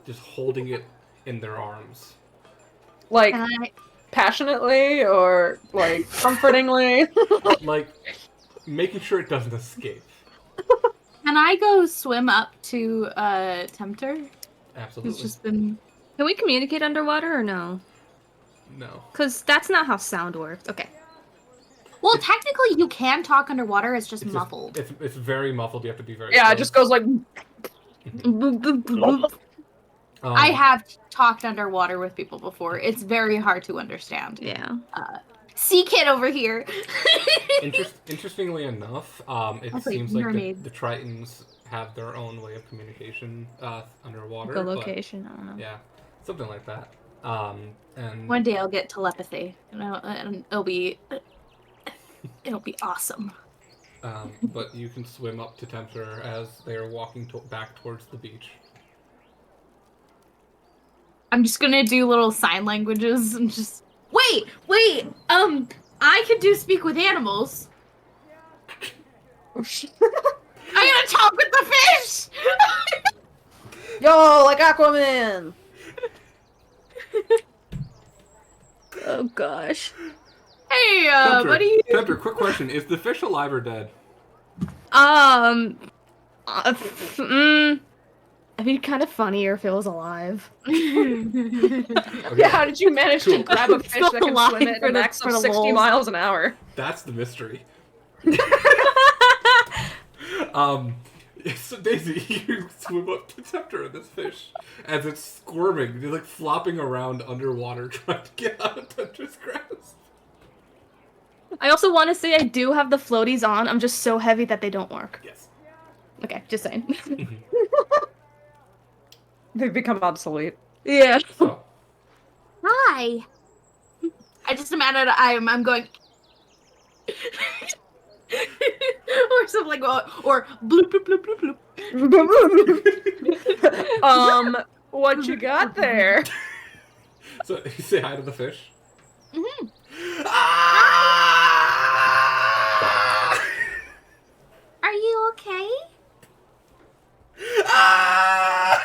just holding it in their arms. Like, Can I, passionately or, like, comfortingly. Like, making sure it doesn't escape. can I go swim up to Tempter? Absolutely. Who's just been. Can we communicate underwater or no? No. Because that's not how sound works. Okay. Well, technically, you can talk underwater. It's just It's muffled. It's very muffled. You have to be very Yeah, it close. just goes like. I have talked underwater with people before. It's very hard to understand. Yeah. Sea kid over here. Interestingly enough, it That's like seems like mermaids. the Tritons have their own way of communication underwater. The but- location, I don't know. yeah, something like that. And One day I'll get telepathy, and it'll be awesome. but you can swim up to Tempter as they are walking back towards the beach. I'm just gonna do little sign languages and just wait. I could do speak with animals. I'm gonna talk with the fish. Yo, like Aquaman! Oh gosh. Hey, Tempter, buddy. Tempter, quick question: is the fish alive or dead? It'd be kind of funnier if it was alive. Okay, Yeah, how did you manage Cool. to grab a fish that can Line swim at for a the- max for of the 60 lulz. miles an hour? that's the mystery. So Daisy, you swim up to Tempter and this fish as it's squirming, you're like flopping around underwater trying to get out of Tempter's grasp. I also want to say I do have the floaties on. I'm just so heavy that they don't work. Yes. Okay, just saying. They've become obsolete. Yeah. So, Hi. I just imagine I'm going. Or something like or bloop bloop bloop bloop bloop. What you got there? so you say hi to the fish. Mhm. Ah! Are you okay? Ah!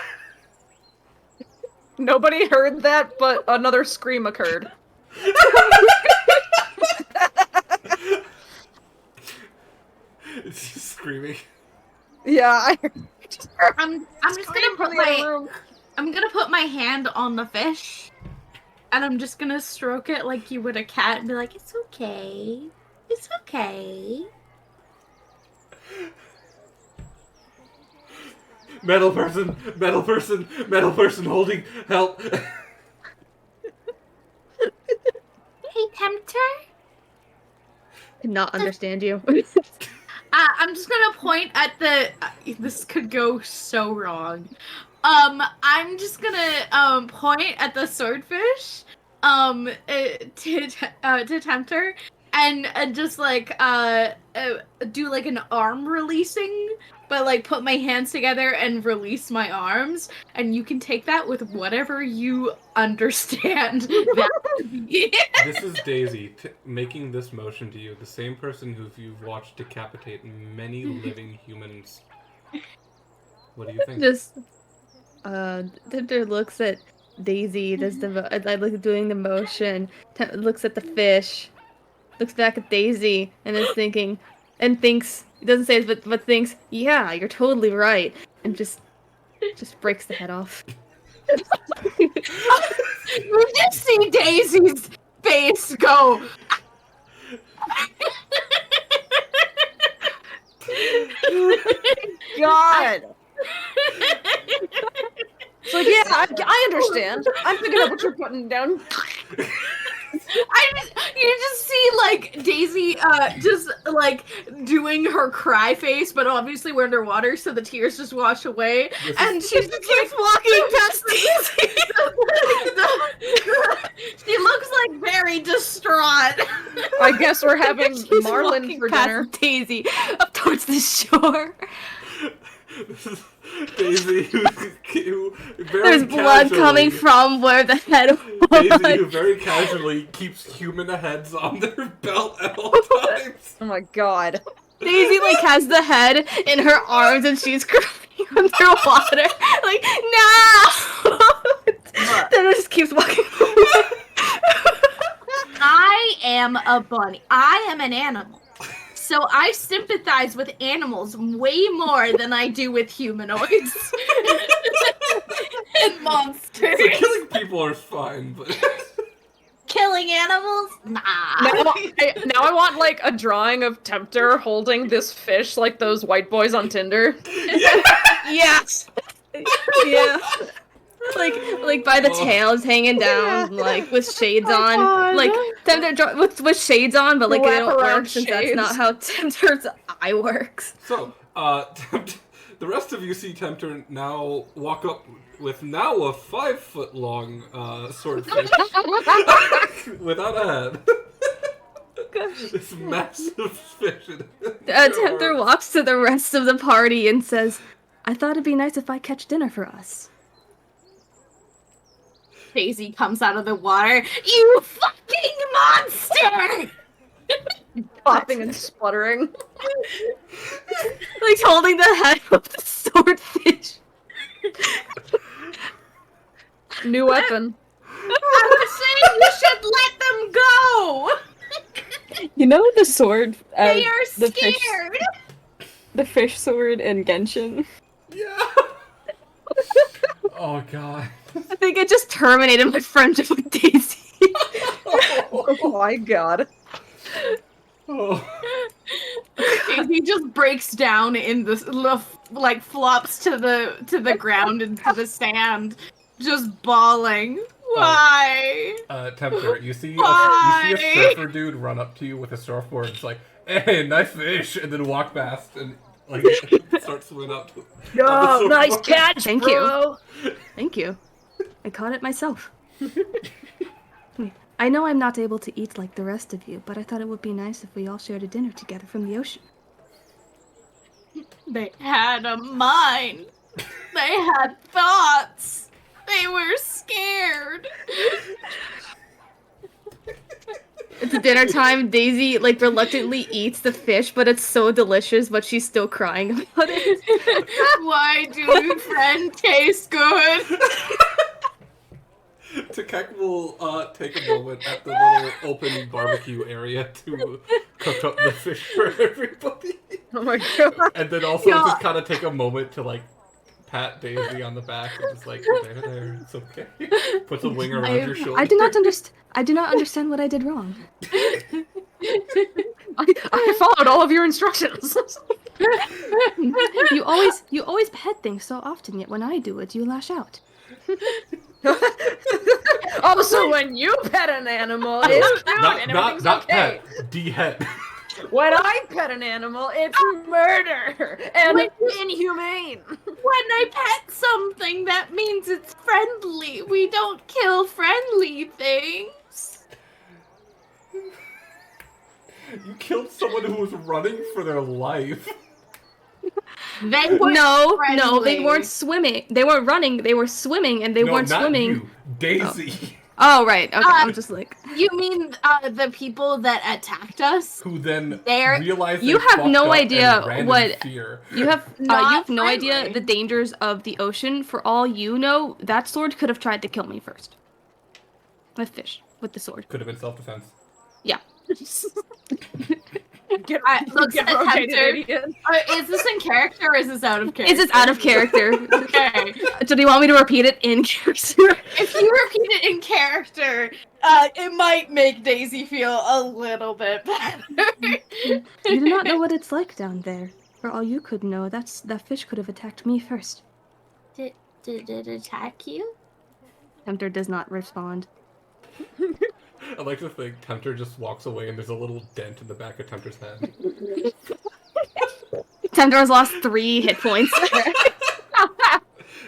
Nobody heard that, but another scream occurred. It's just screaming. Yeah, I heard. I'm just gonna put my hand on the fish, and I'm just gonna stroke it like you would a cat, and be like, "It's okay, it's okay." Metal person, holding help. Hey, Tempter. Could not understand you. I'm just gonna point at the. This could go so wrong. I'm just gonna point at the swordfish, to Tempter, and just like do like an arm releasing, but like put my hands together and release my arms, and you can take that with whatever you understand. That to be. This is Daisy making this motion to you, the same person who you've watched decapitate many living humans. What do you think? Just, Tinder looks at Daisy, does doing the motion, looks at the fish, looks back at Daisy, and is thinking, and thinks, it doesn't say it, but thinks, yeah, you're totally right, and just breaks the head off. You just see Daisy's face go. God. So yeah, I understand. I'm picking up what you're putting down. You just see like Daisy just like doing her cry face, but obviously we're underwater, so the tears just wash away, and she just keeps walking past Daisy. She looks like very distraught. I guess we're having She's Marlin walking for past dinner. Daisy up towards the shore. This is Daisy, who very There's blood casually- coming from where the head was. Daisy, who very casually keeps human heads on their belt at all times. Oh my god. Daisy like has the head in her arms and she's crying underwater. Like, no! Then it just keeps walking away. I am a bunny. I am an animal. So I sympathize with animals way more than I do with humanoids and monsters. So killing people are fine, but Killing animals? Nah. Now I want like a drawing of Tempter holding this fish like those white boys on Tinder. Yes. Yeah. like by the tails hanging down, like with shades on, God. like Tempter with shades on, but like they don't Wraparound work since that's shades. not how Tempter's eye works. So, the rest of you see Tempter now walk up with now a 5-foot long swordfish without a head. This massive fish. Tempter walks to the rest of the party and says, "I thought it'd be nice if I catch dinner for us." Daisy comes out of the water. You fucking monster! Popping and sputtering. Like holding the head of the swordfish. New weapon. I was saying you should let them go! You know the sword? They are the fish, scared! the fish sword in Genshin. Yeah. Oh god. I think it just terminated my friendship with Daisy. Oh my god. Oh. Daisy just breaks down in this, like flops to the ground into the sand, just bawling. Why? Tempter, you see a Why? surfer dude run up to you with a surfboard. It's like, "Hey, nice fish," and then walk past and like start swimming up. Oh, nice catch, Thank bro. Thank you. I caught it myself. I know I'm not able to eat like the rest of you, but I thought it would be nice if we all shared a dinner together from the ocean. They had a mind. They had thoughts. They were scared. It's dinner time. Daisy like reluctantly eats the fish, but it's so delicious, but she's still crying about it. Why do your friend taste good? Takek will take a moment at the little open barbecue area to cook up the fish for everybody. Oh my god. And then also Yeah. just kind of take a moment to like pat Daisy on the back and just like, there, it's okay. Puts a wing around your shoulder. I do not understand what I did wrong. I followed all of your instructions. You always pet things so often, yet when I do it, you lash out. Oh, so when you pet an animal, it's cute and everything's not okay. pet, de-het. When I pet an animal, it's murder and inhumane. When I pet something, that means it's friendly. We don't kill friendly things. You killed someone who was running for their life. They were No, friendly. they weren't swimming. They weren't running. They were swimming, and they No, weren't not swimming. you, Daisy. Oh, right. Okay, I'm just like, You mean the people that attacked us? Who then They're- realized You they have fucked no up and idea ran in what- fear. you have Not no idea friendly. the dangers of the ocean. For all you know, that sword could have tried to kill me first. With fish, with the sword. Could have been self-defense. Yeah. Get, looks get at rotated, Hunter. idiot. Is this in character or is this out of character? Is this out of character? Okay. So do you want me to repeat it in character? If you repeat it in character, it might make Daisy feel a little bit better. You do not know what it's like down there. For all you could know, that fish could have attacked me first. Did it attack you? Tempter does not respond. I like to think Tempter just walks away and there's a little dent in the back of Tempter's head. Tempter has lost 3 hit points.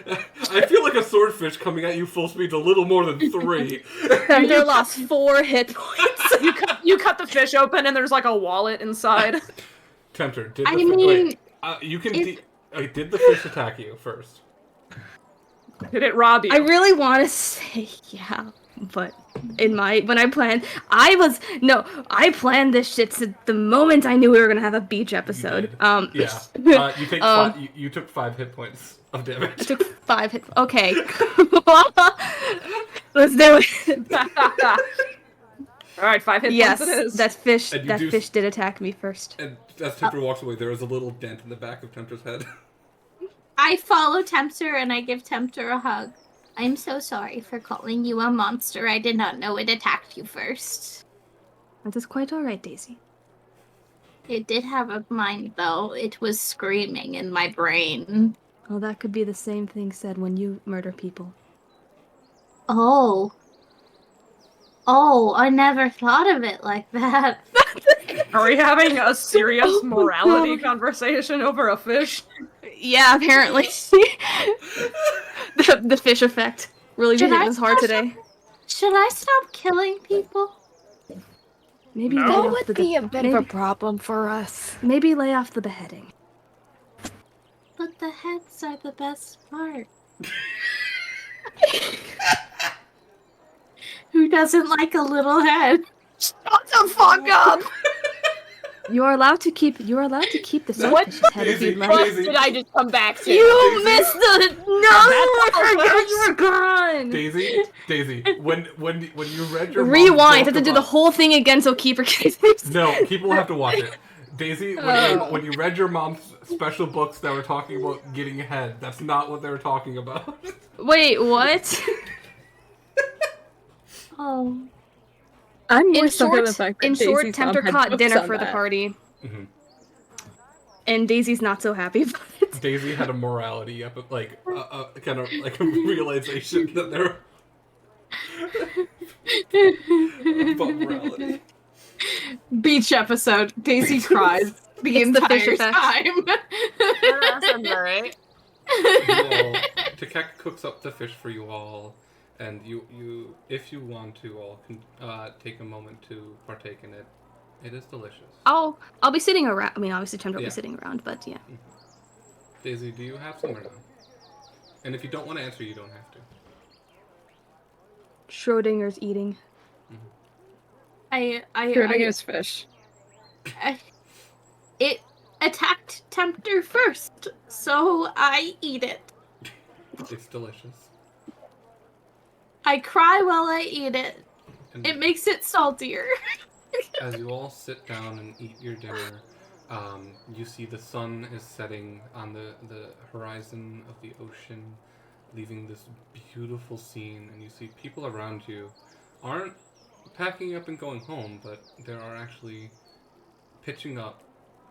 I feel like a swordfish coming at you full speed's a little more than 3. Tempter lost 4 hit points. You cut the fish open and there's like a wallet inside. Tempter, did I the mean, wait, you can did the fish attack you first? Did it rob you? I really want to say yeah, but when I planned, I planned this shit since the moment I knew we were gonna have a beach episode. did. Yeah. You take you took 5 hit points of damage. took 5 hit. Okay, let's do it. All right, 5 hit Yes, points it is. that fish. And you That do- fish did attack me first. And as Tempter walks away, there is a little dent in the back of Tempter's head. I follow Tempter and I give Tempter a hug. I'm so sorry for calling you a monster. I did not know it attacked you first. That is quite all right, Daisy. It did have a mind, though. It was screaming in my brain. Well, that could be the same thing said when you murder people. Oh. Oh, I never thought of it like that. Are we having a serious morality conversation over a fish? Yeah, apparently. the fish effect really Should hit I us hard stop- today. Should I stop killing people? Maybe No. lay That off would the be a bit of a maybe- problem for us. Maybe lay off the beheading. But the heads are the best part. Who doesn't like a little head? Shut the fuck up! You are allowed to keep. You are allowed to keep the What? fish's head if you'd Daisy, like. What Daisy. did I just come back to? You missed the. No, I forgot you were gone. Daisy, when you read your mom's Rewind. I book have to do the about- whole thing again so Keeper can. No, people will have to watch it. Daisy, when you read your mom's special books that were talking about getting ahead, that's not what they were talking about. Wait, what? Oh. I'm more In stuck on short, the fact that in short, Daisy's mom Tempter had caught books dinner on for the that. party, Mhm. and Daisy's not so happy about it. Daisy had a morality, like kind of like a realization that there about morality. Beach episode. Daisy cries the It's the fish entire effect. time. That sounds alright. Takek cooks up the fish for you all, and you if you want to all can take a moment to partake in it. It is delicious. I'll be sitting around. I mean, obviously Tempter will Yeah. be sitting around, but yeah. Daisy, do you have some or no? And if you don't want to answer, you don't have to. Schrodinger's eating. Schrodinger's fish. It attacked Tempter first, so I eat it. It's delicious. I cry while I eat it. And It makes it saltier. as you all sit down and eat your dinner, you see the sun is setting on the horizon of the ocean, leaving this beautiful scene, and you see people around you aren't packing up and going home, but there are actually pitching up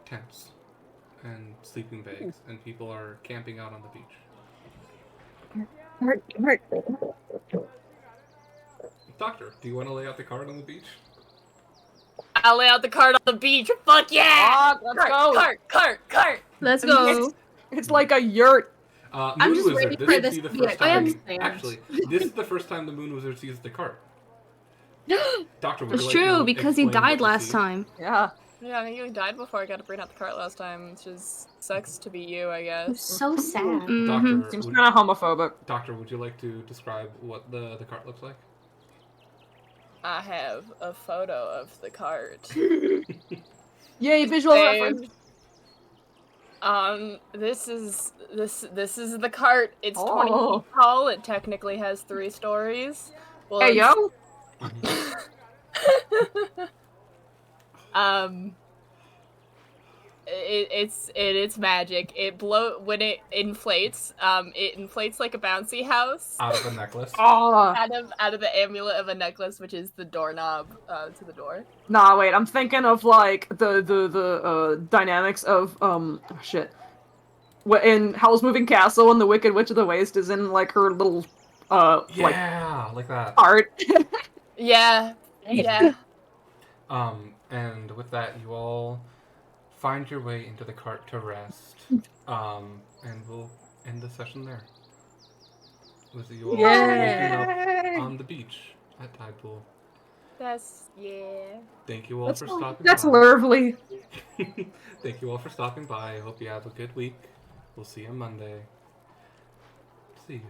tents and sleeping bags, and people are camping out on the beach. Doctor, do you want to lay out the card on the beach? I'll lay out the cart on the beach. Fuck yeah! Fuck, let's go. Cart. Let's go. It's like a yurt. I'm Moon just Wizard, waiting this for would this be the to be first a time. quicksand. Actually, this is the first time the Moon Wizard sees the cart. Doctor, would It's you like true to because he explain what died you last see? time. Yeah. Yeah, I think you died before I got to bring out the cart last time, which is sucks to be you, I guess. So sad. Mhm. Doctor, Seems would, kind of homophobic. Doctor, would you like to describe what the cart looks like? I have a photo of the cart. Yay, visual And, reference. this is the cart. It's 20 Oh. feet tall. It technically has 3 stories. Well, Hey, yo. it's magic. When it inflates. It inflates like a bouncy house. Out of a necklace. Oh. Out of the amulet of a necklace, which is the doorknob to the door. Nah, wait. I'm thinking of like the dynamics of shit. In Howl's Moving Castle, and the Wicked Witch of the Waste is in like her little like Yeah, like that. art. Yeah, yeah. And with that, you all find your way into the cart to rest. And we'll end the session there. With you all waking up on the beach at Tidepool. Yeah. Thank you all for stopping That's by. lovely. Thank you all for stopping by. I hope you have a good week. We'll see you Monday. See you.